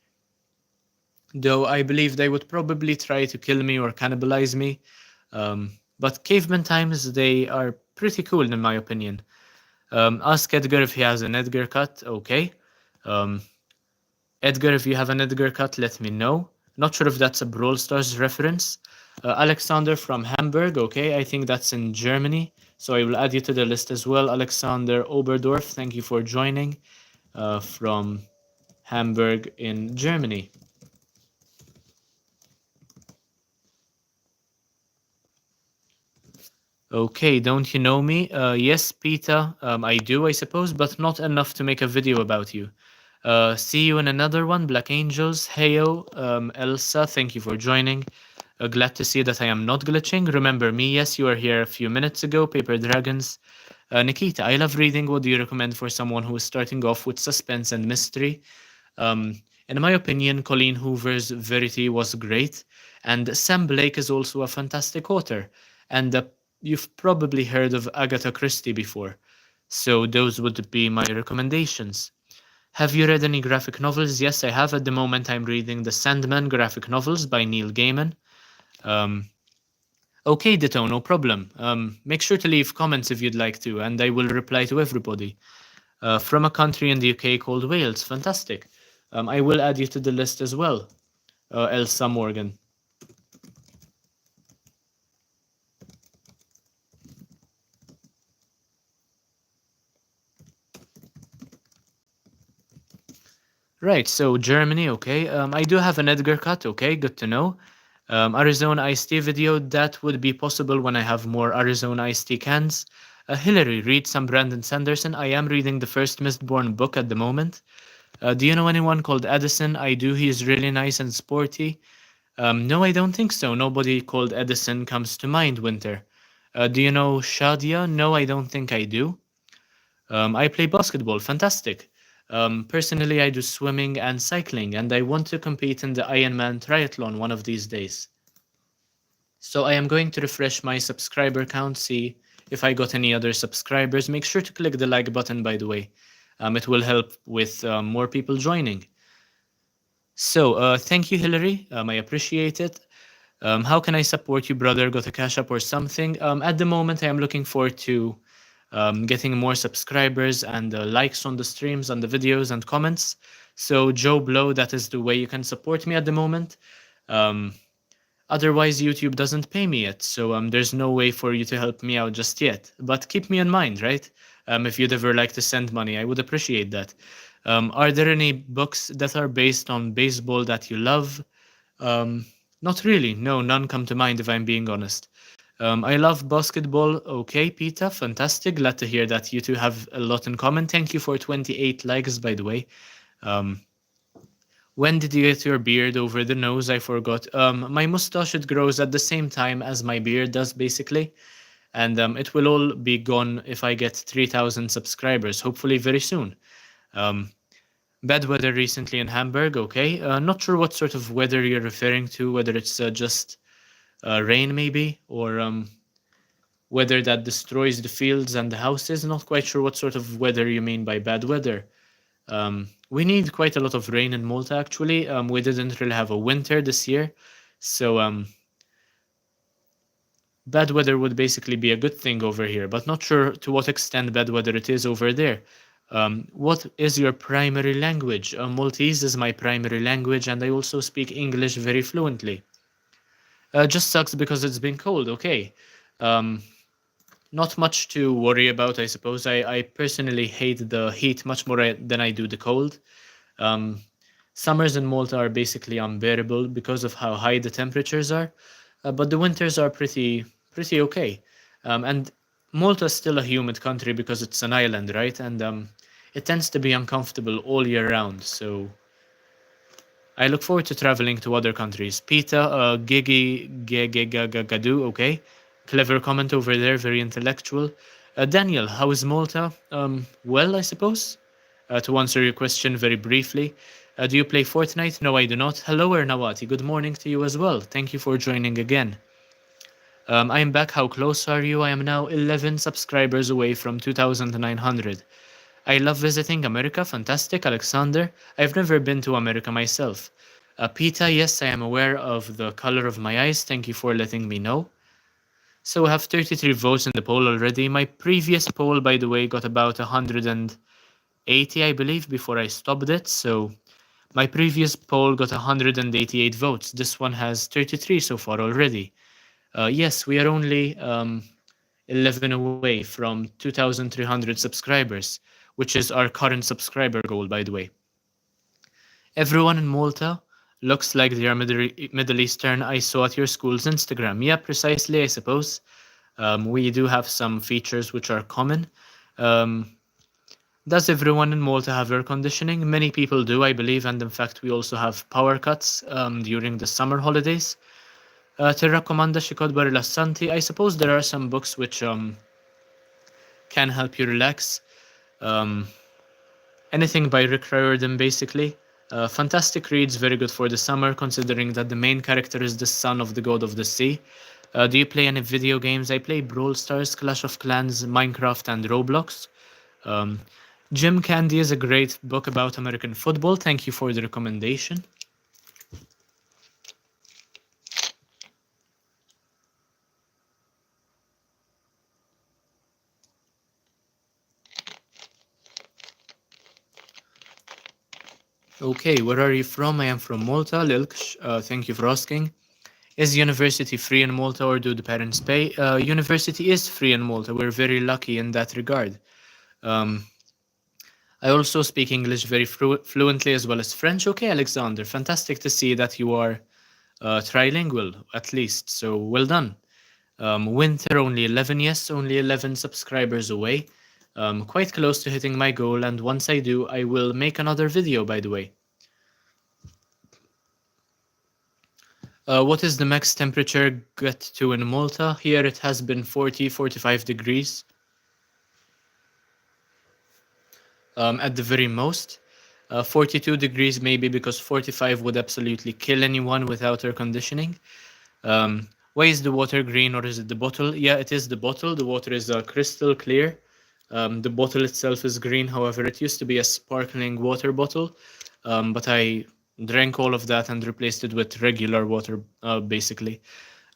Though I believe they would probably try to kill me or cannibalize me. But caveman times, they are pretty cool in my opinion. Ask Edgar if he has an Edgar cut, okay. Um, Edgar, if you have an Edgar cut, let me know. Not sure if that's a Brawl Stars reference. Alexander from Hamburg, okay, I think that's in Germany. So I will add you to the list as well. Alexander Oberdorf, thank you for joining from Hamburg in Germany. Okay, don't you know me? Yes, Peter, I do, I suppose, but not enough to make a video about you. See you in another one, Black Angels. Heyo, Elsa, thank you for joining. Glad to see that I am not glitching. Remember me, yes, you were here a few minutes ago, Paper Dragons. Nikita, I love reading. What do you recommend for someone who is starting off with suspense and mystery? Um, in my opinion, Colleen Hoover's Verity was great, and Sam Blake is also a fantastic author. And you've probably heard of Agatha Christie before, so those would be my recommendations. Have you read any graphic novels? Yes, I have. At the moment, I'm reading the Sandman graphic novels by Neil Gaiman. Um, okay, Ditto, no problem. Make sure to leave comments if you'd like to, and I will reply to everybody. From a country in the UK called Wales. Fantastic. I will add you to the list as well, Elsa Morgan. Right, so Germany, okay. I do have an Edgar cut, okay, good to know. Arizona iced tea video, that would be possible when I have more Arizona iced tea cans. Hillary, read some Brandon Sanderson. I am reading the first Mistborn book at the moment. Do you know anyone called Edison? I do, he is really nice and sporty. No, I don't think so. Nobody called Edison comes to mind, Winter. Do you know Shadia? No, I don't think I do. I play basketball. Fantastic. Personally, I do swimming and cycling, and I want to compete in the Ironman triathlon one of these days. So I am going to refresh my subscriber count, see if I got any other subscribers. Make sure to click the like button, by the way. It will help with more people joining. So thank you, Hillary. I appreciate it. How can I support you, brother? Got a cash up or something? At the moment, I am looking forward to getting more subscribers and likes on the streams and the videos and comments. So Joe Blow, that is the way you can support me at the moment. Um, Otherwise, YouTube doesn't pay me yet, so there's no way for you to help me out just yet. But keep me in mind, right? If you'd ever like to send money, I would appreciate that. Are there any books that are based on baseball that you love? Um, Not really. No, none come to mind if I'm being honest. I love basketball. Okay, Peter, fantastic. Glad to hear that you two have a lot in common. Thank you for 28 likes, by the way. Um, when did you get your beard over the nose? I forgot. My mustache, it grows at the same time as my beard does, basically. And it will all be gone if I get 3,000 subscribers, hopefully very soon. Um, Bad weather recently in Hamburg, okay. Not sure what sort of weather you're referring to, whether it's just rain maybe, or weather that destroys the fields and the houses. Not quite sure what sort of weather you mean by bad weather. We need quite a lot of rain in Malta, actually. We didn't really have a winter this year, so bad weather would basically be a good thing over here, but not sure to what extent bad weather it is over there. What is your primary language? Maltese is my primary language, and I also speak English very fluently. Just sucks because it's been cold. Okay. Um, Not much to worry about, I suppose. I personally hate the heat much more than I do the cold. Um, Summers in Malta are basically unbearable because of how high the temperatures are, but the winters are pretty okay. And Malta is still a humid country because it's an island, right? And it tends to be uncomfortable all year round. So I look forward to traveling to other countries. Pita, Gigi, Gadu, okay. Clever comment over there, very intellectual. Daniel, how is Malta? Well, I suppose. To answer your question very briefly, do you play Fortnite? No, I do not. Hello, Ernawati. Good morning to you as well. Thank you for joining again. I am back. How close are you? I am now 11 subscribers away from 2,900. I love visiting America. Fantastic, Alexander. I've never been to America myself. Pita, yes, I am aware of the color of my eyes. Thank you for letting me know. So I have 33 votes in the poll already. My previous poll, by the way, got about 180, I believe, before I stopped it. So my previous poll got 188 votes. This one has 33 so far already. Yes, we are only 11 away from 2,300 subscribers, which is our current subscriber goal, by the way. Everyone in Malta looks like they are Middle Eastern. I saw at your school's Instagram. Yeah, precisely, I suppose. We do have some features which are common. Um, does everyone in Malta have air conditioning? Many people do, I believe, and in fact, we also have power cuts during the summer holidays. Ti raccomanda xi kotba rilassanti. I suppose there are some books which can help you relax. Um, Anything by Rick Riordan, basically. Fantastic reads, very good for the summer, considering that the main character is the son of the god of the sea. Do you play any video games? I play Brawl Stars, Clash of Clans, Minecraft, and Roblox. Um, Jim Candy is a great book about American football. Thank you for the recommendation. Okay, where are you from? I am from Malta, Lilksh. Thank you for asking. Is university free in Malta or do the parents pay? University is free in Malta. We're very lucky in that regard. Um, I also speak English very fluently as well as French. Okay, Alexander, fantastic to see that you are trilingual at least. So well done. Winter only 11, yes, only 11 subscribers away. Quite close to hitting my goal, and once I do, I will make another video, by the way. What is the max temperature get to in Malta? Here it has been 40, 45 degrees. At the very most. 42 degrees maybe because 45 would absolutely kill anyone without air conditioning. Why is the water green or is it the bottle? Yeah, it is the bottle. The water is crystal clear. The bottle itself is green. However, it used to be a sparkling water bottle, but I drank all of that and replaced it with regular water, basically.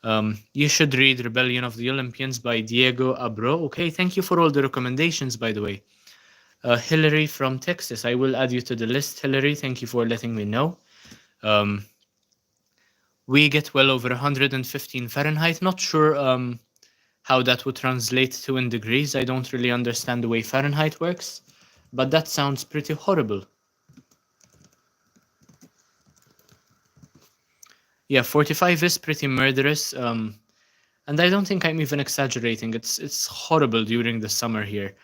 You should read Rebellion of the Olympians by Diego Abro. Okay, thank you for all the recommendations, by the way. Hillary from Texas. I will add you to the list, Hillary. Thank you for letting me know. We get well over 115 Fahrenheit. Not sure how that would translate to in degrees. I don't really understand the way Fahrenheit works, but that sounds pretty horrible. Yeah, 45 is pretty murderous. And I don't think I'm even exaggerating. It's horrible during the summer here.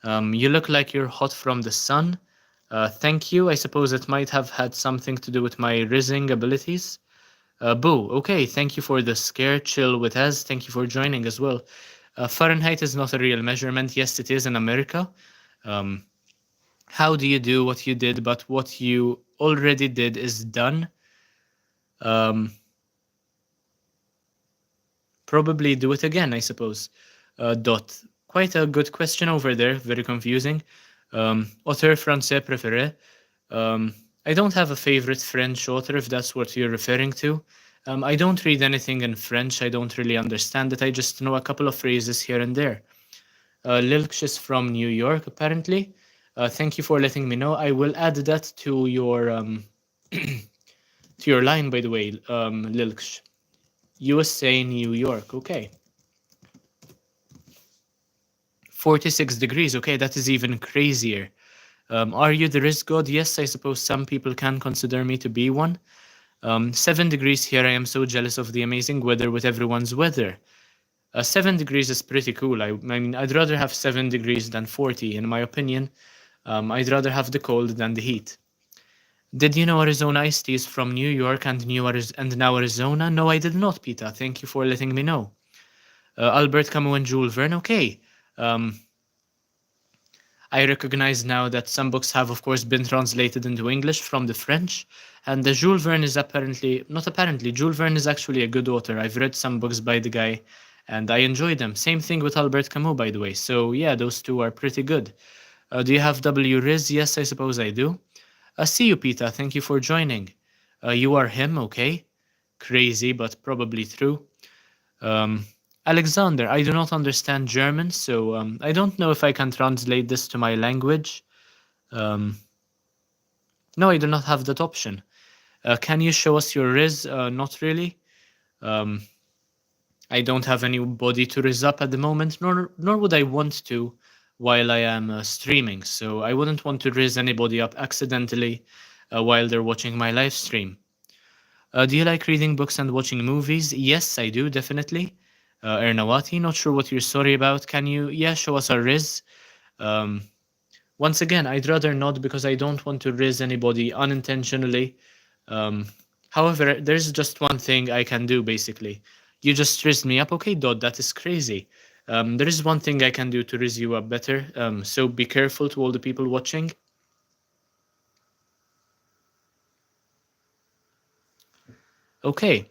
You look like you're hot from the sun. Thank you. I suppose it might have had something to do with my rizzing abilities. Boo. Okay, thank you for the scare. Chill with us. Thank you for joining as well. Fahrenheit is not a real measurement. Yes, it is in America. How do you do what you did, but what you already did is done? Probably do it again, I suppose. Dot. Quite a good question over there. Very confusing. Auteur français préféré. I don't have a favorite French author, if that's what you're referring to. I don't read anything in French. I don't really understand it. I just know a couple of phrases here and there. Lilksh is from New York, apparently. Thank you for letting me know. I will add that to your line, by the way, Lilksh. USA, New York. Okay. 46 degrees. Okay, that is even crazier. Are you the risk god? Yes, I suppose some people can consider me to be one. 7 degrees here. I am so jealous of the amazing weather with everyone's weather. 7 degrees is pretty cool. I mean, I'd rather have 7 degrees than 40, in my opinion. I'd rather have the cold than the heat. Did you know Arizona iced tea is from New York and now Arizona? No, I did not, Peter. Thank you for letting me know. Albert Camus and Jules Verne. Okay. Um, I recognize now that some books have, of course, been translated into English from the French, and the Jules Verne is not apparently, Jules Verne is actually a good author. I've read some books by the guy, and I enjoy them. Same thing with Albert Camus, by the way. So yeah, those two are pretty good. Do you have W Riz? Yes, I suppose I do. See you, Peter. Thank you for joining. You are him, okay? Crazy, but probably true. Um, Alexander, I do not understand German, so I don't know if I can translate this to my language. Um, no, I do not have that option. Can you show us your Riz? Not really. Um, I don't have anybody to Riz up at the moment, nor would I want to while I am streaming, so I wouldn't want to Riz anybody up accidentally while they're watching my live stream. Do you like reading books and watching movies? Yes, I do, definitely. Ernawati, not sure what you're sorry about. Can you, yeah, show us a Riz? Um, Once again, I'd rather not because I don't want to Riz anybody unintentionally. Um, However, there's just one thing I can do, basically. You just Rizzed me up. Okay, Dodd, that is crazy. There is one thing I can do to Riz you up better, so be careful to all the people watching. Okay.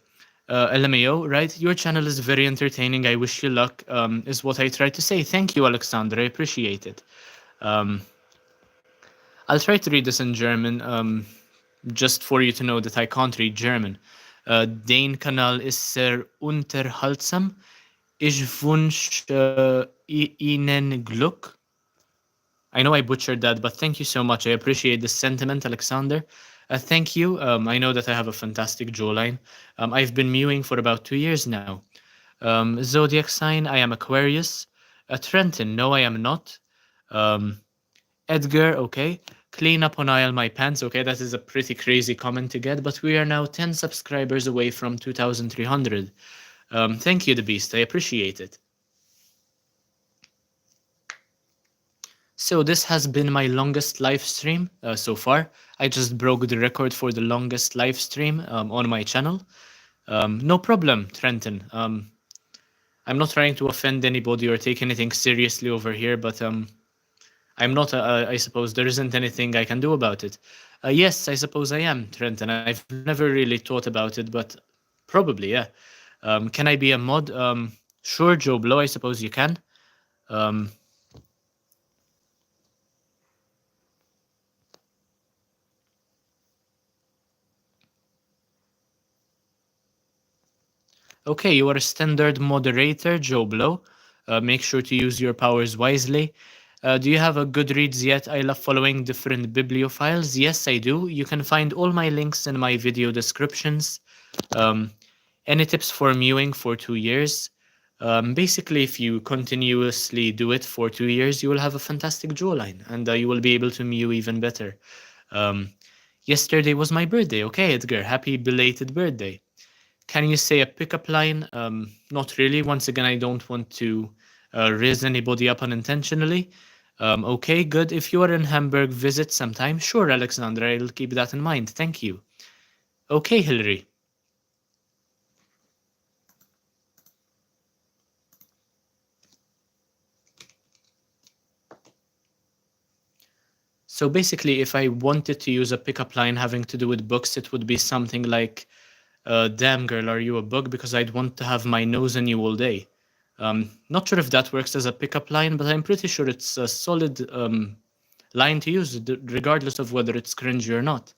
LMAO, right? Your channel is very entertaining. I wish you luck, is what I tried to say. Thank you, Alexander. I appreciate it. Um, I'll try to read this in German, just for you to know that I can't read German. Dein Kanal ist sehr unterhaltsam. Ich wünsche Ihnen Glück. I know I butchered that, but thank you so much. I appreciate the sentiment, Alexander. Thank you. I know that I have a fantastic jawline. I've been mewing for about 2 years now. Zodiac sign, I am Aquarius. Trenton, no, I am not. Edgar, okay. Clean up on aisle my pants, okay. That is a pretty crazy comment to get, but we are now 10 subscribers away from 2,300. Thank you, the Beast. I appreciate it. So this has been my longest live stream so far. I just broke the record for the longest live stream on my channel. No problem, Trenton. I'm not trying to offend anybody or take anything seriously over here, but I'm not, I suppose there isn't anything I can do about it. Yes, I suppose I am, Trenton. I've never really thought about it, but probably, yeah. Can I be a mod? Sure, Joe Blow, I suppose you can. Okay, you are a standard moderator, Joe Blow. Make sure to use your powers wisely. Do you have a Goodreads yet? I love following different bibliophiles. Yes, I do. You can find all my links in my video descriptions. Any tips for mewing for 2 years? Basically, if you continuously do it for 2 years, you will have a fantastic jawline and you will be able to mew even better. Yesterday was my birthday. Okay, Edgar, happy belated birthday. Can you say a pickup line? Not really. Once again, I don't want to raise anybody up unintentionally. Okay, good. If you are in Hamburg, visit sometime. Sure, Alexander, I'll keep that in mind. Thank you. Okay, Hillary. So basically, if I wanted to use a pickup line having to do with books, it would be something like, damn girl, are you a book? Because I'd want to have my nose on you all day. Not sure if that works as a pickup line, but I'm pretty sure it's a solid line to use, regardless of whether it's cringy or not.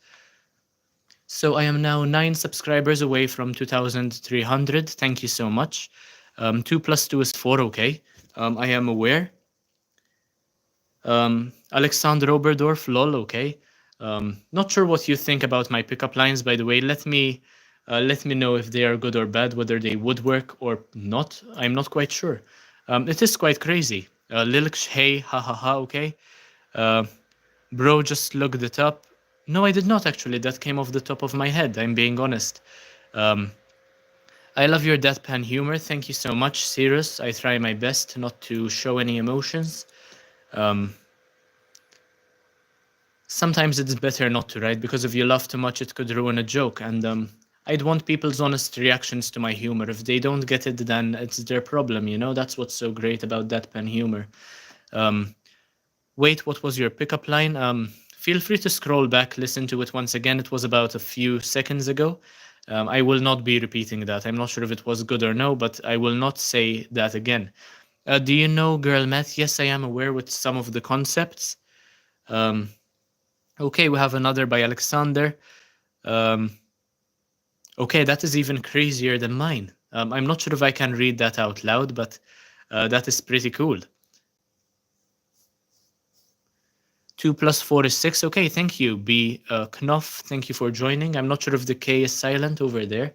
So I am now 9 subscribers away from 2,300. Thank you so much. 2 plus 2 is 4, okay. I am aware. Alexander Oberdorf, lol, okay. Not sure what you think about my pickup lines, by the way. Let me know if they are good or bad, whether they would work or not. I'm not quite sure. It is quite crazy. Lilksh, hey, ha ha ha, okay. Uh, Bro just looked it up. No, I did not actually. That came off the top of my head. I'm being honest. Um, I love your deadpan humor. Thank you so much, Cirrus. I try my best not to show any emotions. Um, Sometimes it's better not to, right? Because if you laugh too much, it could ruin a joke. And I'd want people's honest reactions to my humor. If they don't get it, then it's their problem, you know? That's what's so great about deadpan humor. Um, Wait, what was your pickup line? Feel free to scroll back, listen to it once again. It was about a few seconds ago. I will not be repeating that. I'm not sure if it was good or no, but I will not say that again. Do you know girl math? Yes, I am aware with some of the concepts. Um, okay, we have another by Alexander. Um, okay, that is even crazier than mine. I'm not sure if I can read that out loud, but that is pretty cool. 2 plus 4 is 6. Okay, thank you. B. Knopf, thank you for joining. I'm not sure if the K is silent over there.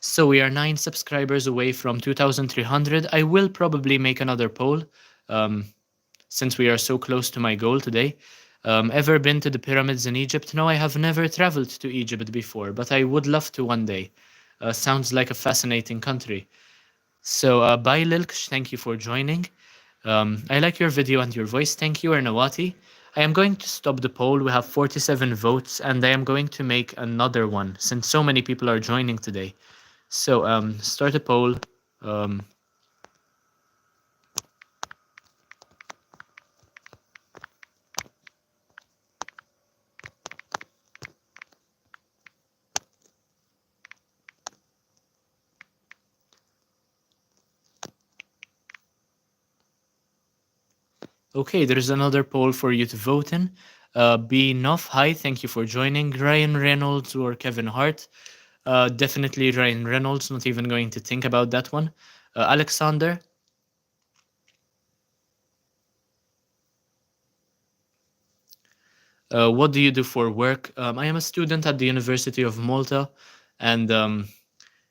So we are 9 subscribers away from 2,300. I will probably make another poll since we are so close to my goal today. Ever been to the pyramids in Egypt? No, I have never traveled to Egypt before, but I would love to one day. Sounds like a fascinating country. So, bye Lilksh, thank you for joining. I like your video and your voice. Thank you, Ernawati. I am going to stop the poll. We have 47 votes, and I am going to make another one since so many people are joining today. So, start a poll. Okay, there's another poll for you to vote in. B. Noff, hi, thank you for joining. Ryan Reynolds or Kevin Hart? Definitely Ryan Reynolds, not even going to think about that one. Alexander? What do you do for work? I am a student at the University of Malta, and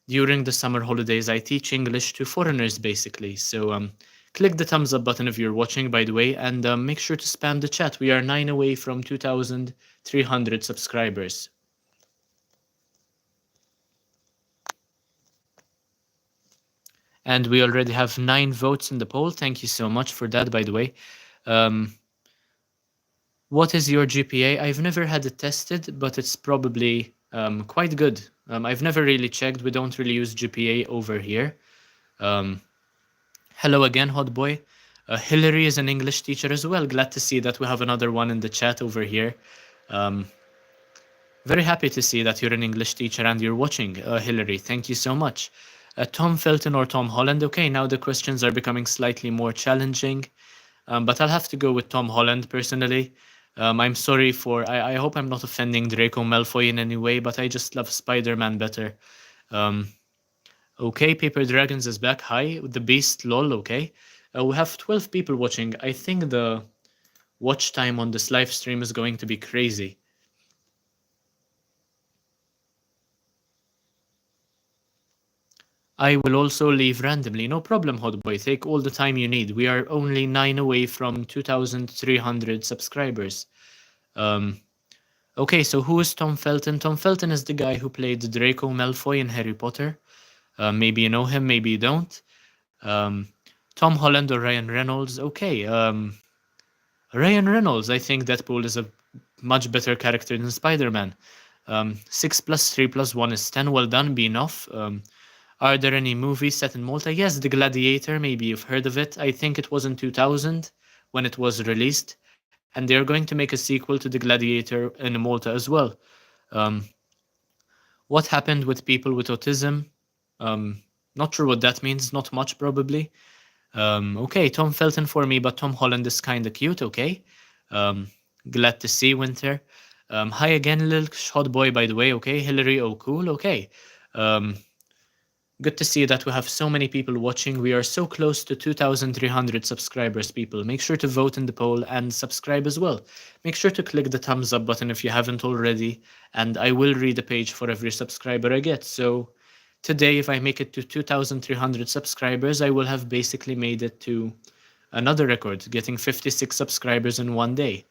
during the summer holidays, I teach English to foreigners, basically. So click the thumbs up button if you're watching, by the way, and make sure to spam the chat. We are 9 away from 2,300 subscribers. And we already have 9 votes in the poll. Thank you so much for that, by the way. What is your GPA? I've never had it tested, but it's probably quite good. I've never really checked. We don't really use GPA over here. Hello again, hot boy. Hillary is an English teacher as well. Glad to see that we have another one in the chat over here. Very happy to see that you're an English teacher and you're watching, Hillary. Thank you so much. Tom Felton or Tom Holland? Okay, now the questions are becoming slightly more challenging, but I'll have to go with Tom Holland personally. I'm sorry for... I hope I'm not offending Draco Malfoy in any way, but I just love Spider-Man better. Okay, Paper Dragons is back. Hi, the Beast, lol, okay. We have 12 people watching. I think the watch time on this live stream is going to be crazy. I will also leave randomly. No problem, Hotboy. Take all the time you need. We are only 9 away from 2,300 subscribers. Okay, so who is Tom Felton? Tom Felton is the guy who played Draco Malfoy in Harry Potter. Maybe you know him, maybe you don't. Tom Holland or Ryan Reynolds? Okay, Ryan Reynolds. I think Deadpool is a much better character than Spider-Man. 6 plus 3 plus 1 is 10. Well done, be enough. Are there any movies set in Malta? Yes, The Gladiator, maybe you've heard of it. I think it was in 2000 when it was released. And they're going to make a sequel to The Gladiator in Malta as well. What happened with people with autism? Not sure what that means. Not much, probably. Okay, Tom Felton for me, but Tom Holland is kind of cute, okay? Glad to see Winter. Hi again, little shot boy, by the way, okay? Hillary, oh, cool, okay. Good to see that we have so many people watching. We are so close to 2,300 subscribers, people. Make sure to vote in the poll and subscribe as well. Make sure to click the thumbs up button if you haven't already, and I will read a page for every subscriber I get. So today, if I make it to 2,300 subscribers, I will have basically made it to another record, getting 56 subscribers in one day.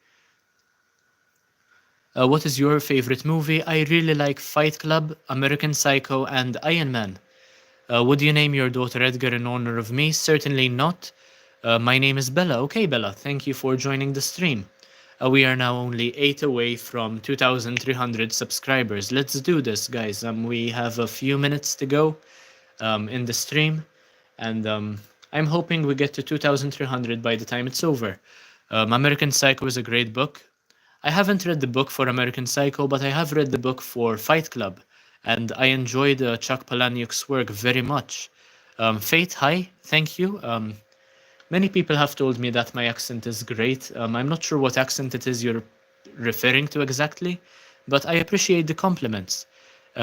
What is your favorite movie? I really like Fight Club, American Psycho, and Iron Man. Would you name your daughter Edgar in honor of me? Certainly not. My name is Bella. Okay, Bella, thank you for joining the stream. We are now only 8 away from 2,300 subscribers. Let's do this, guys. We have a few minutes to go in the stream, and I'm hoping we get to 2,300 by the time it's over. American Psycho is a great book. I haven't read the book for American Psycho, but I have read the book for Fight Club, and I enjoyed Chuck Palahniuk's work very much. Fate, hi, thank you. Many people have told me that my accent is great. I'm not sure what accent it is you're referring to exactly, but I appreciate the compliments.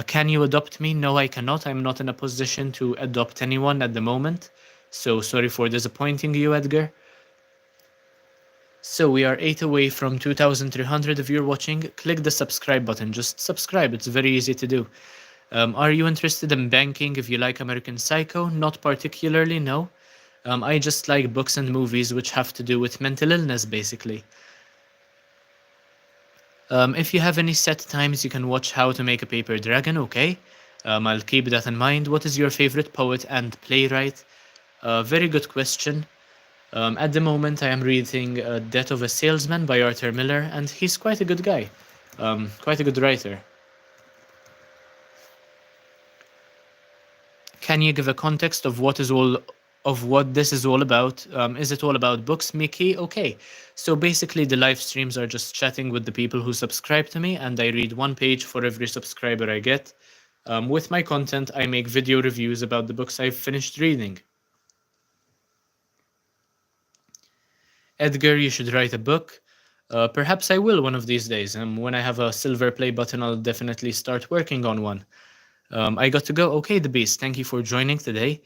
Can you adopt me? No, I cannot. I'm not in a position to adopt anyone at the moment. So sorry for disappointing you, Edgar. So we are 8 away from 2,300. If you're watching, click the subscribe button. Just subscribe. It's very easy to do. Are you interested in banking if you like American Psycho? Not particularly, no. I just like books and movies which have to do with mental illness, basically. If you have any set times, you can watch How to Make a Paper Dragon, okay? I'll keep that in mind. What is your favorite poet and playwright? Very good question. At the moment, I am reading Death of a Salesman by Arthur Miller, and he's quite a good guy, quite a good writer. Can you give a context of what this is all about? Is it all about books, Mickey? Okay, so basically the live streams are just chatting with the people who subscribe to me, and I read one page for every subscriber I get. With my content, I make video reviews about the books I've finished reading. Edgar, you should write a book. Perhaps I will one of these days. When I have a silver play button, I'll definitely start working on one. I got to go. Okay, The Beast, thank you for joining today.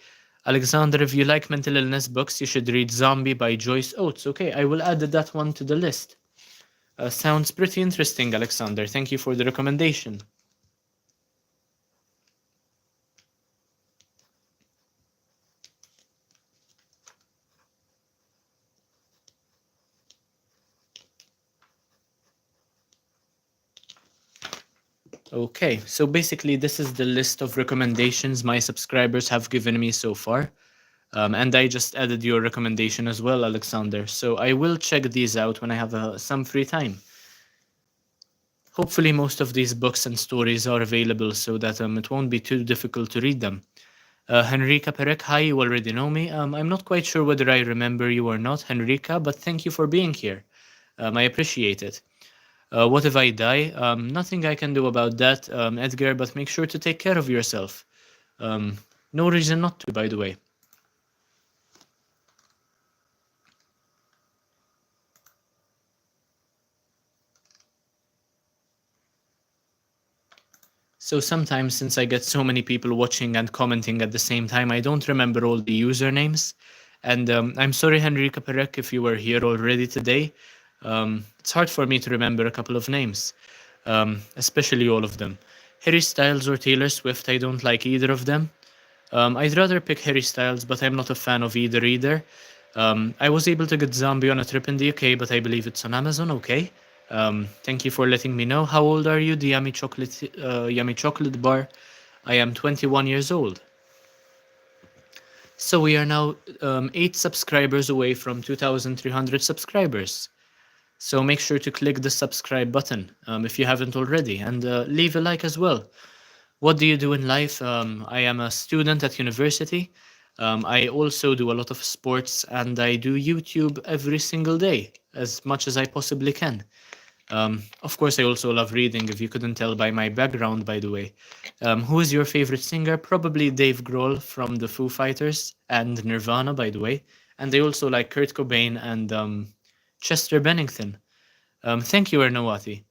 Alexander, if you like mental illness books, you should read Zombie by Joyce Oates. Okay, I will add that one to the list. Sounds pretty interesting, Alexander. Thank you for the recommendation. Okay, so basically this is the list of recommendations my subscribers have given me so far. And I just added your recommendation as well, Alexander. So I will check these out when I have some free time. Hopefully most of these books and stories are available so that it won't be too difficult to read them. Henrika Perek, hi, you already know me. I'm not quite sure whether I remember you or not, Henrika, but thank you for being here. I appreciate it. What if I die? Nothing I can do about that, Edgar, but make sure to take care of yourself. No reason not to, by the way. So sometimes, since I get so many people watching and commenting at the same time, I don't remember all the usernames. And I'm sorry, Henrika Perek, if you were here already today. It's hard for me to remember a couple of names, especially all of them. Harry Styles or Taylor Swift, I don't like either of them. I'd rather pick Harry Styles, but I'm not a fan of either. I was able to get Zombie on a trip in the UK, but I believe it's on Amazon, okay? Thank you for letting me know. How old are you? The Yummy Chocolate Bar. I am 21 years old. So we are now 8 subscribers away from 2,300 subscribers. So make sure to click the subscribe button if you haven't already, and leave a like as well. What do you do in life? I am a student at university. I also do a lot of sports, and I do YouTube every single day, as much as I possibly can. Of course, I also love reading, if you couldn't tell by my background, by the way. Who is your favorite singer? Probably Dave Grohl from the Foo Fighters and Nirvana, by the way. And I also like Kurt Cobain and Chester Bennington. Thank you, Ernawati.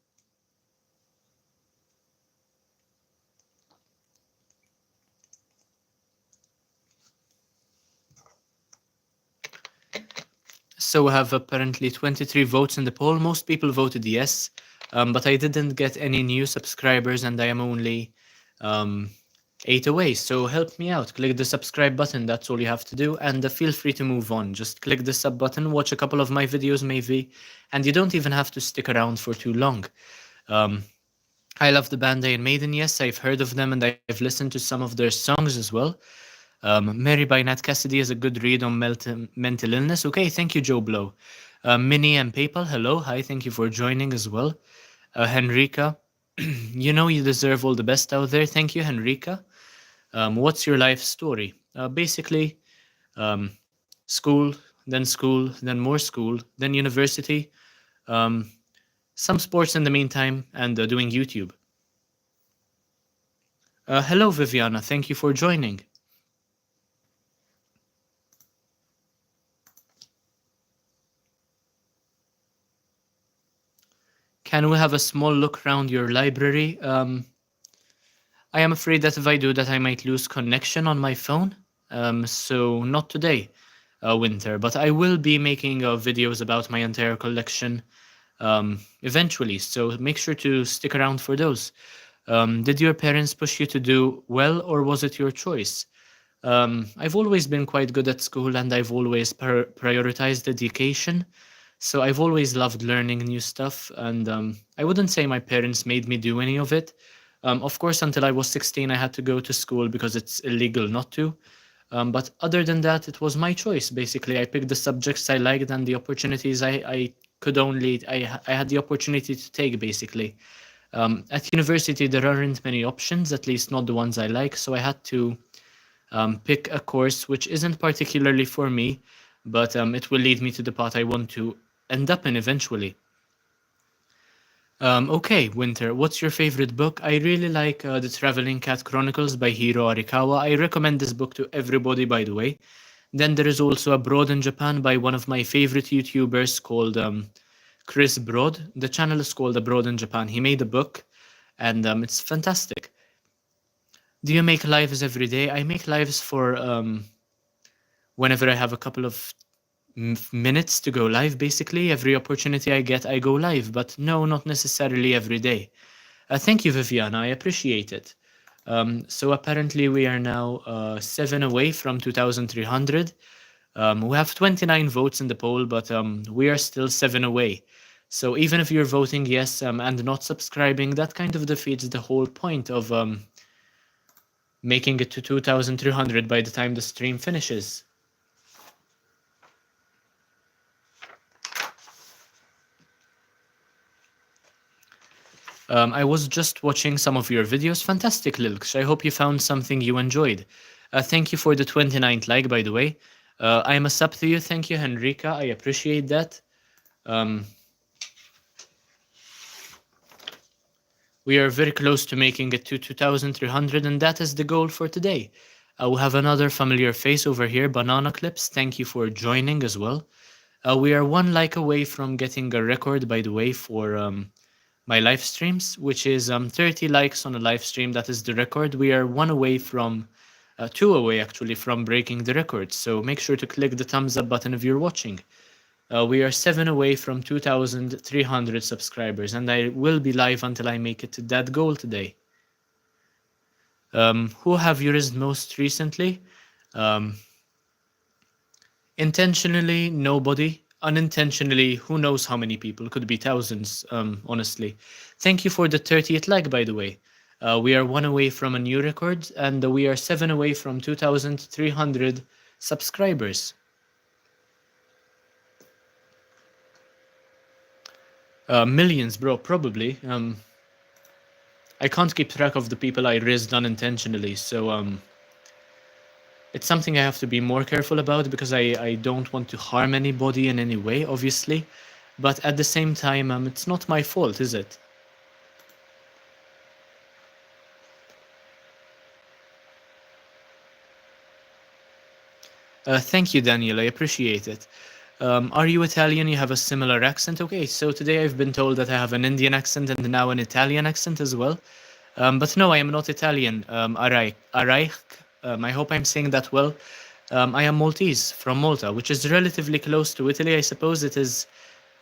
So we have apparently 23 votes in the poll. Most people voted yes, but I didn't get any new subscribers and I am only 8 away. So help me out. Click the subscribe button. That's all you have to do. And feel free to move on. Just click the sub button, watch a couple of my videos maybe, and you don't even have to stick around for too long. I love the band Iron Maiden. Yes, I've heard of them and I've listened to some of their songs as well. Mary by Nat Cassidy is a good read on mental illness. Okay, thank you, Joe Blow. Minnie and PayPal, hello. Hi, thank you for joining as well. Henrika, you know you deserve all the best out there. Thank you, Henrika. What's your life story? Basically, um, school, then more school, then university, some sports in the meantime, and doing YouTube. Hello, Viviana. Thank you for joining. Can we have a small look around your library? I am afraid that if I do that, I might lose connection on my phone. So not today, Winter, but I will be making videos about my entire collection eventually. So make sure to stick around for those. Did your parents push you to do well, or was it your choice? I've always been quite good at school and I've always prioritized education. So I've always loved learning new stuff. And I wouldn't say my parents made me do any of it. Of course, until I was 16, I had to go to school because it's illegal not to. But other than that, it was my choice. Basically, I picked the subjects I liked and the opportunities I had the opportunity to take, basically. At university, there aren't many options, at least not the ones I like. So I had to pick a course which isn't particularly for me, but it will lead me to the path I want to end up in eventually. Okay, Winter, what's your favorite book? I really like The Traveling Cat Chronicles by Hiro Arikawa. I recommend this book to everybody, by the way. Then there is also Abroad in Japan by one of my favorite YouTubers called Chris Broad. The channel is called Abroad in Japan. He made a book and it's fantastic. Do you make lives every day? I make lives for whenever I have a couple of minutes to go live, basically. Every opportunity I get, I go live, but no, not necessarily every day. Thank you, Viviana. I appreciate it. So apparently we are now 7 away from 2,300. We have 29 votes in the poll, but we are still 7 away. So even if you're voting yes and not subscribing, that kind of defeats the whole point of making it to 2,300 by the time the stream finishes. I was just watching some of your videos. Fantastic, Lilks. I hope you found something you enjoyed. Thank you for the 29th like, by the way. I am a sub to you. Thank you, Henrika. I appreciate that. We are very close to making it to 2,300, and that is the goal for today. We have another familiar face over here, Banana Clips. Thank you for joining as well. We are 1 like away from getting a record, by the way, for my live streams, which is 30 likes on a live stream. That is the record. We are 1 away from, 2 away actually from breaking the record. So make sure to click the thumbs up button if you're watching. We are 7 away from 2,300 subscribers, and I will be live until I make it to that goal today. Who have you raised most recently? Intentionally, nobody. Unintentionally, who knows how many people? Could be thousands, honestly. Thank you for the 30th like, by the way. We are 1 away from a new record, and we are 7 away from 2,300 subscribers. Millions, bro, probably. I can't keep track of the people I raised unintentionally, so it's something I have to be more careful about because I don't want to harm anybody in any way, obviously. But at the same time, it's not my fault, is it? Thank you, Daniel. I appreciate it. Are you Italian? You have a similar accent? Okay, so today I've been told that I have an Indian accent and now an Italian accent as well. But no, I am not Italian. Araik. I hope I'm saying that well. I am Maltese from Malta, which is relatively close to Italy. I suppose it is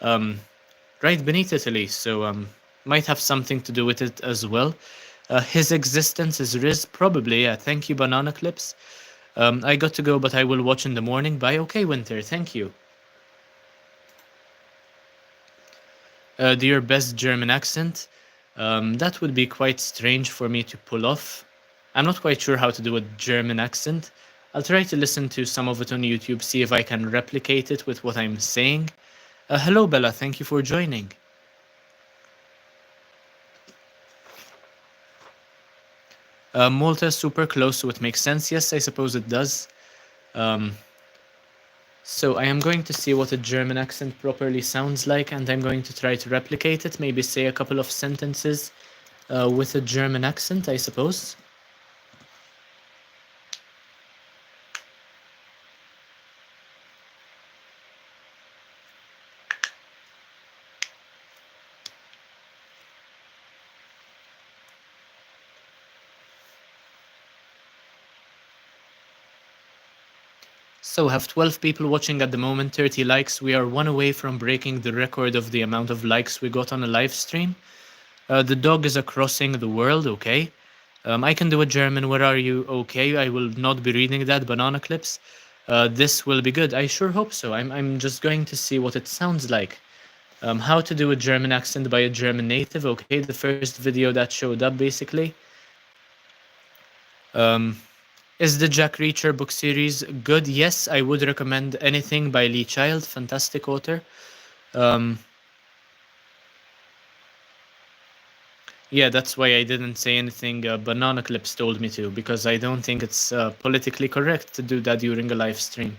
um, right beneath Italy, so might have something to do with it as well. His existence is Riz, probably. Yeah, thank you, Banana Clips. I got to go, but I will watch in the morning. Bye. Okay, Winter. Thank you. Do your best German accent. That would be quite strange for me to pull off. I'm not quite sure how to do a German accent. I'll try to listen to some of it on YouTube, see if I can replicate it with what I'm saying. Hello, Bella. Thank you for joining. Malta is super close, so it makes sense. Yes, I suppose it does. Um, so I am going to see what a German accent properly sounds like, and I'm going to try to replicate it. Maybe say a couple of sentences with a German accent, I suppose. So have 12 people watching at the moment, 30 likes. We are one away from breaking the record of the amount of likes we got on a live stream. The dog is a crossing the world, okay. I can do a German, where are you, okay. I will not be reading that, Banana Clips. This will be good, I sure hope so. I'm just going to see what it sounds like. How to do a German accent by a German native, okay, the first video that showed up, basically. Is the Jack Reacher book series good? Yes, I would recommend anything by Lee Child, fantastic author. Yeah, that's why I didn't say anything Banana Clips told me to, because I don't think it's politically correct to do that during a live stream.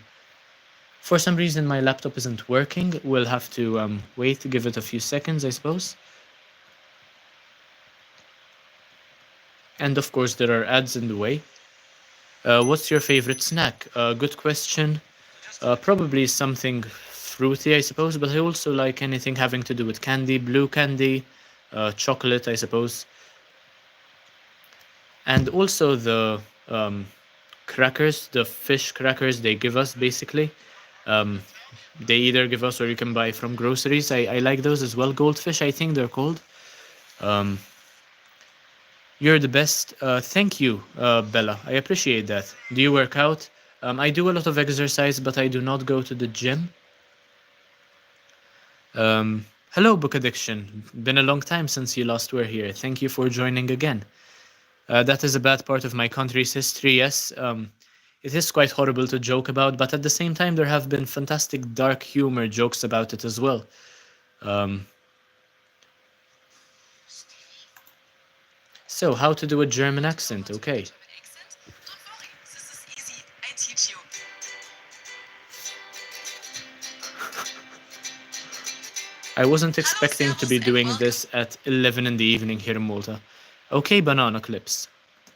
For some reason, my laptop isn't working. We'll have to wait to give it a few seconds, I suppose. And of course, there are ads in the way. What's your favorite snack? Good question. Probably something fruity, I suppose, but I also like anything having to do with candy, blue candy, chocolate, I suppose. And also the crackers, the fish crackers they give us, basically. They either give us or you can buy from groceries. I like those as well. Goldfish, I think they're called. You're the best. Thank you, Bella. I appreciate that. Do you work out? I do a lot of exercise, but I do not go to the gym. Hello, Book Addiction. Been a long time since you last were here. Thank you for joining again. That is a bad part of my country's history, yes. It is quite horrible to joke about, but at the same time, there have been fantastic dark humor jokes about it as well. So, how to do a German accent? Okay. I wasn't expecting to be doing this at 11 in the evening here in Malta. Okay, Banana Clips.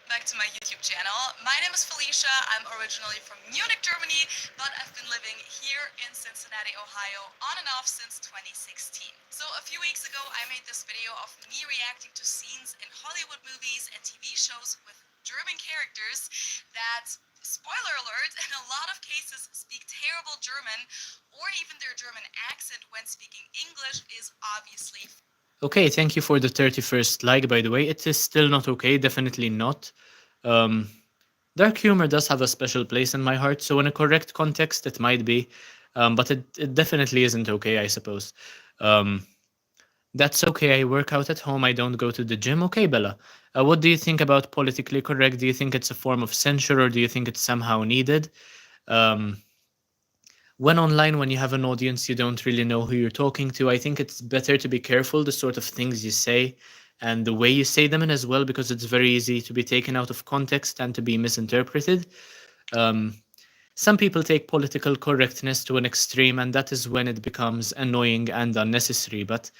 Back to my YouTube channel. My name is Felicia. I'm originally from Munich, Germany, but I've been living here in Cincinnati, Ohio, on and off since 2016. So a few weeks ago, I made this video of me reacting to scenes in Hollywood movies and TV shows with German characters that, spoiler alert, in a lot of cases speak terrible German, or even their German accent when speaking English is obviously. Okay, thank you for the 31st like, by the way. It is still not okay, definitely not. Dark humor does have a special place in my heart, so in a correct context, it might be, but it definitely isn't okay, I suppose. That's okay, I work out at home, I don't go to the gym. Okay, Bella. What do you think about politically correct? Do you think it's a form of censure, or do you think it's somehow needed? When online, when you have an audience, you don't really know who you're talking to. I think it's better to be careful the sort of things you say and the way you say them in as well, because it's very easy to be taken out of context and to be misinterpreted. Some people take political correctness to an extreme, and that is when it becomes annoying and unnecessary. But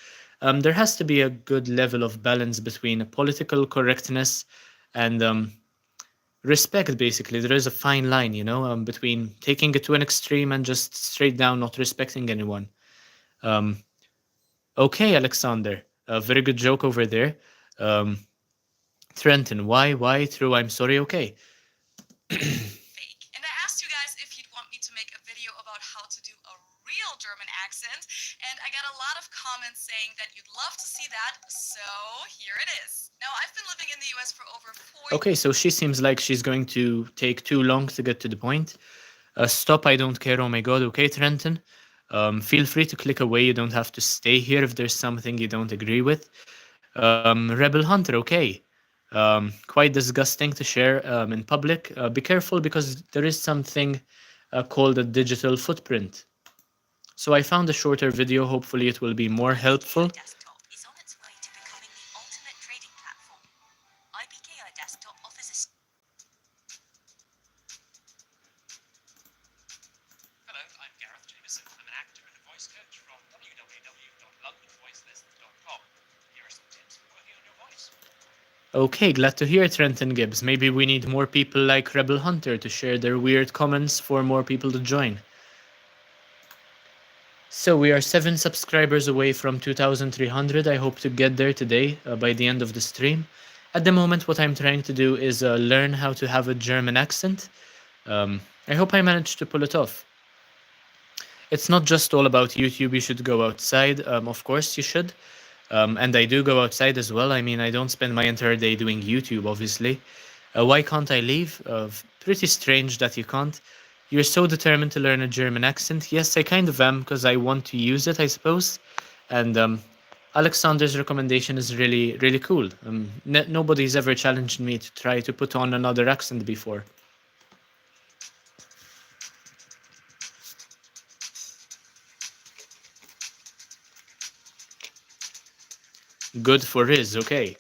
there has to be a good level of balance between political correctness and respect. Basically, there is a fine line, you know, between taking it to an extreme and just straight down not respecting anyone. Okay, Alexander, a very good joke over there. Trenton, why, true, I'm sorry, okay. Fake. And I asked you guys if got a lot of comments saying that you'd love to see that, so here it is. Now, I've been living in the US for over 4 Okay, so she seems like she's going to take too long to get to the point. Stop, I don't care, oh my god, okay, Trenton. Feel free to click away, you don't have to stay here if there's something you don't agree with. Rebel Hunter, okay. Quite disgusting to share in public. Be careful because there is something called a digital footprint. So I found a shorter video, hopefully it will be more helpful. Desktop is on its way to becoming the ultimate trading platform. IBKI Desktop offers a... Hello, I'm Gareth Jameson. I'm an actor and a voice coach from www.londonvoicelessons.com. Here are some tips for working on your voice. Okay, glad to hear, Trenton Gibbs. Maybe we need more people like Rebel Hunter to share their weird comments for more people to join. So we are 7 subscribers away from 2,300. I hope to get there today by the end of the stream. At the moment, what I'm trying to do is learn how to have a German accent. I hope I managed to pull it off. It's not just all about YouTube. You should go outside. Of course, you should. And I do go outside as well. I mean, I don't spend my entire day doing YouTube, obviously. Why can't I leave? Pretty strange that you can't. You're so determined to learn a German accent. Yes, I kind of am, because I want to use it, I suppose. And Alexander's recommendation is really, really cool. Nobody's ever challenged me to try to put on another accent before. Good for Riz, okay.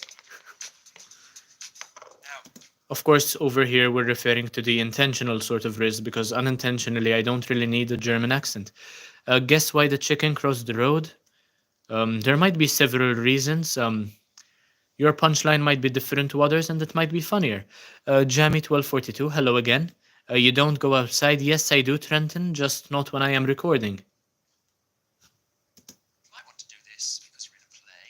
Of course, over here we're referring to the intentional sort of Riz, because unintentionally I don't really need a German accent. Guess why the chicken crossed the road? There might be several reasons. Your punchline might be different to others, and it might be funnier. Jammy1242, hello again. You don't go outside? Yes, I do, Trenton, just not when I am recording. You might want to do this because you're in a play,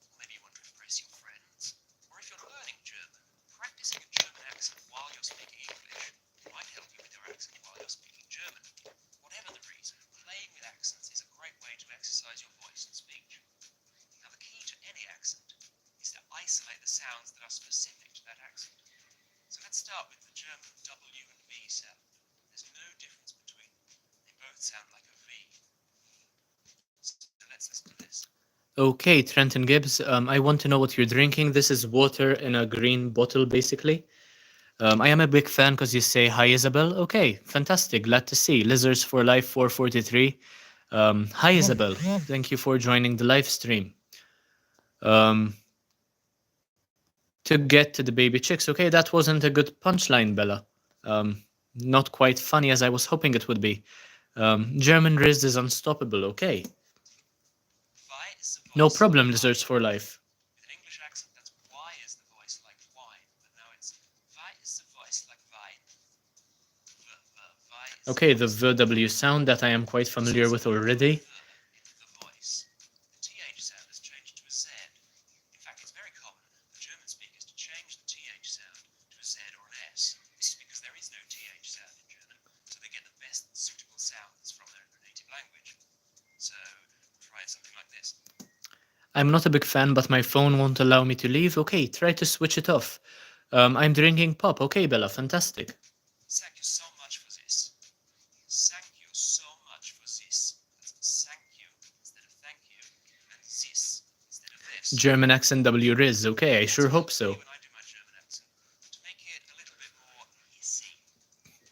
or maybe you want to impress your friends, or if you're learning German, practicing a German accent while you're speaking English might help you with your accent while you're speaking German. Whatever the reason, playing with accents is a great way to exercise your voice and speech. Now, the key to any accent is to isolate the sounds that are specific to that accent. So let's start with the German W and V sound. There's no difference between them. They both sound like a V. So let's listen to this. Okay, Trenton Gibbs, I want to know what you're drinking. This is water in a green bottle, basically. I am a big fan because you say, hi, Isabel. Okay, fantastic. Glad to see. Lizards for Life 443. Hi, Isabel. Thank you for joining the live stream. To get to the baby chicks. Okay, that wasn't a good punchline, Bella. Not quite funny as I was hoping it would be. German Riz is unstoppable. Okay. No problem, Lizards for Life. With an English accent, that's why is the voice like wine, but now it's why is the voice like wine. Okay, the VW sound that I am quite familiar with already. The voice. The TH sound has changed to a Z. In fact, it's very common for German speakers to change the TH sound to a Z or an S. This is because there is no TH sound in German, so they get the best suitable sounds from their native language. So, try something like this. I'm not a big fan, but my phone won't allow me to leave. Okay, try to switch it off. I'm drinking pop. Okay, Bella, fantastic. Thank you so much for this. Thank you so much for this. That's thank you instead of thank you, and this instead of this. German accent W Riz. Okay, I sure hope so. When I do my German accent, to make it a little bit more hissy,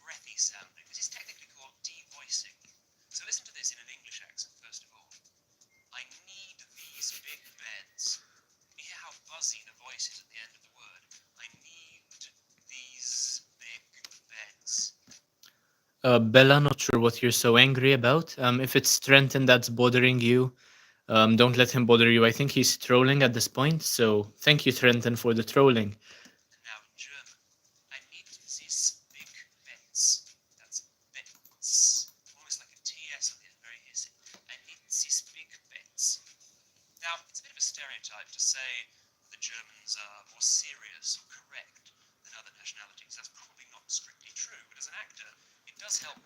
breathy sounding. This is technically called devoicing. So listen to this in an English accent first of all. I need these big beds. You hear how buzzy the voice is at the end of the word. I need these big beds. Bella, not sure what you're so angry about. If it's Trenton that's bothering you, don't let him bother you. I think he's trolling at this point, so thank you, Trenton, for the trolling. And now in German, I need these big beds. That's beds. Almost like a TS on the end, very hissy. I need these big beds. Now, it's a bit of a stereotype to say that the Germans are more serious or correct than other nationalities. That's probably not strictly true, but as an actor, it does help.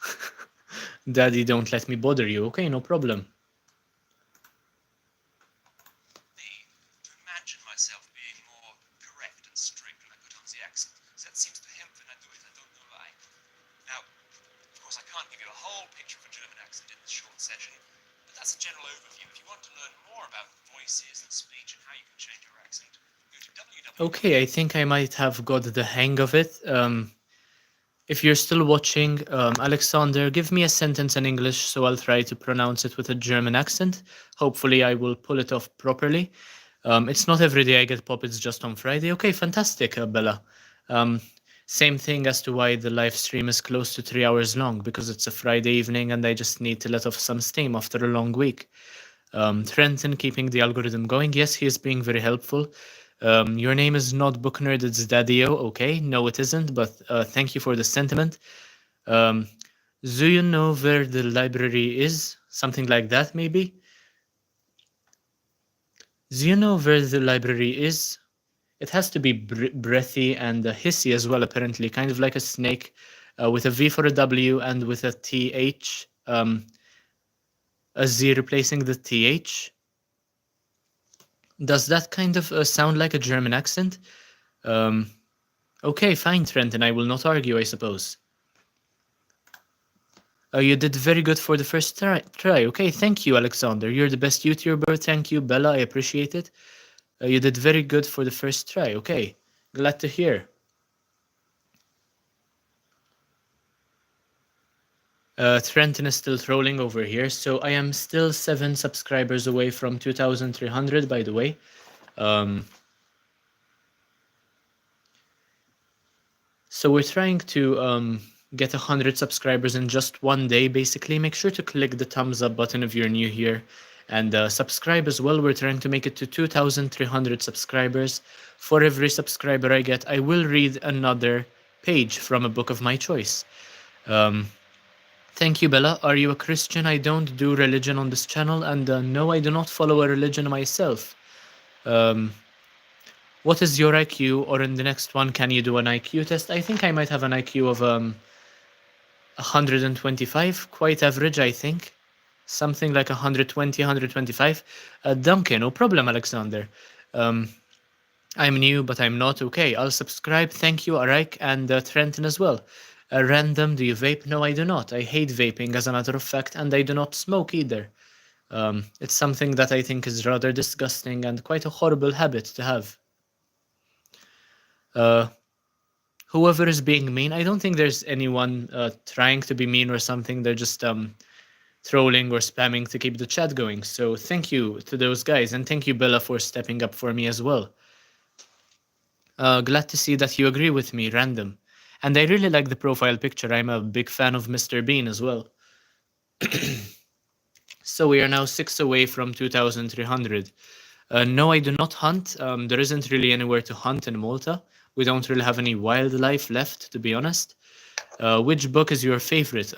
Daddy, don't let me bother you. Okay, no problem. myself being more correct and strict when I put on the accent. So that seems to help when I do it. I don't know why. Now, of course, I can't give you a whole picture of a German accent in this short session, but that's a general overview. If you want to learn more about voices and speech and how you can change your accent, go to www. Okay, I think I might have got the hang of it. If you're still watching, Alexander, give me a sentence in English so I'll try to pronounce it with a German accent. Hopefully, I will pull it off properly. It's not every day I get pop, it's just on Friday. Okay, fantastic, Bella. Um, Same thing as to why the live stream is close to 3 hours long, because it's a Friday evening and I just need to let off some steam after a long week. Trenton keeping the algorithm going. Yes, he is being very helpful. Your name is not Book Nerd, it's Daddio. Okay, no, it isn't, but thank you for the sentiment. Um, do you know where the library is? Something like that, maybe? Do you know where the library is? It has to be breathy and hissy as well, apparently, kind of like a snake, with a V for a W and with a TH, a Z replacing the TH. Does that kind of sound like a German accent? Um, okay, fine, Trent, and I will not argue, I suppose. You did very good for the first try. Okay, thank you, Alexander. You're the best YouTuber. Thank you, Bella. I appreciate it. You did very good for the first try. Okay, glad to hear. Trenton is still trolling over here, so I am still 7 subscribers away from 2,300, by the way. So we're trying to get 100 subscribers in just one day, basically. Make sure to click the thumbs up button if you're new here, and subscribe as well. We're trying to make it to 2,300 subscribers. For every subscriber I get, I will read another page from a book of my choice. Thank you, Bella. Are you a Christian? I don't do religion on this channel, and no, I do not follow a religion myself. What is your IQ? Or in the next one, can you do an IQ test? I think I might have an IQ of 125, quite average, I think. Something like 120, 125. Duncan, no problem, Alexander. I'm new, but I'm not. Okay, I'll subscribe. Thank you, Arik, and Trenton as well. Random, do you vape? No, I do not. I hate vaping, as a matter of fact, and I do not smoke either. It's something that I think is rather disgusting and quite a horrible habit to have. Whoever is being mean, I don't think there's anyone trying to be mean or something. They're just trolling or spamming to keep the chat going. So thank you to those guys, and thank you, Bella, for stepping up for me as well. Glad to see that you agree with me, Random. And I really like the profile picture. I'm a big fan of Mr. Bean as well. So we are now 6 away from 2,300. No, I do not hunt. There isn't really anywhere to hunt in Malta. We don't really have any wildlife left, to be honest. Which book is your favorite?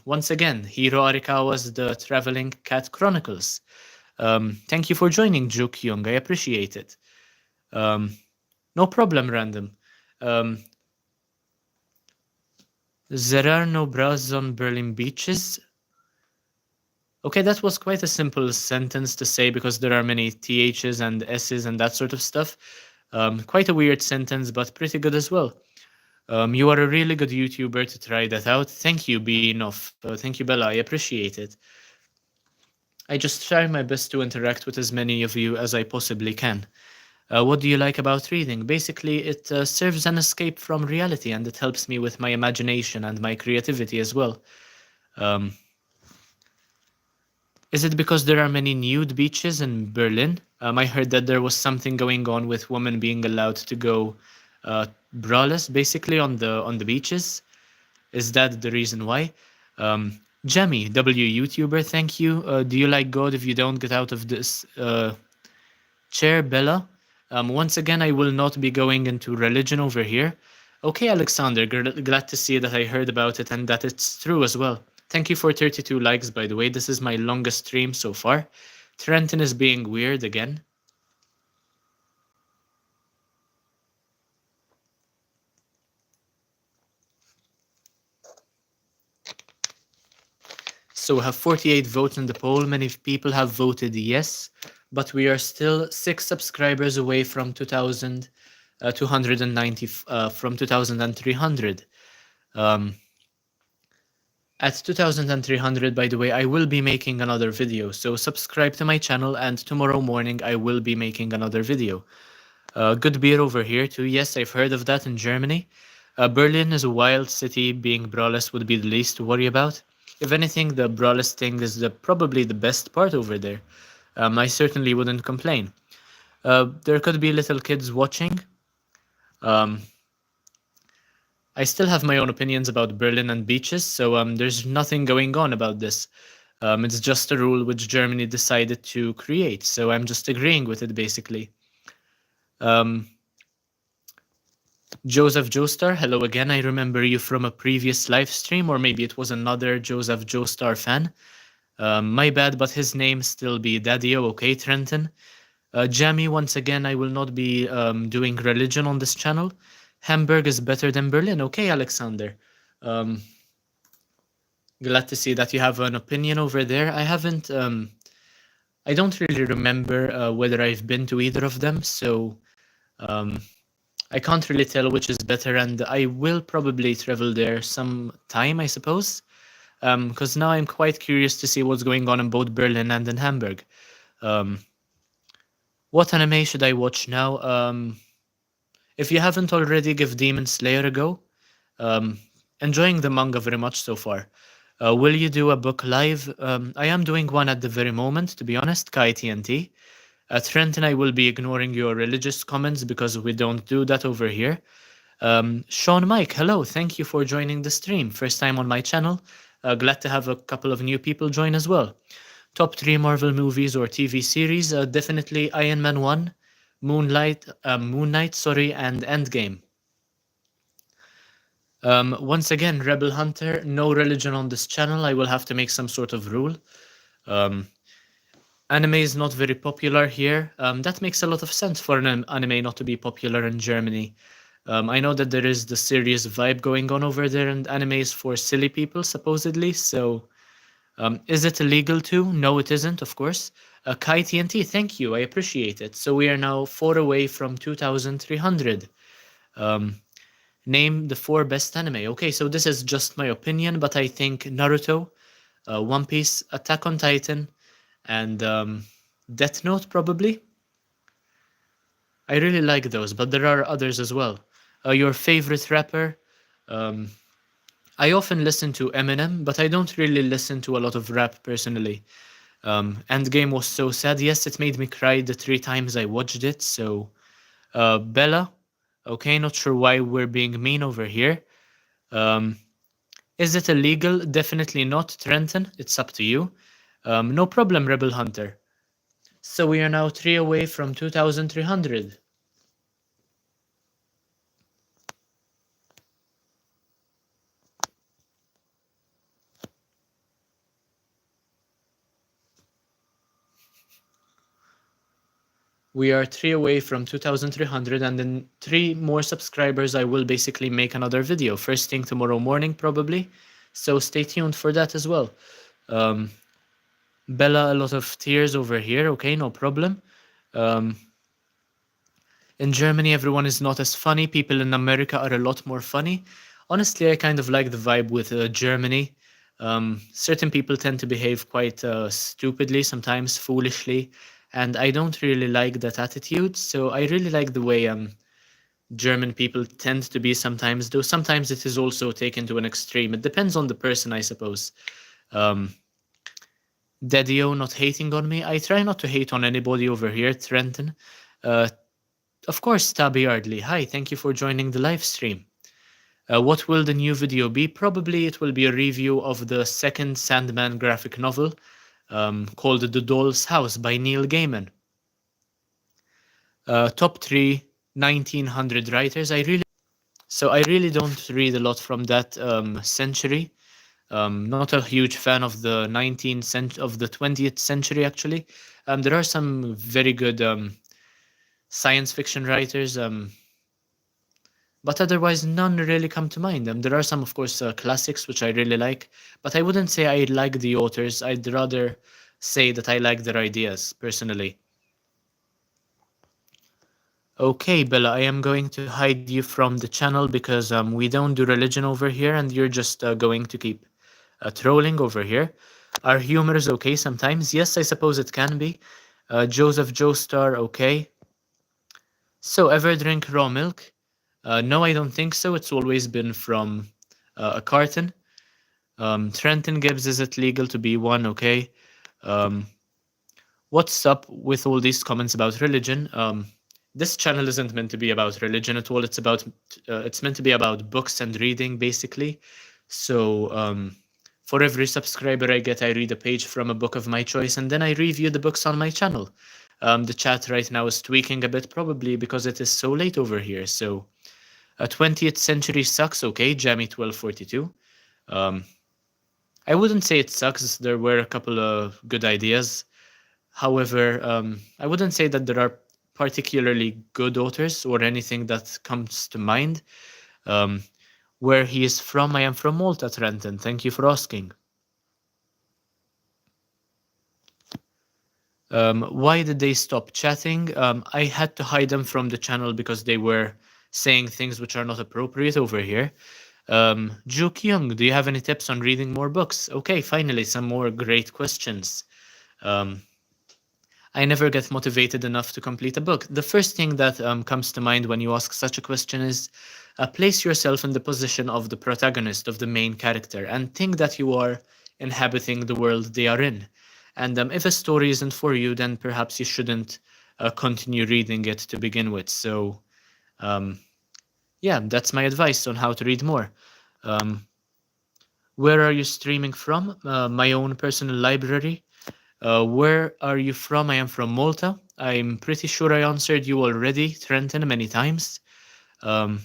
Once again, Hiro Arikawa's The Traveling Cat Chronicles. Thank you for joining, Juk Young. I appreciate it. No problem, Random. There are no bras on Berlin beaches. Okay, that was quite a simple sentence to say because there are many THs and S's and that sort of stuff. Quite a weird sentence, but pretty good as well. You are a really good YouTuber to try that out. Thank you, Beanoff. Thank you, Bella. I appreciate it. I just try my best to interact with as many of you as I possibly can. What do you like about reading? Basically, it serves an escape from reality, and it helps me with my imagination and my creativity as well. Is it because there are many nude beaches in Berlin? I heard that there was something going on with women being allowed to go braless, basically on the beaches. Is that the reason why? Jamie, W YouTuber, thank you. Do you like God if you don't get out of this chair, Bella? Once again, I will not be going into religion over here. Okay, Alexander, glad to see that I heard about it and that it's true as well. Thank you for 32 likes, by the way. This is my longest stream so far. Trenton is being weird again. So we have 48 votes in the poll. Many people have voted yes, but we are still 6 subscribers away from 2,290 from 2,300. At 2,300, by the way, I will be making another video, so subscribe to my channel, and tomorrow morning I will be making another video. Good beer over here too. Yes, I've heard of that in Germany. Berlin is a wild city. Being braless would be the least to worry about. If anything, the braless thing is probably the best part over there. I certainly wouldn't complain. There could be little kids watching. I still have my own opinions about Berlin and beaches, so there's nothing going on about this. It's just a rule which Germany decided to create, so I'm just agreeing with it basically. Joseph Joestar, hello again. I remember you from a previous live stream, or maybe it was another Joseph Joestar fan. My bad, but his name still be Daddy-O, okay, Trenton? Jamie, once again, I will not be doing religion on this channel. Hamburg is better than Berlin. Okay, Alexander. Glad to see that you have an opinion over there. I haven't... I don't really remember whether I've been to either of them, so... I can't really tell which is better, and I will probably travel there some time, I suppose. Because now I'm quite curious to see what's going on in both Berlin and in Hamburg. What anime should I watch now? If you haven't already, give Demon Slayer a go. Enjoying the manga very much so far. Will you do a book live? I am doing one at the very moment, to be honest, Kai TNT. Trent and I will be ignoring your religious comments because we don't do that over here. Sean Mike, hello, thank you for joining the stream. First time on my channel. Glad to have a couple of new people join as well. Top 3 Marvel movies or TV series? Definitely Iron Man 1, Moon Knight, and Endgame. Once again, Rebel Hunter, no religion on this channel. I will have to make some sort of rule. Anime is not very popular here. That makes a lot of sense for an anime not to be popular in Germany. I know that there is the serious vibe going on over there, and anime is for silly people, supposedly, so... is it illegal too? No, it isn't, of course. Kai TNT, thank you, I appreciate it. So we are now 4 away from 2,300. Name the 4 best anime. Okay, so this is just my opinion, but I think Naruto, One Piece, Attack on Titan, and Death Note, probably. I really like those, but there are others as well. Your favorite rapper? I often listen to Eminem, but I don't really listen to a lot of rap personally. Endgame was so sad. Yes, it made me cry the 3 times I watched it. So, Bella, okay, not sure why we're being mean over here. Is it illegal? Definitely not, Trenton. It's up to you. No problem, Rebel Hunter. So we are now 3 away from 2,300. We are 3 away from 2,300, and in 3 more subscribers I will basically make another video. First thing tomorrow morning, probably. So stay tuned for that as well. Bella, a lot of tears over here. Okay, no problem. In Germany, everyone is not as funny. People in America are a lot more funny. Honestly, I kind of like the vibe with Germany. Certain people tend to behave quite stupidly, sometimes foolishly, and I don't really like that attitude. So I really like the way German people tend to be sometimes, though sometimes it is also taken to an extreme. It depends on the person, I suppose. Daddy-O not hating on me. I try not to hate on anybody over here, Trenton. Of course, Tabby Yardley. Hi, thank you for joining the live stream. What will the new video be? Probably it will be a review of the second Sandman graphic novel called The Doll's House by Neil Gaiman. Top 3 1900 writers. I really don't read a lot from that century. Not a huge fan of the 20th century, actually. There are some very good science fiction writers, but otherwise none really come to mind. There are some, of course, classics which I really like, but I wouldn't say I like the authors. I'd rather say that I like their ideas, personally. Okay, Bella, I am going to hide you from the channel because we don't do religion over here and you're just going to keep trolling over here. Our humor is okay sometimes. Yes, I suppose it can be. Joseph Joestar, okay. So, ever drink raw milk? No, I don't think so. It's always been from a carton. Trenton Gibbs, is it legal to be one? Okay. Um, what's up with all these comments about religion? This channel isn't meant to be about religion at all. It's meant to be about books and reading, basically. So, for every subscriber I get, I read a page from a book of my choice, and then I review the books on my channel. The chat right now is tweaking a bit, probably because it is so late over here. So, 20th century sucks. Okay, Jammy 1242. Um, I wouldn't say it sucks. There were a couple of good ideas. However, I wouldn't say that there are particularly good authors or anything that comes to mind. Um, where he is from, I am from Malta, Trenton. Thank you for asking. Why did they stop chatting? I had to hide them from the channel because they were saying things which are not appropriate over here. Ju Kyung, do you have any tips on reading more books? Okay, finally, some more great questions. Um, I never get motivated enough to complete a book. The first thing that comes to mind when you ask such a question is place yourself in the position of the protagonist, of the main character, and think that you are inhabiting the world they are in. And if a story isn't for you, then perhaps you shouldn't continue reading it to begin with. So, um, yeah, that's my advice on how to read more. Um, where are you streaming from? My own personal library. Where are you from? I am from Malta. I'm pretty sure I answered you already, Trenton, many times. Um,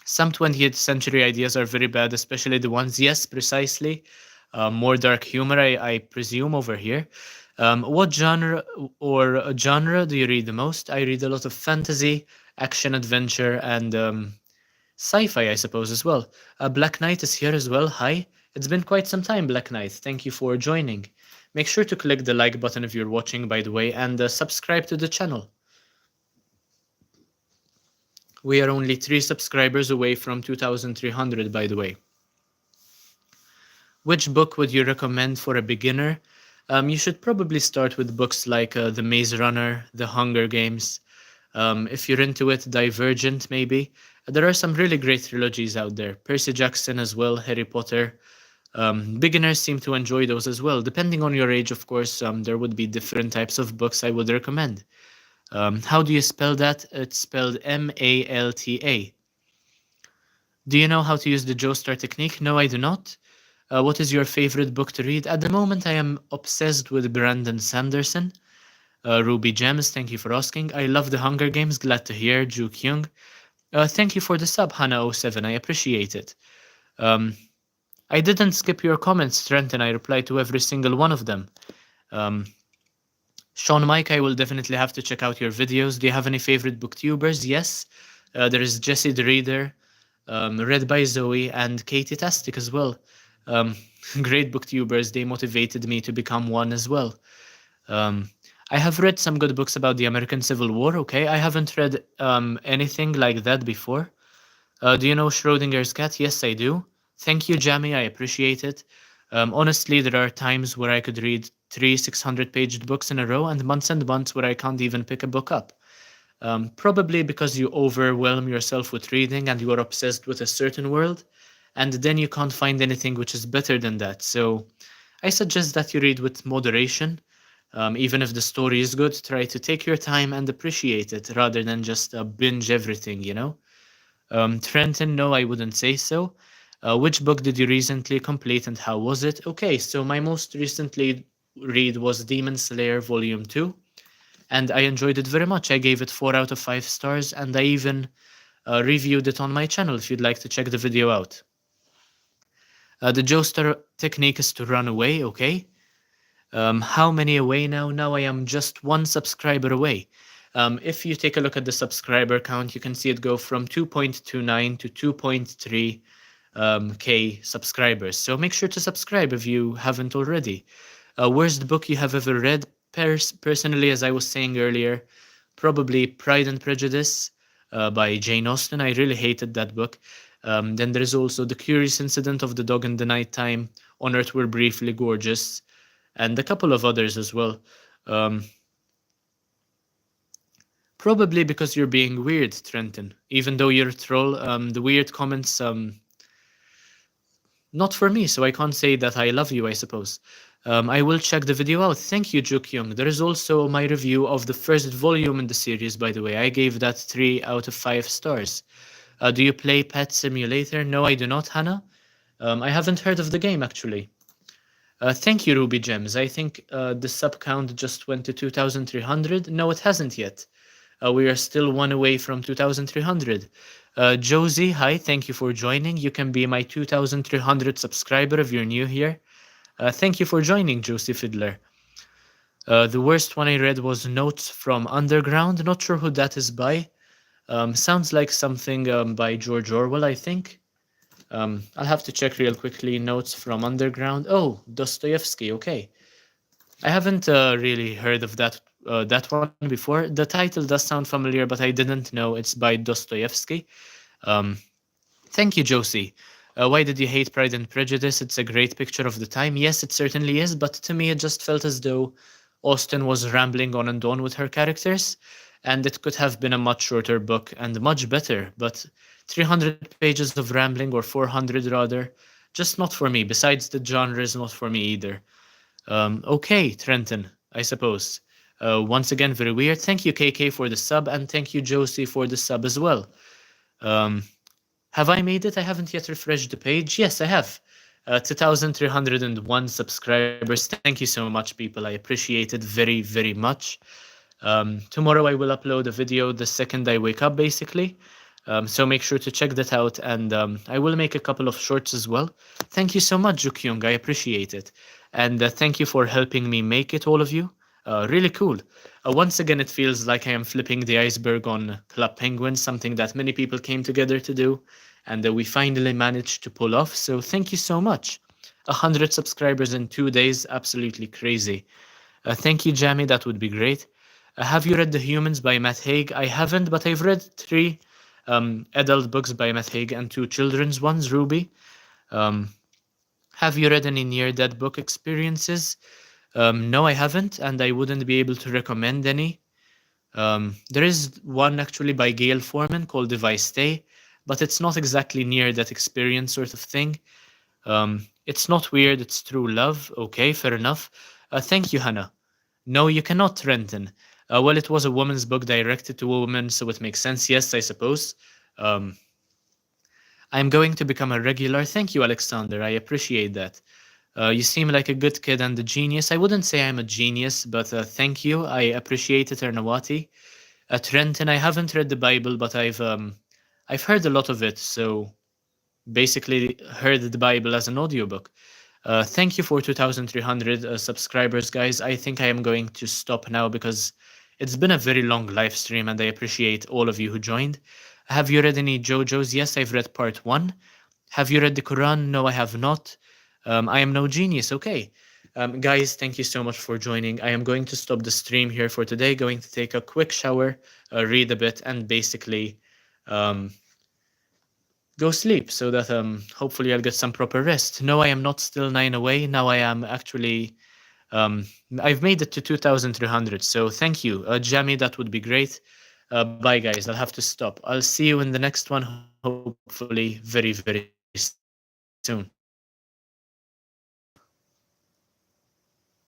some 20th century ideas are very bad, especially the ones, yes, precisely. More dark humor, I presume, over here. What genre do you read the most? I read a lot of fantasy, action, adventure, and sci-fi, I suppose, as well. Black Knight is here as well. Hi. It's been quite some time, Black Knight. Thank you for joining. Make sure to click the like button if you're watching, by the way, and subscribe to the channel. We are only 3 subscribers away from 2,300, by the way. Which book would you recommend for a beginner? You should probably start with books like The Maze Runner, The Hunger Games. If you're into it, Divergent, maybe. There are some really great trilogies out there. Percy Jackson as well, Harry Potter. Beginners seem to enjoy those as well. Depending on your age, of course, there would be different types of books I would recommend. How do you spell that? It's spelled Malta. Do you know how to use the Joestar technique? No, I do not. What is your favorite book to read? At the moment, I am obsessed with Brandon Sanderson. Ruby Gems, thank you for asking. I love the Hunger Games, glad to hear. Ju Kyung. Thank you for the sub, Hannah07, I appreciate it. I didn't skip your comments, Trent, and I replied to every single one of them. Sean Mike, I will definitely have to check out your videos. Do you have any favorite booktubers? Yes. There is Jesse the Reader, read by Zoe, and Katie Tastic as well. Great booktubers. They motivated me to become one as well. I have read some good books about the American Civil War, okay? I haven't read anything like that before. Do you know Schrodinger's cat? Yes, I do. Thank you, Jamie. I appreciate it. Honestly, there are times where I could read 600-page books in a row and months where I can't even pick a book up. Probably because you overwhelm yourself with reading and you are obsessed with a certain world, and then you can't find anything which is better than that. So I suggest that you read with moderation. Even if the story is good, try to take your time and appreciate it rather than just binge everything, you know? Trenton, no, I wouldn't say so. Which book did you recently complete and how was it? Okay, so my most recently read was Demon Slayer Volume 2, and I enjoyed it very much. I gave it 4 out of 5 stars, and I even reviewed it on my channel if you'd like to check the video out. The Joestar technique is to run away, okay? How many away now? Now I am just 1 subscriber away. If you take a look at the subscriber count, you can see it go from 2.29 to 2.3 K subscribers. So make sure to subscribe if you haven't already. Worst book you have ever read? Personally, as I was saying earlier, Probably Pride and Prejudice by Jane Austen. I really hated that book. Then there is also The Curious Incident of the Dog in the Nighttime, On Earth We're Briefly Gorgeous, and a couple of others as well. Um, Probably because you're being weird, Trenton. Even though you're a troll, the weird comments, not for me, so I can't say that I love you, I suppose. I will check the video out. Thank you, Jukyung. There is also my review of the first volume in the series, by the way. I gave that 3 out of 5 stars. Do you play Pet Simulator? No, I do not, Hannah. I haven't heard of the game, actually. Thank you, Ruby Gems. I think the sub count just went to 2,300. No, it hasn't yet. We are still one away from 2,300. Josie, hi, thank you for joining. You can be my 2,300 subscriber if you're new here. Thank you for joining, Josie Fiddler. The worst one I read was Notes from Underground. Not sure who that is by. Sounds like something by George Orwell, I think. I'll have to check real quickly. Notes from Underground. Oh, Dostoevsky. Okay. I haven't really heard of that one before. The title does sound familiar, but I didn't know it's by Dostoevsky. Um, Thank you, Josie. Why did you hate Pride and Prejudice? It's a great picture of the time. Yes, it certainly is, but to me, it just felt as though Austen was rambling on and on with her characters, and it could have been a much shorter book and much better. But 300 pages of rambling, or 400 rather, just not for me. Besides, the genre is not for me either. Okay, Trenton, I suppose. Once again, very weird. Thank you, KK, for the sub, and thank you, Josie, for the sub as well. Um, have I made it? I haven't yet refreshed the page. Yes, I have. 2,301 subscribers. Thank you so much, people. I appreciate it very, very much. Tomorrow I will upload a video the second I wake up, basically. So make sure to check that out, and I will make a couple of shorts as well. Thank you so much, Jukyung. I appreciate it. And thank you for helping me make it, all of you. Really cool. Once again, it feels like I am flipping the iceberg on Club Penguin, something that many people came together to do, and we finally managed to pull off. So thank you so much. 100 subscribers in 2 days, absolutely crazy. Thank you, Jamie, that would be great. Have you read The Humans by Matt Haig? I haven't, but I've read 3 adult books by Matt Haig and 2 children's ones, Ruby. Have you read any near-death book experiences? No, I haven't, and I wouldn't be able to recommend any. There is one actually by Gail Foreman called If I Stay, but it's not exactly near-death experience sort of thing. It's not weird, it's true love. Okay, fair enough. Thank you, Hannah. No, you cannot, Renton. Well, it was a woman's book directed to a woman, so it makes sense. Yes, I suppose. I'm going to become a regular. Thank you, Alexander. I appreciate that. You seem like a good kid and a genius. I wouldn't say I'm a genius, but thank you. I appreciate it, Ernawati. Trenton, I haven't read the Bible, but I've heard a lot of it, so basically heard the Bible as an audiobook. Thank you for 2,300 subscribers, guys. I think I am going to stop now because it's been a very long live stream, and I appreciate all of you who joined. Have you read any JoJo's? Yes, I've read part 1. Have you read the Quran? No, I have not. I am no genius. Okay. Guys, thank you so much for joining. I am going to stop the stream here for today, going to take a quick shower, read a bit, and basically go sleep so that hopefully I'll get some proper rest. No, I am not still 9 away. Now I am actually I've made it to 2,300. So thank you. Jamie, that would be great. Bye guys. I'll have to stop. I'll see you in the next one, hopefully very, very soon.